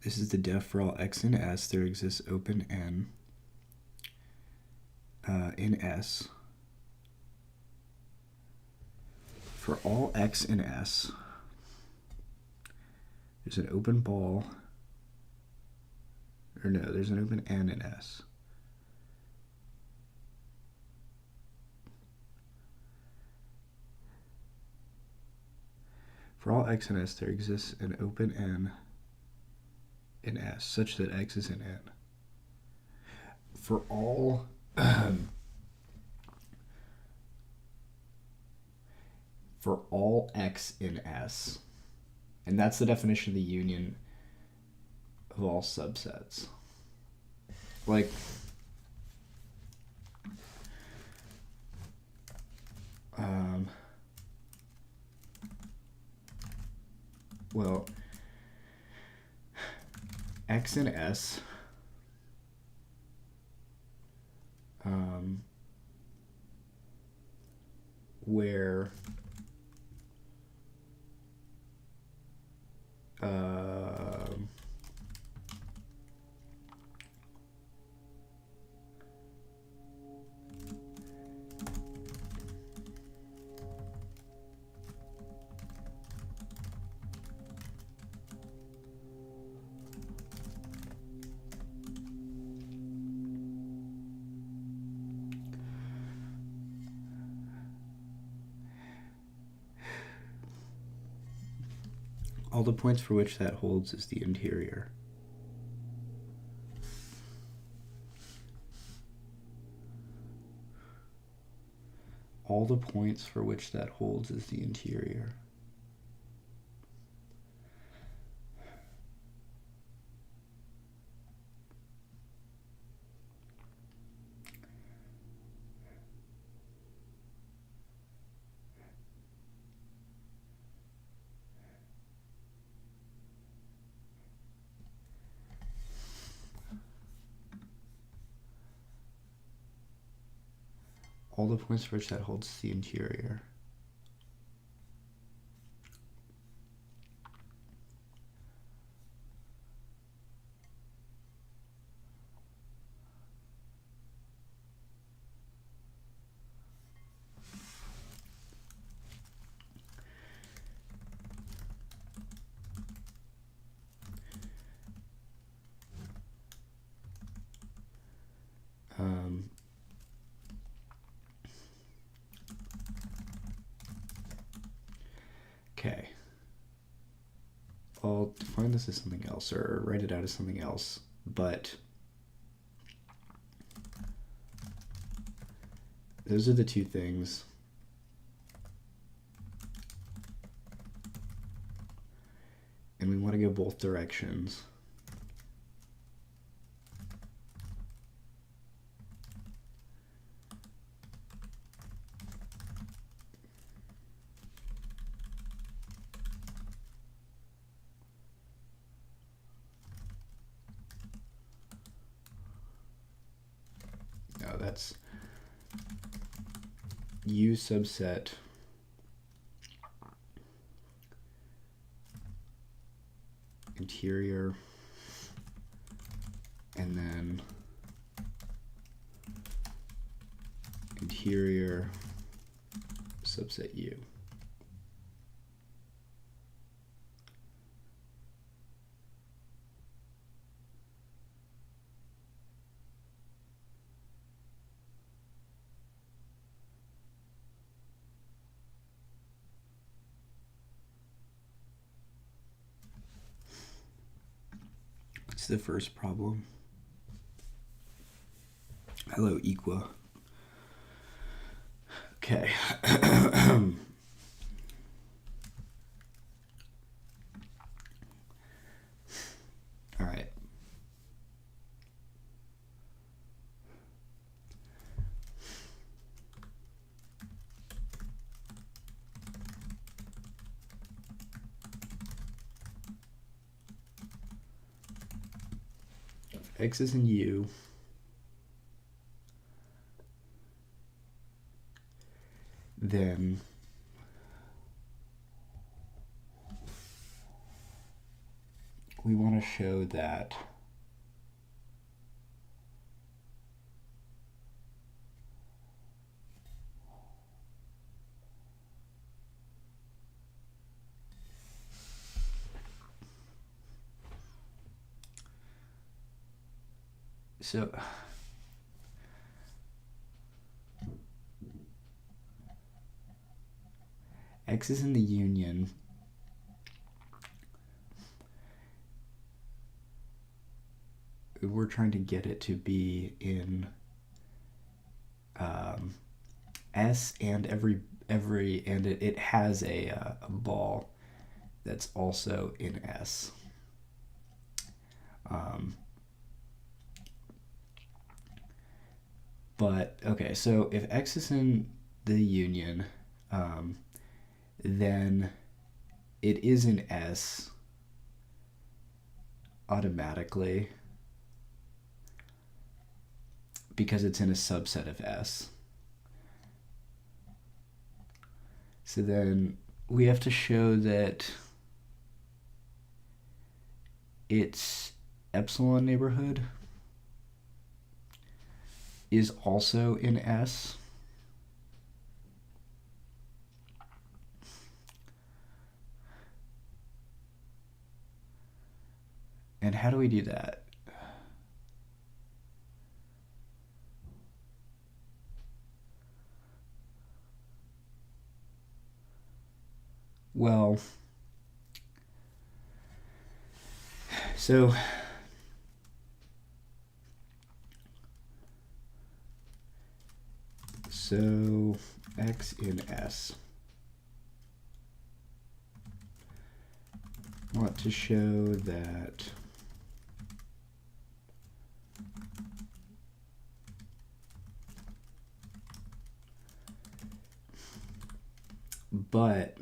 This is the def for all x in S. There exists open N in S. For all x in S, there's an open ball, or no, there's an open N in S. For all x in S, there exists an open N in S, such that x is in N. For all for all x in S, and that's the definition of the union of all subsets. Like, well, x in S where All the points for which that holds is the interior. All the points for which that holds is the interior. All the points for which that holds the interior. Okay. I'll define this as something else or write it out as something else, but those are the two things. And we want to go both directions. No, that's U subset interior, and then interior subset U. It's the first problem. Hello, Equa. Okay. All right. If X is in U, then we want to show that so X is in the union. We're trying to get it to be in S, and it has a ball that's also in S. But okay, so if X is in the union, then it is in S automatically because it's in a subset of S. So then we have to show that its epsilon neighborhood is also in S. And how do we do that? Well, So x in S. Want to show that but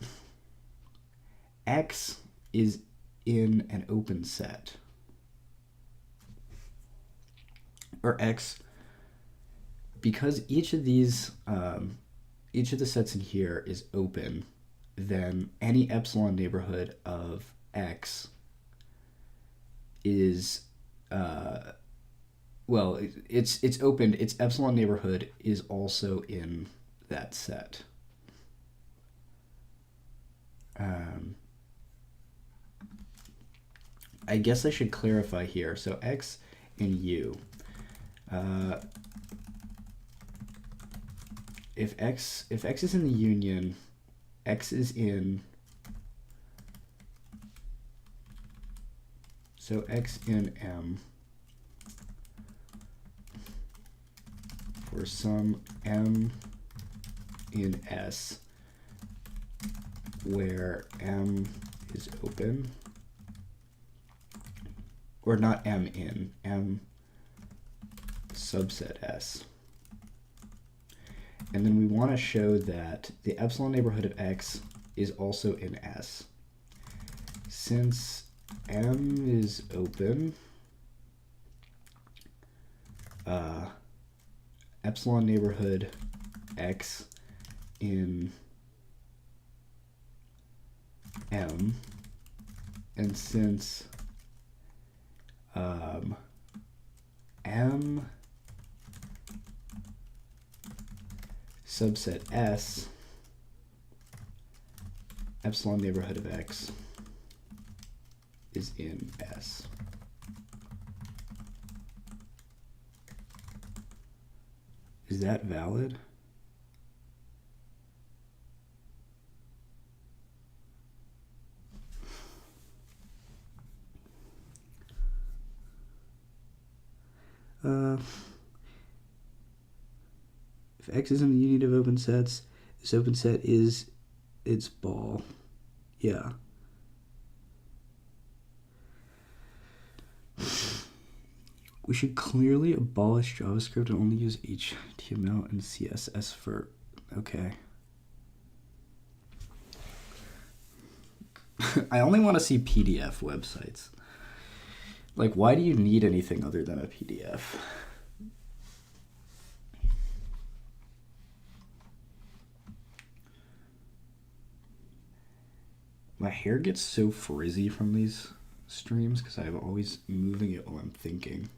x is in an open set, or x, because each of the sets in here is open, then any epsilon neighborhood of x is well, it's open. Its epsilon neighborhood is also in that set. I guess I should clarify here. So x and u. If x is in the union, x is in. So x in M for some M in S where M is open, or not M in, M subset S. And then we want to show that the epsilon neighborhood of X is also in S. Since M is open, epsilon neighborhood X in M, and since M subset S, epsilon neighborhood of X is in S. Is that valid? If X is in the union of open sets, this open set is its ball. Yeah. We should clearly abolish JavaScript and only use HTML and CSS for, okay. I only want to see PDF websites. Like, why do you need anything other than a PDF? My hair gets so frizzy from these streams because I'm always moving it while I'm thinking.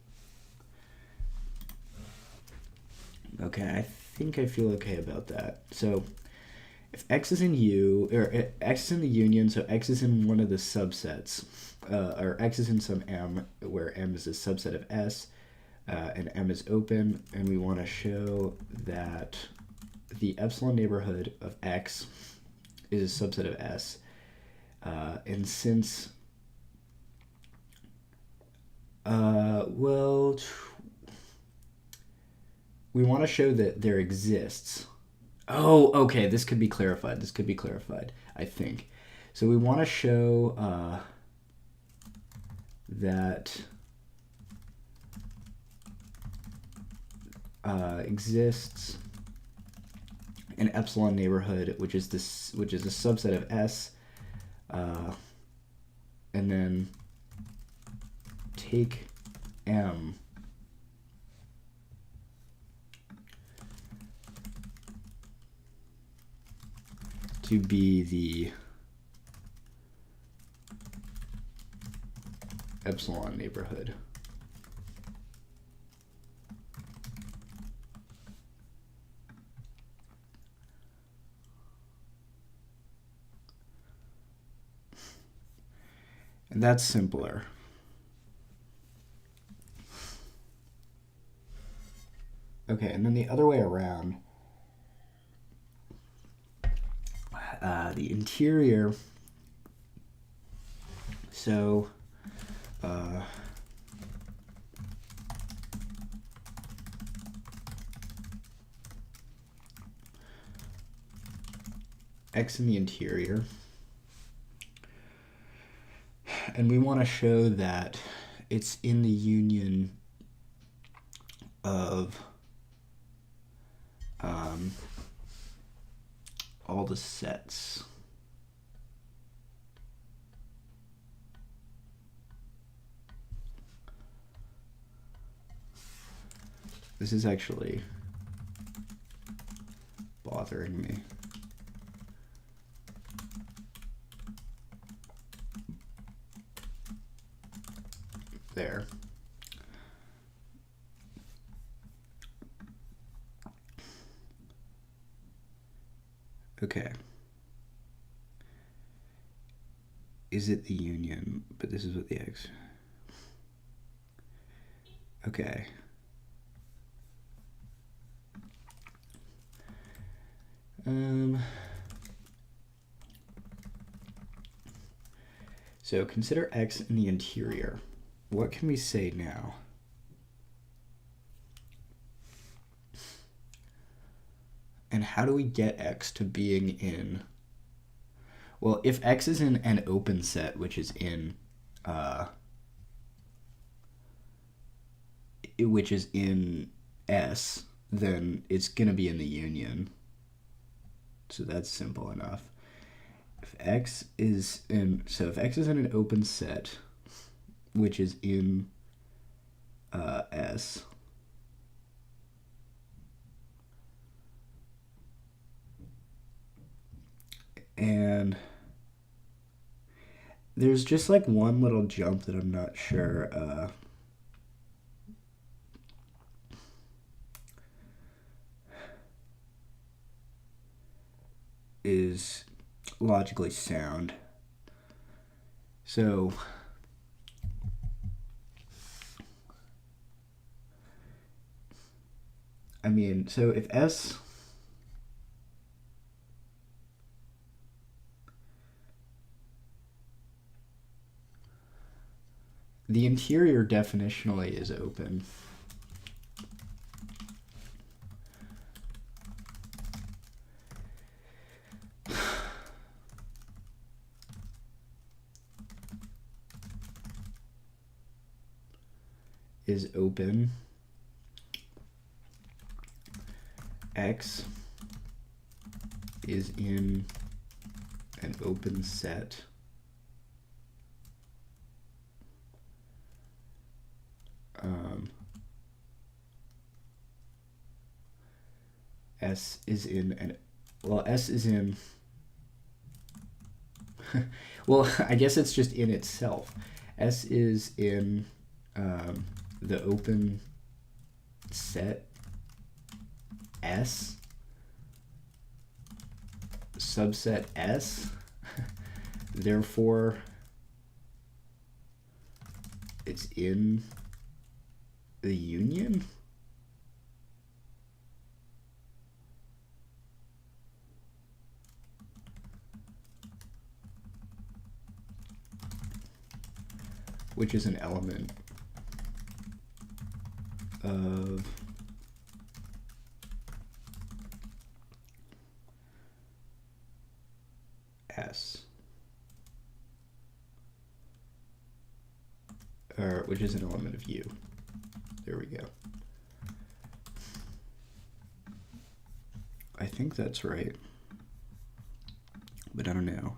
Okay, I think I feel okay about that. So if X is in U, or X is in the union, so X is in one of the subsets, or X is in some M, where M is a subset of S, and M is open, and we want to show that the epsilon neighborhood of X is a subset of S. And since, well, we want to show that there exists. Oh, okay, this could be clarified. I think. So we want to show that exists an epsilon neighborhood, which is a subset of S, and then take M to be the epsilon neighborhood. And that's simpler. Okay, and then the other way around, the interior. So X in the interior, and we want to show that it's in the union of all the sets. This is actually bothering me. There. Okay. Is it the union? But this is what the X. Okay. So consider X in the interior. What can we say now? And how do we get X to being in? Well, if X is in an open set, which is in S, then it's gonna be in the union. So that's simple enough. If X is in an open set, which is in S, and there's just like one little jump that I'm not sure is logically sound. So I mean, so if S the interior definitionally is open. Is open. X is in an open set. S is in an, well, S is in, well, I guess it's just in itself. S is in the open set S, subset S, therefore it's in the union. Which is an element of S, or which is an element of U. There we go. I think that's right, but I don't know.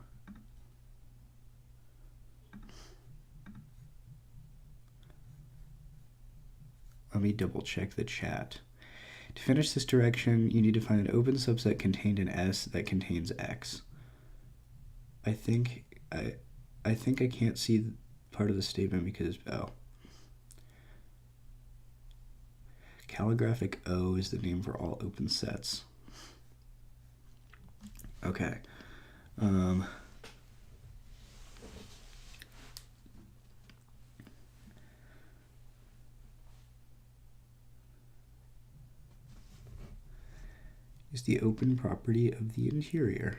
Let me double check the chat. To finish this direction, you need to find an open subset contained in S that contains X. I think I can't see part of the statement because, oh. Calligraphic O is the name for all open sets. Okay. Is the open property of the interior.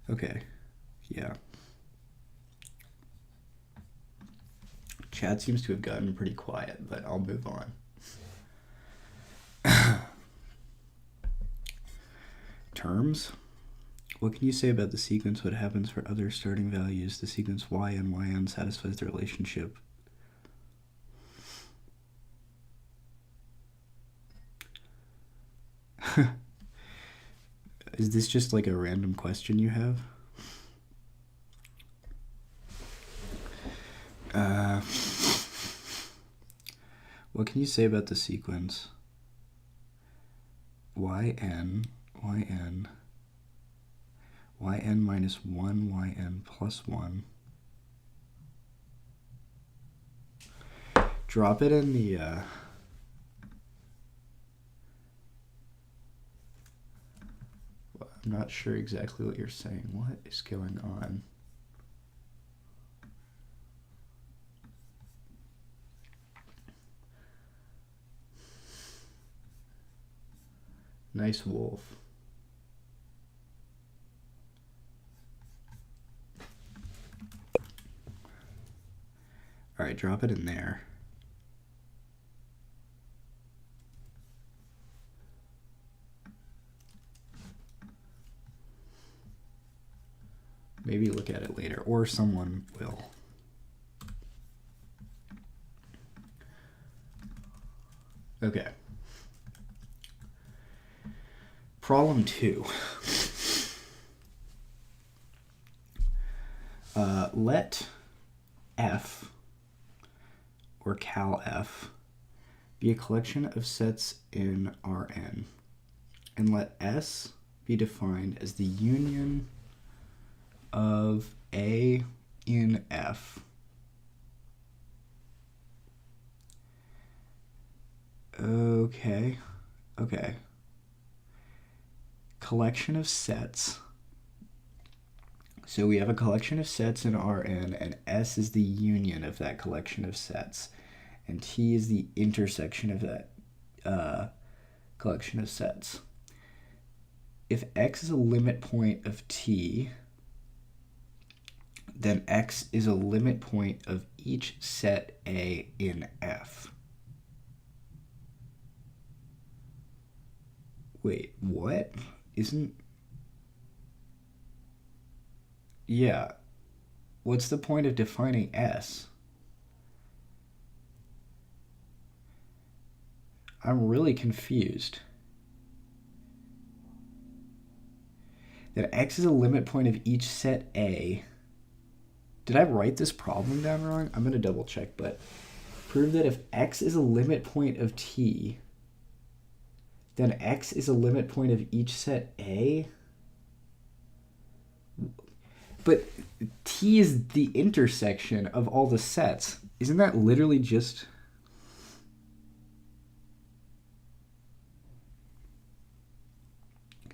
Okay, yeah. Chat seems to have gotten pretty quiet, but I'll move on. Terms? What can you say about the sequence? What happens for other starting values? The sequence yn satisfies the relationship. Is this just like a random question you have? What can you say about the sequence yn minus 1, yn plus 1. Drop it in the... I'm not sure exactly what you're saying. What is going on? Nice wolf. All right, drop it in there. Maybe look at it later, or someone will. Okay. Problem 2. Let F, or cal F, be a collection of sets in Rn, and let S be defined as the union of A in F. Okay. Collection of sets. So we have a collection of sets in Rn, and S is the union of that collection of sets, and T is the intersection of that collection of sets. If X is a limit point of T, then X is a limit point of each set A in F. Wait, what? Yeah. What's the point of defining S? I'm really confused. That X is a limit point of each set A. Did I write this problem down wrong? I'm going to double check, but prove that if X is a limit point of T, then X is a limit point of each set A. But T is the intersection of all the sets. Isn't that literally just...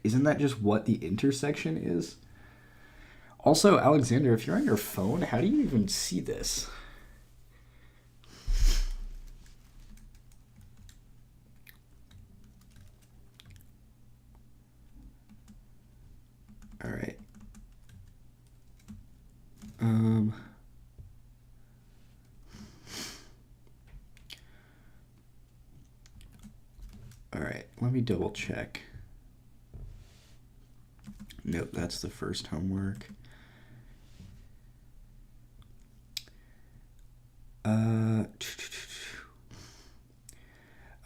Isn't that just what the intersection is? Also, Alexander, if you're on your phone, how do you even see this? All right. All right, let me double check. Nope, that's the first homework.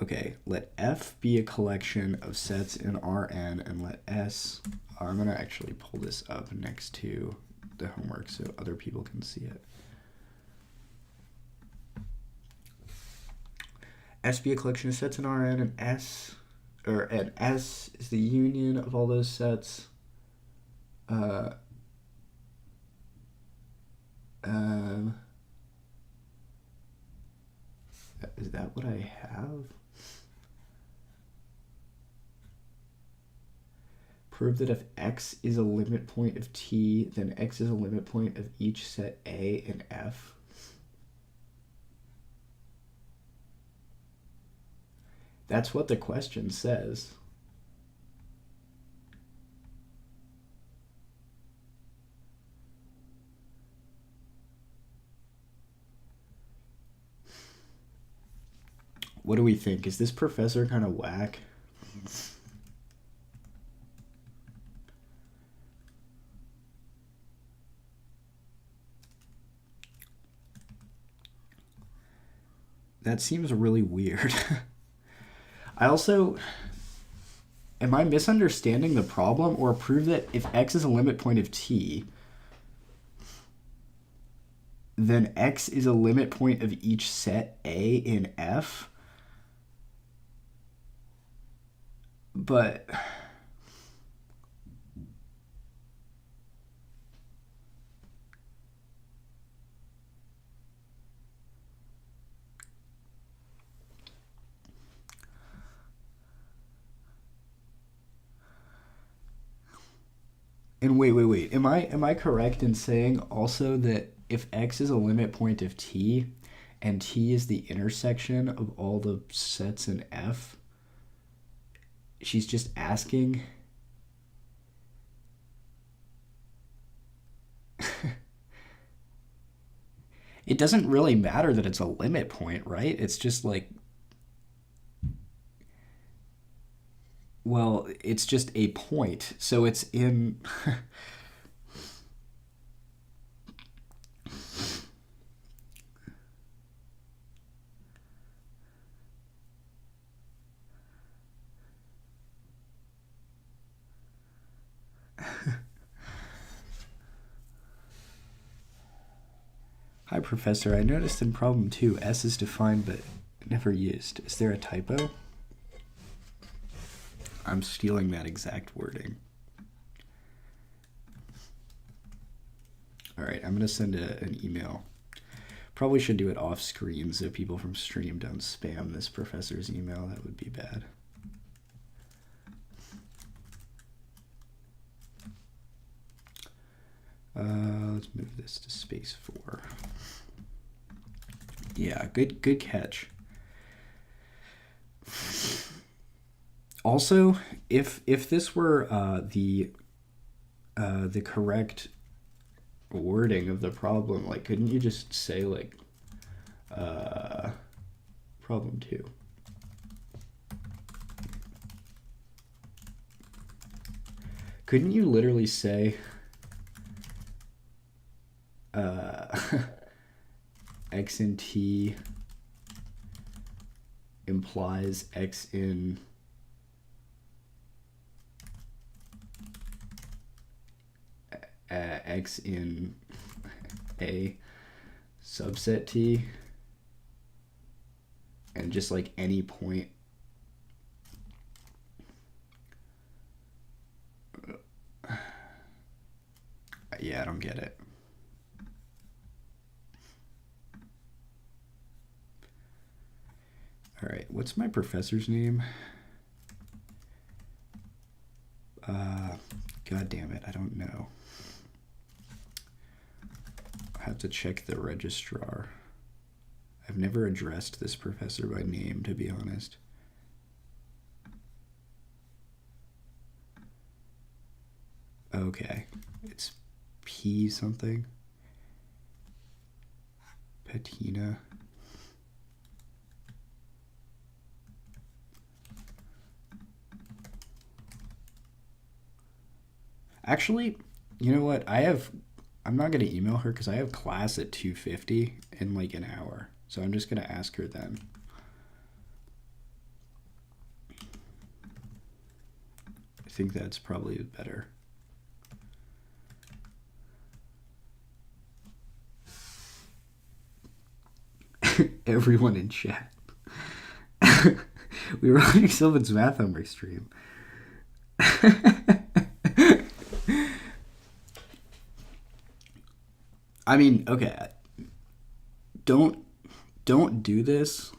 Okay, let F be a collection of sets in Rn, and let S... I'm going to actually pull this up next to the homework so other people can see it. S be a collection of sets in Rn, and S is the union of all those sets. Is that what I have? Prove that if X is a limit point of T, then X is a limit point of each set A in F. That's what the question says. What do we think? Is this professor kind of whack? That seems really weird. I also... Am I misunderstanding the problem, or prove that if x is a limit point of t, then x is a limit point of each set A in F? But... And wait. Am I correct in saying also that if x is a limit point of t, and t is the intersection of all the sets in F, she's just asking... It doesn't really matter that it's a limit point, right? It's just like... Well, it's just a point, so it's in... Hi, Professor. I noticed in problem 2, S is defined but never used. Is there a typo? I'm stealing that exact wording. All right, I'm going to send an email. Probably should do it off screen so people from stream don't spam this professor's email. That would be bad. Let's move this to space 4. Yeah, good catch. Also, if this were the correct wording of the problem, like, couldn't you just say like problem 2? Couldn't you literally say x in t implies x in x in a subset t, and just like any point yeah, I don't get it. All right, what's my professor's name? God damn it, I don't know. I have to check the registrar. I've never addressed this professor by name, to be honest. Okay, it's P something. Patina. Actually, you know what? I'm not going to email her because I have class at 2:50 in like an hour. So I'm just going to ask her then. I think that's probably better. Everyone in chat. We were on Sylvan's math homework stream. I mean, okay. Don't do this.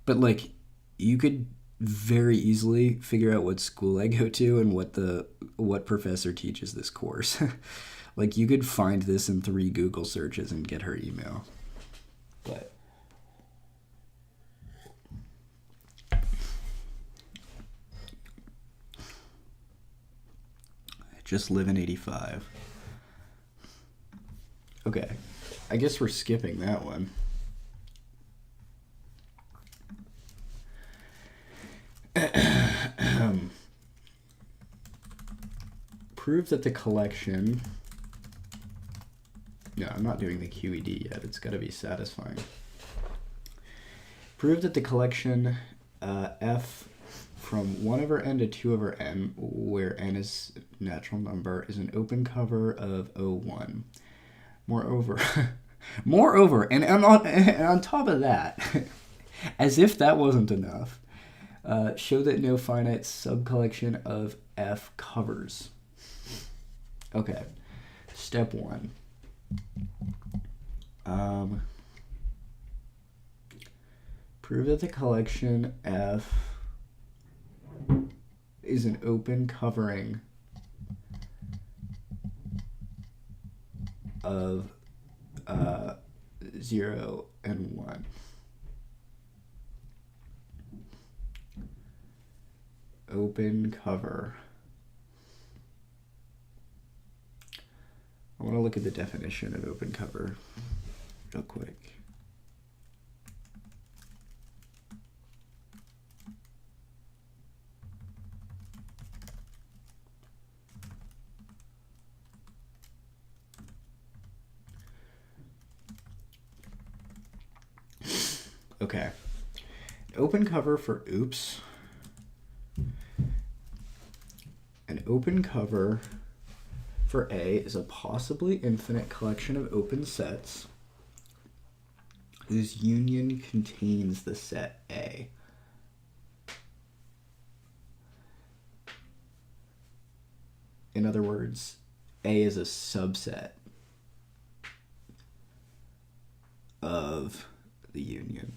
But like, you could very easily figure out what school I go to and what professor teaches this course. Like, you could find this in 3 Google searches and get her email. But I just live in 85. Okay, I guess we're skipping that one. Prove that the collection... No, I'm not doing the QED yet. It's got to be satisfying. Prove that the collection f from 1 over n to 2 over n, where n is natural number, is an open cover of O1. Moreover, and on top of that, as if that wasn't enough, show that no finite subcollection of f covers. Okay, step 1. Prove that the collection F is an open covering of 0 and 1. Open cover. I want to look at the definition of open cover real quick. Okay. Open cover for oops. An open cover for A is a possibly infinite collection of open sets whose union contains the set A. In other words, A is a subset of the union.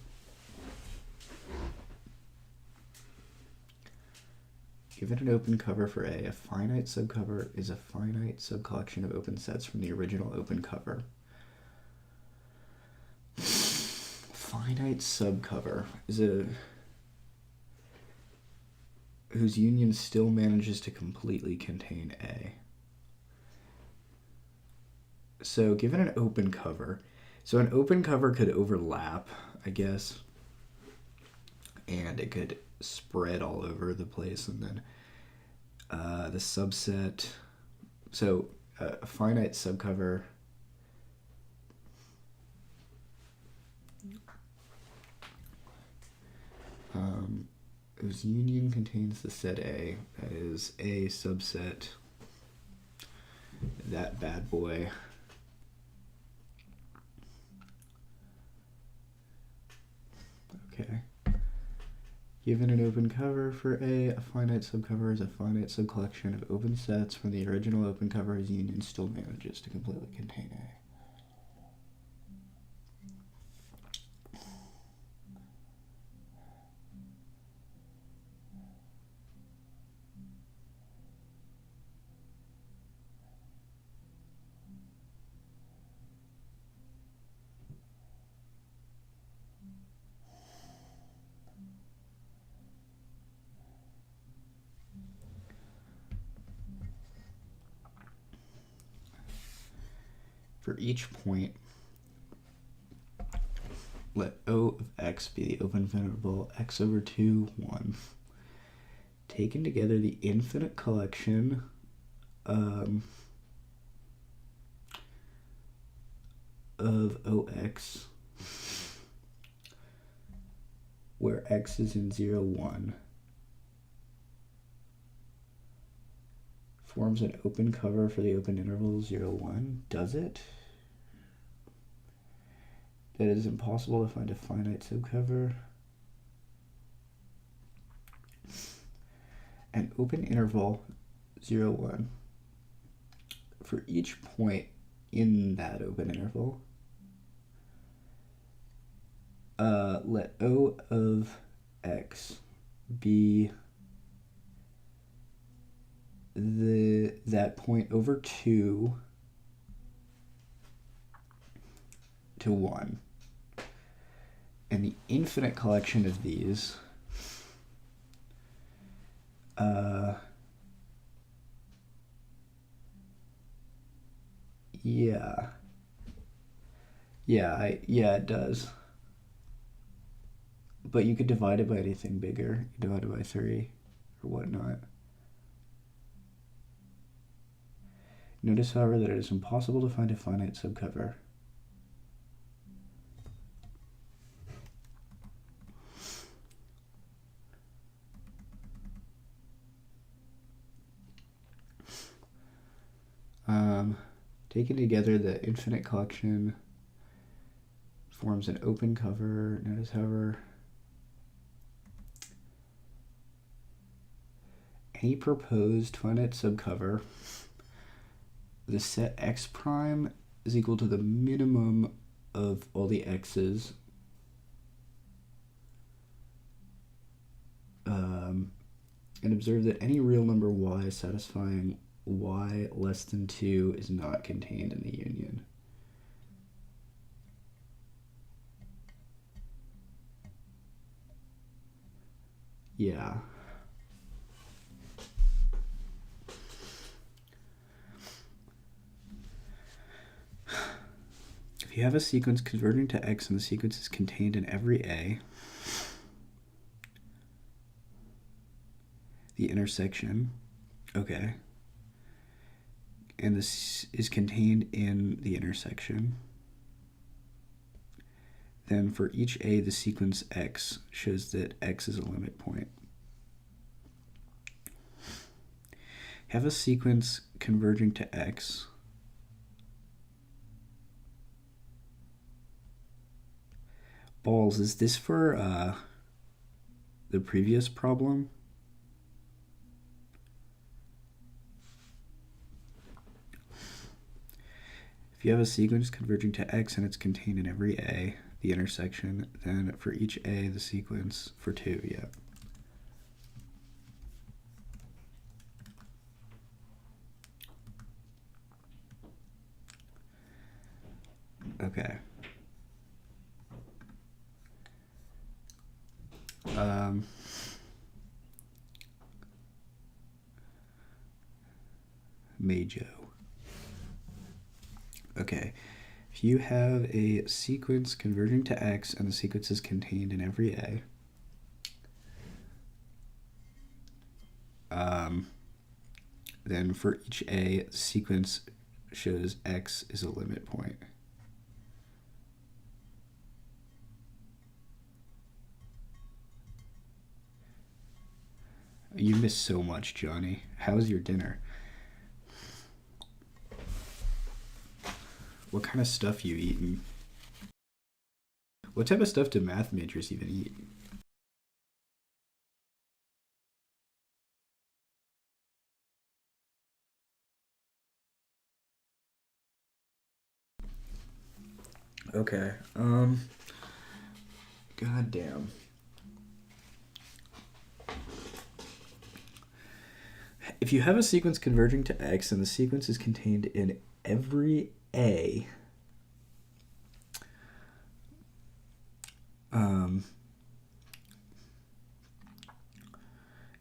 Given an open cover for A finite subcover is a finite subcollection of open sets from the original open cover. Finite subcover is a whose union still manages to completely contain A. So given an open cover, so an open cover could overlap, I guess, and it could spread all over the place, and then the subset, so a finite subcover whose union contains the set A, that is A subset, that bad boy. Okay. Given an open cover for a finite subcover is a finite subcollection of open sets from the original open cover whose union still manages to completely contain A. For each point, let O of x be the open interval x over 2, 1. Taken together, the infinite collection of OX, where x is in 0, 1, forms an open cover for the open interval 0, 1. Does it? That it is impossible to find a finite subcover. An open interval 0, 1 for each point in that open interval. Let O of x be that point over 2 to 1. And the infinite collection of these yeah, it does. But you could divide it by anything bigger. You divide it by 3 or whatnot. Notice, however, that it is impossible to find a finite subcover. Taken together, the infinite collection forms an open cover. Notice, however, any proposed finite subcover, the set x prime is equal to the minimum of all the x's and observe that any real number y satisfying y less than 2 is not contained in the union. Yeah. If you have a sequence converging to x and the sequence is contained in every a, the intersection, okay, and this is contained in the intersection, then for each a, the sequence x shows that x is a limit point. Have a sequence converging to x. Balls, is this for the previous problem? If you have a sequence converging to x and it's contained in every a, the intersection, then for each a, the sequence for 2, yeah. Okay. Majo. Okay. If you have a sequence converging to x and the sequence is contained in every a, then for each a, the sequence shows x is a limit point. You missed so much, Johnny. How was your dinner? What kind of stuff you eating? What type of stuff do math majors even eat? Okay. God damn. If you have a sequence converging to x and the sequence is contained in every a,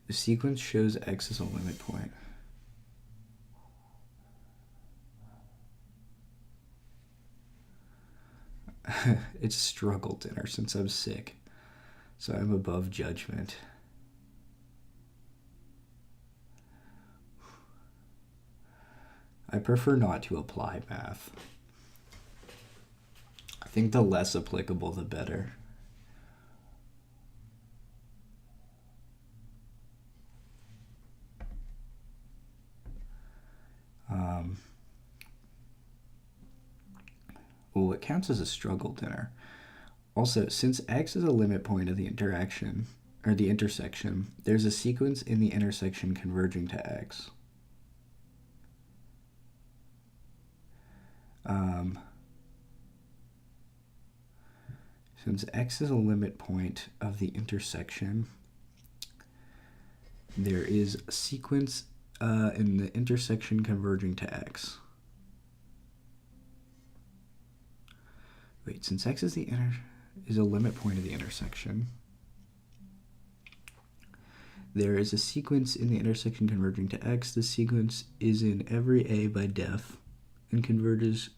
the sequence shows x as a limit point. It's struggle dinner since I'm sick, so I'm above judgment. I prefer not to apply math. I think the less applicable, the better. Well, it counts as a struggle dinner. Also, since x is a limit point of the interaction, or the intersection, there's a sequence in the intersection converging to x. Since x is a limit point of the intersection, there is a sequence in the intersection converging to x. Wait, since x is is a limit point of the intersection, there is a sequence in the intersection converging to x. The sequence is in every a by def and converges.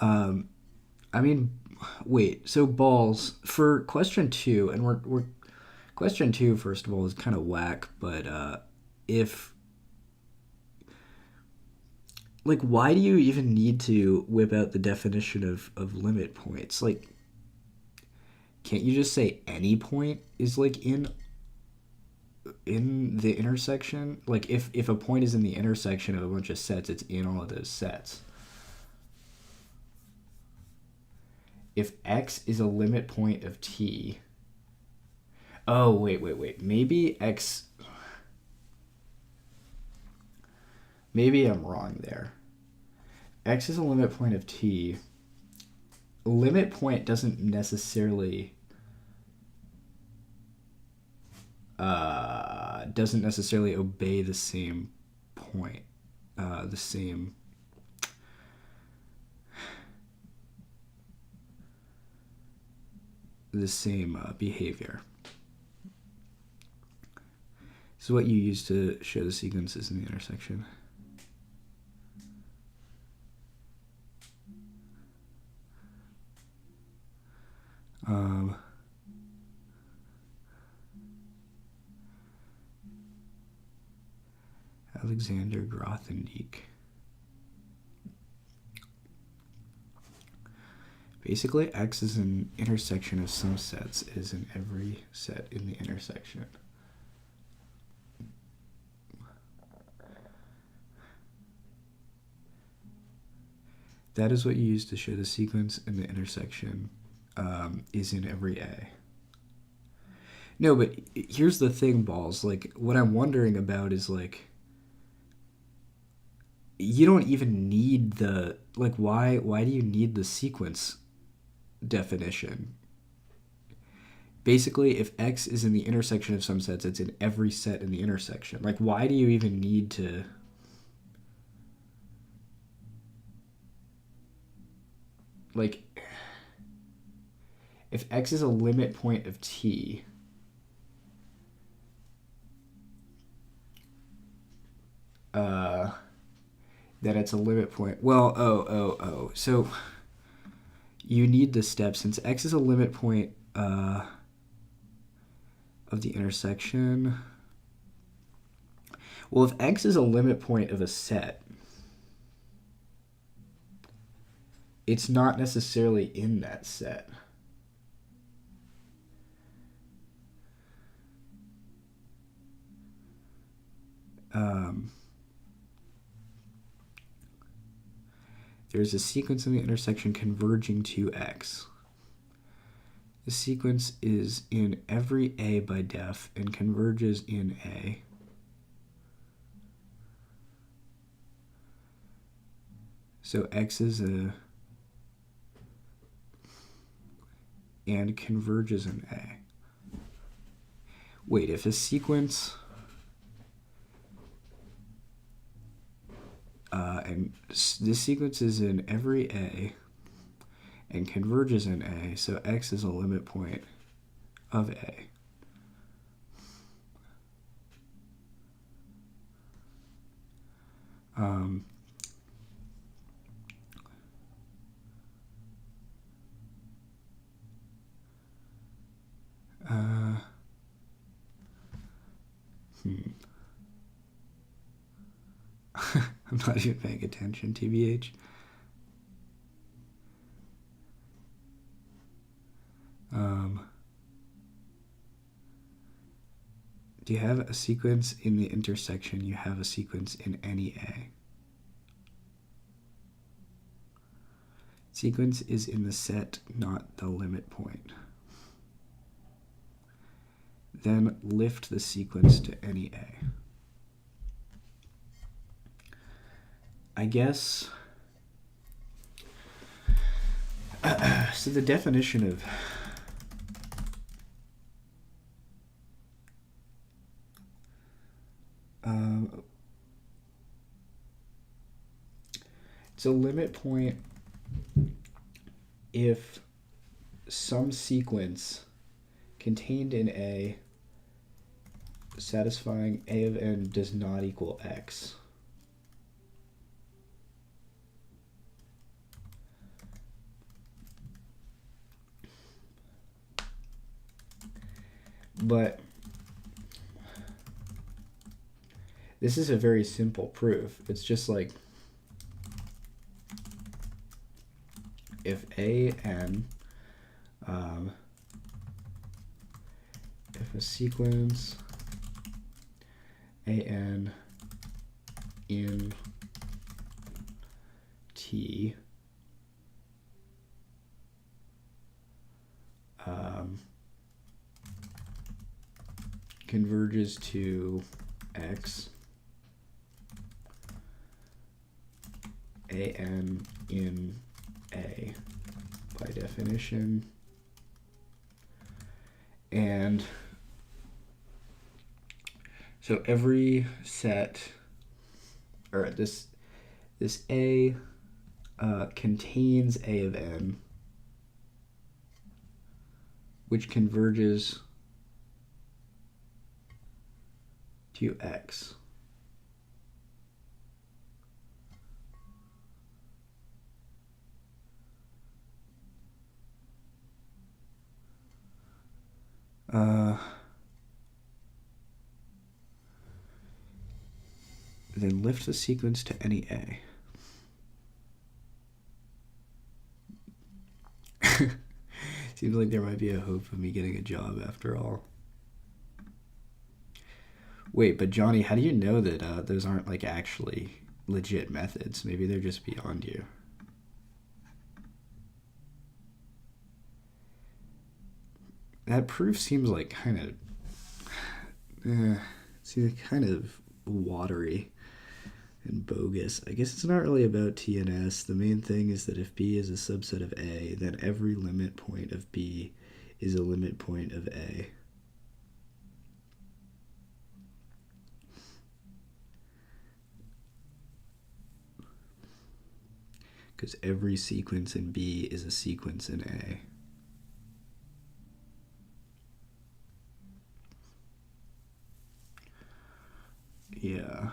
I mean, wait, so balls for question 2, and we're question 2 first of all is kind of whack, but if like why do you even need to whip out the definition of limit points? Like, can't you just say any point is like in the intersection? Like if a point is in the intersection of a bunch of sets, it's in all of those sets. If x is a limit point of t. Oh, wait. Maybe x. Maybe I'm wrong there. X is a limit point of t. A limit point doesn't necessarily obey the same point, the same behavior. This is what you use to show the sequences in the intersection. Alexander Grothendieck. Basically, X is an intersection of some sets, is in every set in the intersection. That is what you use to show the sequence in the intersection is in every A. No, but here's the thing, balls. Like, what I'm wondering about is, like, you don't even need the, like, why do you need the sequence definition? Basically, if X is in the intersection of some sets, it's in every set in the intersection. Like, why do you even need to... Like, if X is a limit point of t, then it's a limit point. Well, so you need the step since X is a limit point of the intersection. Well, if X is a limit point of a set, it's not necessarily in that set. There's a sequence in the intersection converging to X. The sequence is in every A by def and converges in A. So X is a... and converges in A. Wait, if a sequence... and this sequence is in every A and converges in A, so X is a limit point of A. I'm not even paying attention, TBH. Do you have a sequence in the intersection? You have a sequence in any A. Sequence is in the set, not the limit point. Then lift the sequence to any A. I guess... so the definition of... it's a limit point if some sequence contained in A satisfying A of n does not equal X. But this is a very simple proof. It's just like if an if a sequence an in T converges to X, an in A by definition, and so every set, or this A contains A of n, which converges to X. Then lift the sequence to any A. Seems like there might be a hope of me getting a job after all. Wait, but Johnny, how do you know that those aren't like actually legit methods? Maybe they're just beyond you. That proof seems like kind of watery and bogus. I guess it's not really about T and S. The main thing is that if B is a subset of A, then every limit point of B is a limit point of A. Because every sequence in B is a sequence in A. Yeah.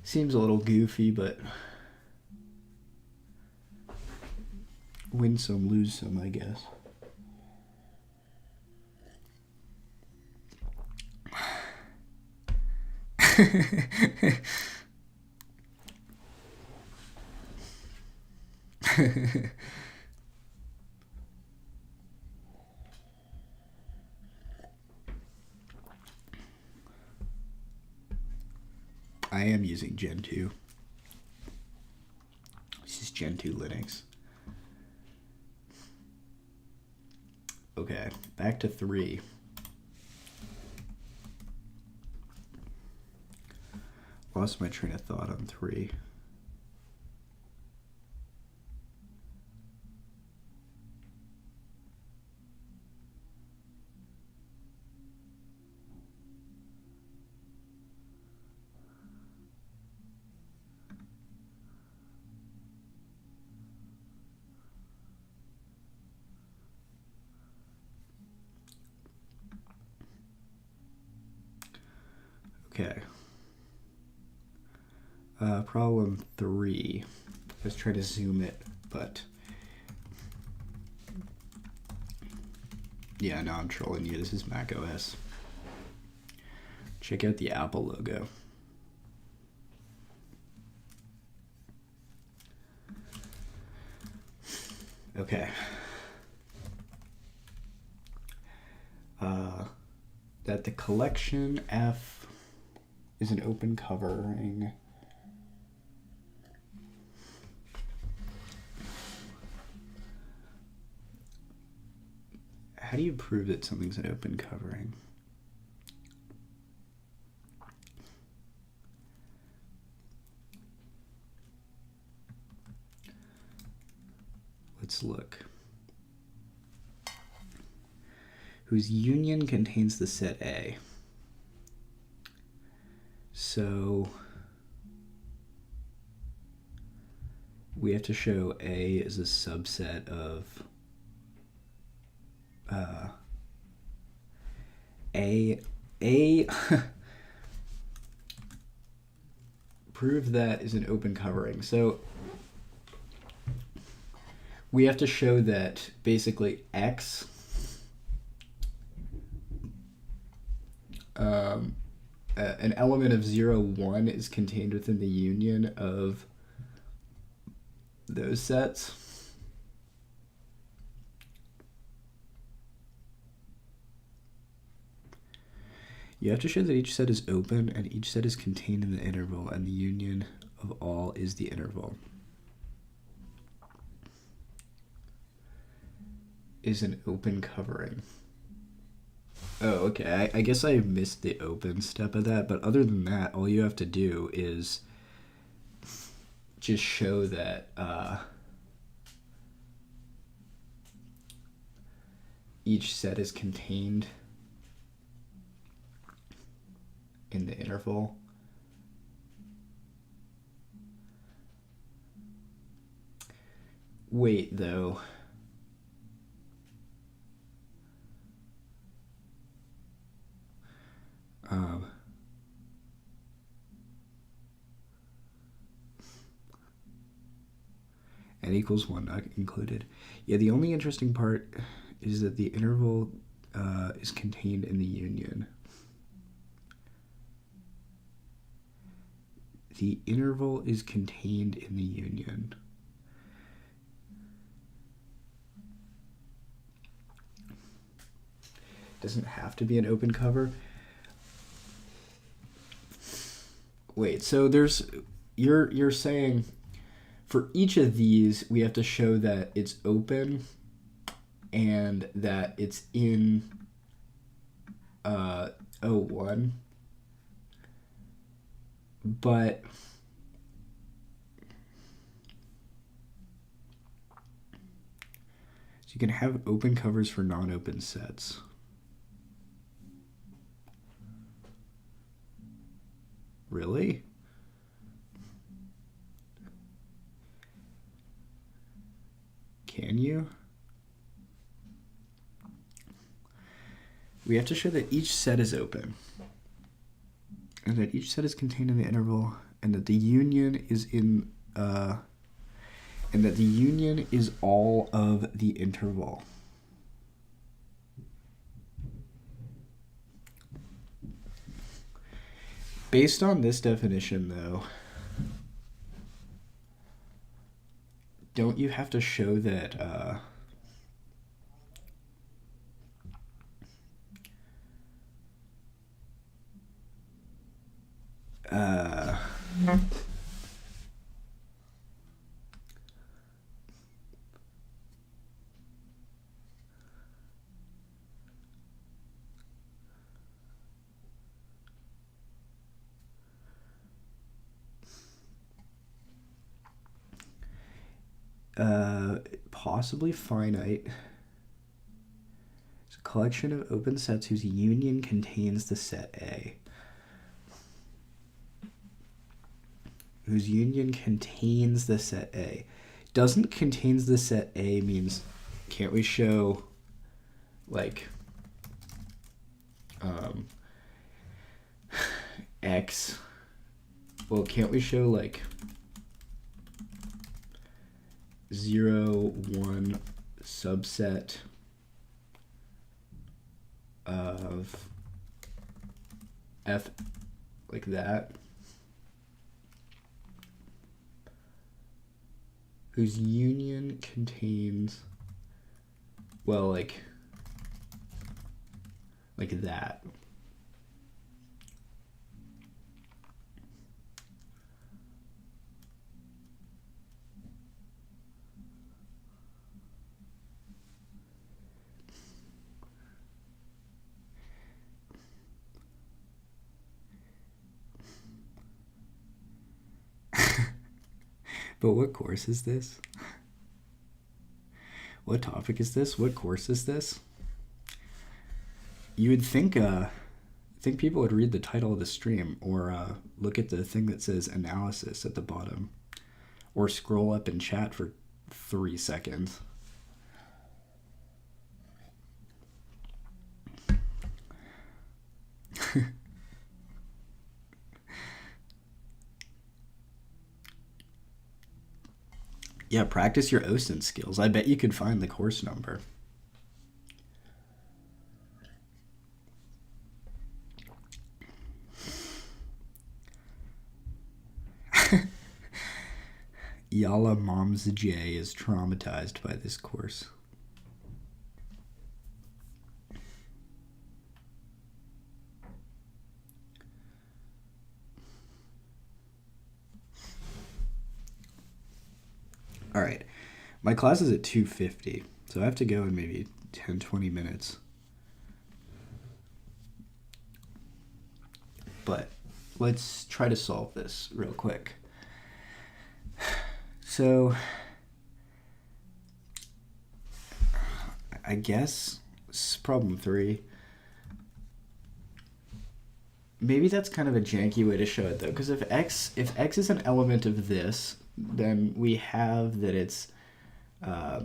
Seems a little goofy, but win some, lose some, I guess. I am using Gen 2. This is Gen 2 Linux. Okay, back to 3. Lost my train of thought on 3. Okay. Problem 3. Let's try to zoom it, but yeah, no, I'm trolling you. This is Mac OS. Check out the Apple logo. Okay. That the collection F is an open covering. How do you prove that something's an open covering? Let's look. Whose union contains the set A. So we have to show A is a subset of A prove that is an open covering. So we have to show that basically X an element of 0, 1 is contained within the union of those sets. You have to show that each set is open and each set is contained in the interval, and the union of all is the interval. Is an open covering. Oh, okay. I guess I missed the open step of that, but other than that, all you have to do is just show that each set is contained in the interval. Wait, though. N equals 1 not included. Yeah, the only interesting part is that the interval is contained in the union. The interval is contained in the union. Doesn't have to be an open cover. Wait, so you're saying for each of these we have to show that it's open and that it's in O1, but so you can have open covers for non-open sets. Really? Can you? We have to show that each set is open, and that each set is contained in the interval, and that the union is in, and that the union is all of the interval. Based on this definition, though, don't you have to show that possibly finite is a collection of open sets whose union contains the set A. Whose union contains the set A. Doesn't contains the set A means, can't we show like X? Well, can't we show like 0, 1 subset of F like that, whose union contains, well, like that. But what course is this? What topic is this? What course is this? You would think people would read the title of the stream, or look at the thing that says analysis at the bottom, or scroll up in chat for 3 seconds. Yeah, practice your OSINT skills. I bet you could find the course number. Yala Mom's J is traumatized by this course. All right. My class is at 2:50, so I have to go in maybe 10, 20 minutes. But let's try to solve this real quick. So I guess problem 3. Maybe that's kind of a janky way to show it though, because if x is an element of this, then we have that it's that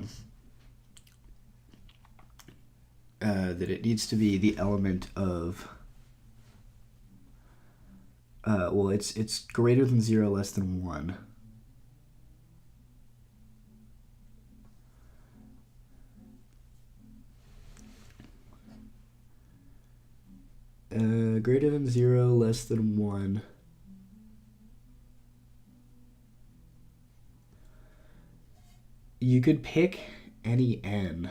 it needs to be the element of well, it's greater than 0, less than 1. Greater than 0, less than 1. You could pick any n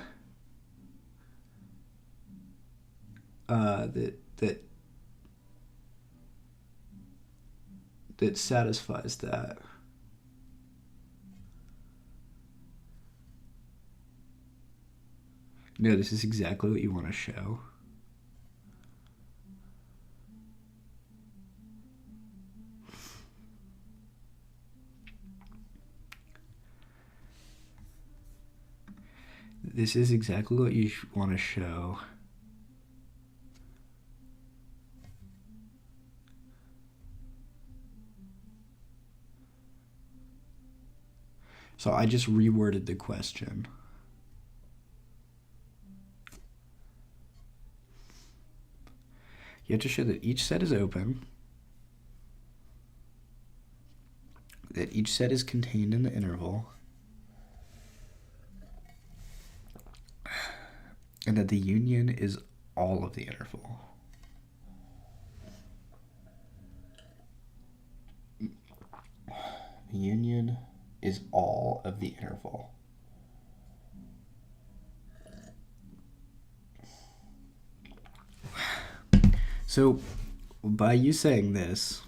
that satisfies that. No, this is exactly what you want to show. This is exactly what you want to show. So I just reworded the question. You have to show that each set is open, that each set is contained in the interval, and that the union is all of the interval. The union is all of the interval. So by you saying this,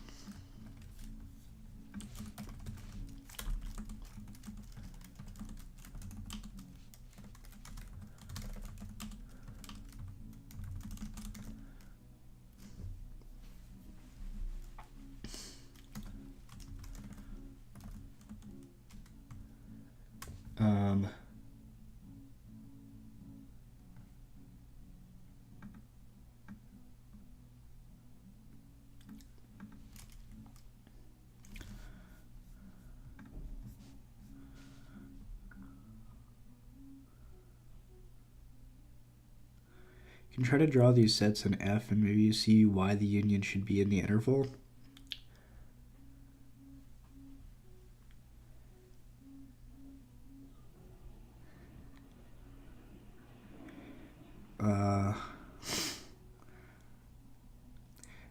you can try to draw these sets in F and maybe you see why the union should be in the interval.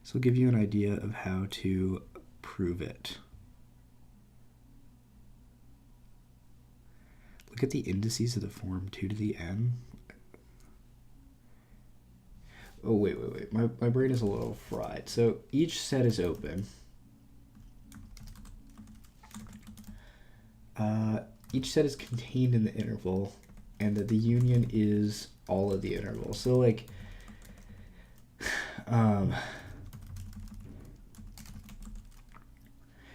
This will give you an idea of how to prove it. Look at the indices of the form 2 to the n. Oh, wait. My brain is a little fried. So each set is open. Each set is contained in the interval, and that the union is all of the interval. So, like,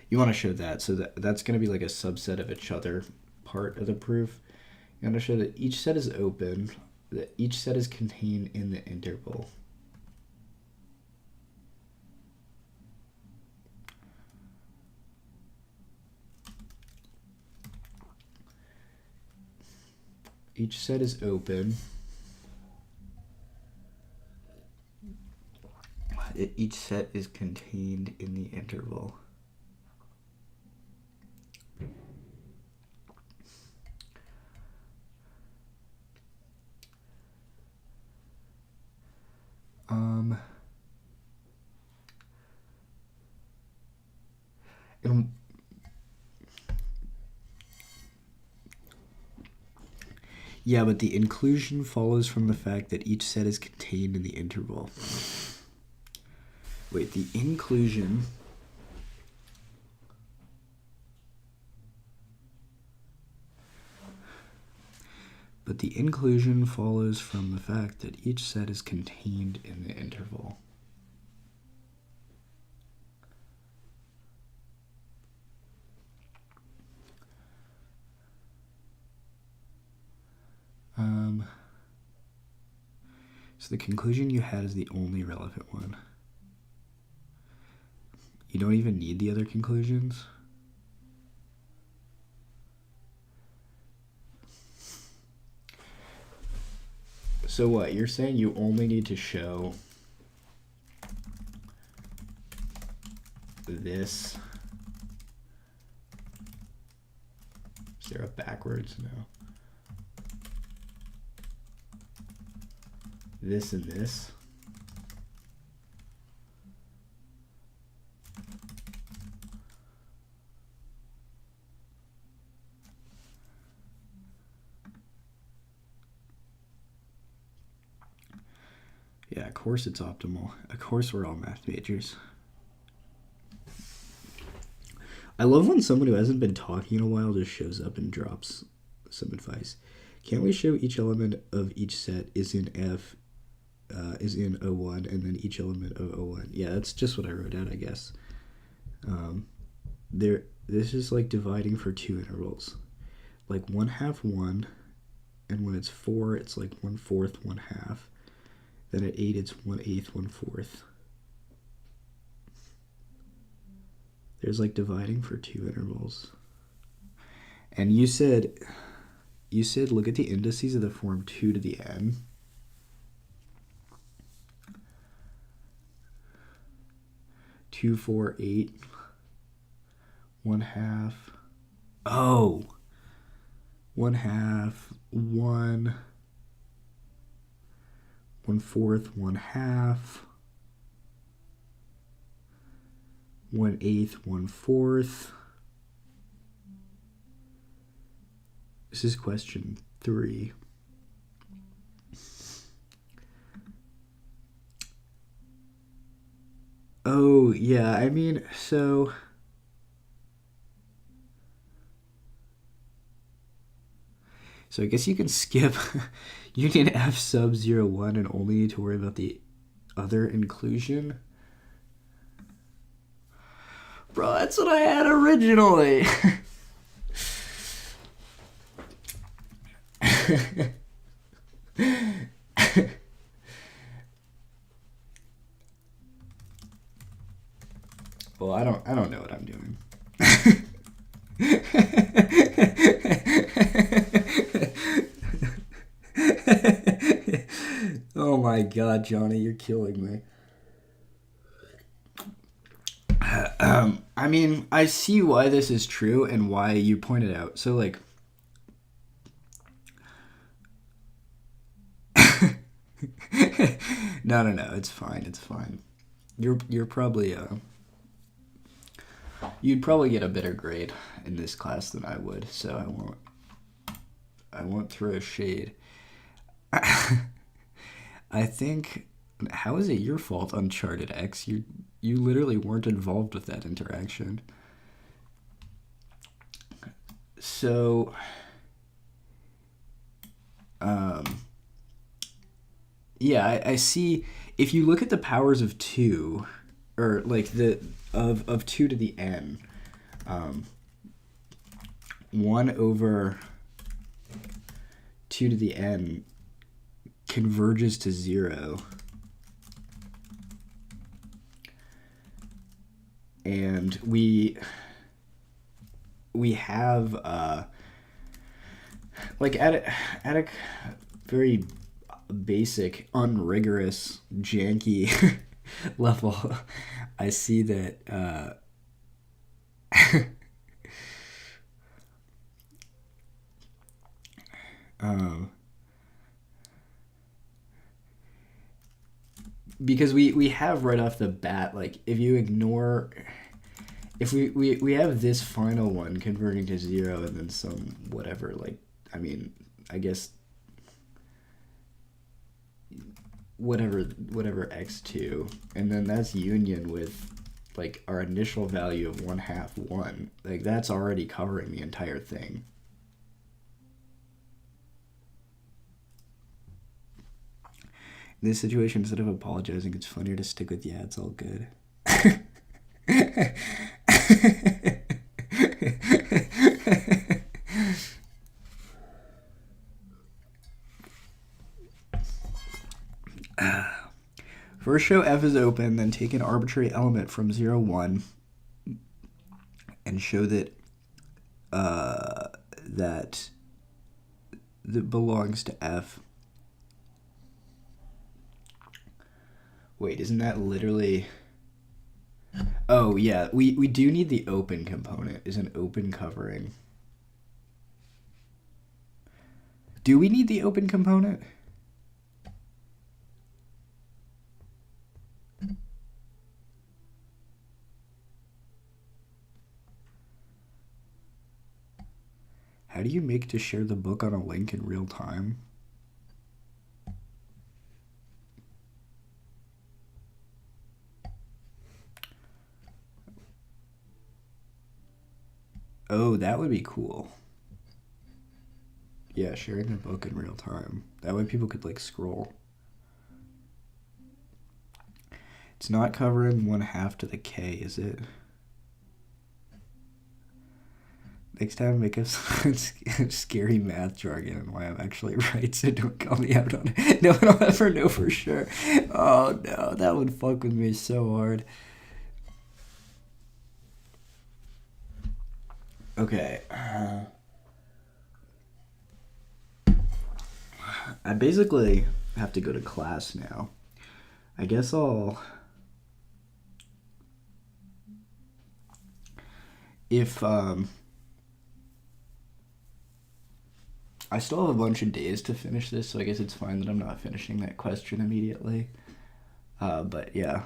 you want to show that. So that's going to be like a subset of each other part of the proof. You want to show that each set is open, that each set is contained in the interval. Each set is open. Each set is contained in the interval. Yeah, but the inclusion follows from the fact that each set is contained in the interval. Wait, the inclusion... But the inclusion follows from the fact that each set is contained in the interval. So the conclusion you had is the only relevant one. You don't even need the other conclusions? So what, you're saying you only need to show this? Is there a backwards? No. This and this? Yeah, of course it's optimal. Of course we're all math majors. I love when someone who hasn't been talking in a while just shows up and drops some advice. Can't we show each element of each set is in F, is in O1, and then each element of O1? Yeah, that's just what I wrote out, I guess. This is like dividing for two intervals. Like 1/2, 1, and when it's 4, it's like 1/4, 1/2. Then at 8, it's 1/8, 1/4. There's like dividing for two intervals. And you said look at the indices of the form 2 to the n. Two, 4, 8, 1/2. Oh, 1/2, 1, 1/4, 1/2, 1/8, 1/4. This is question 3. Oh, yeah, I mean, so... So I guess you can skip union F sub 0, 1 and only need to worry about the other inclusion. Bro, that's what I had originally. Well, I don't know what I'm doing. Oh my god, Johnny, you're killing me. I mean, I see why this is true and why you pointed out. So, like, no, it's fine, it's fine. You're probably you'd probably get a better grade in this class than I would, so I won't throw shade. I think, how is it your fault, Uncharted X? You literally weren't involved with that interaction. So, yeah, I see. If you look at the powers of 2, or like of 2 to the n, 1 over 2 to the n converges to 0. And we have like at a very basic, unrigorous, janky level, I see that because we have right off the bat, like, if you ignore, if we have this final one converting to 0 and then some whatever, like, I mean, I guess whatever x2, and then that's union with like our initial value of 1/2 1. Like that's already covering the entire thing. In this situation, instead of apologizing, it's funnier to stick with yeah, it's all good. First show f is open, then take an arbitrary element from 0, 1 and show that that belongs to f. Wait, isn't that literally... Oh, yeah, we do need the open component. Is an open covering. Do we need the open component? How do you make to share the book on a link in real time? Oh, that would be cool. Yeah, sharing the book in real time. That way people could like scroll. It's not covering 1/2 to the k, is it? Next time, make up some scary math jargon and why I'm actually right, so don't call me out on it. No one will ever know for sure. Oh no, that would fuck with me so hard. Okay. I basically have to go to class now. I guess if I still have a bunch of days to finish this, so I guess it's fine that I'm not finishing that question immediately. But yeah.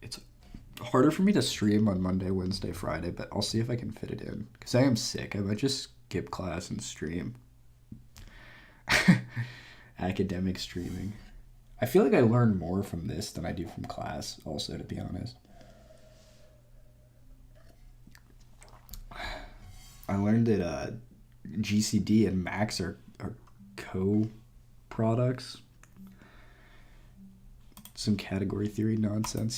It's harder for me to stream on Monday, Wednesday, Friday, but I'll see if I can fit it in. Because I am sick. I might just skip class and stream. Academic streaming. I feel like I learn more from this than I do from class, also, to be honest. I learned that GCD and Max are co-products. Some category theory nonsense.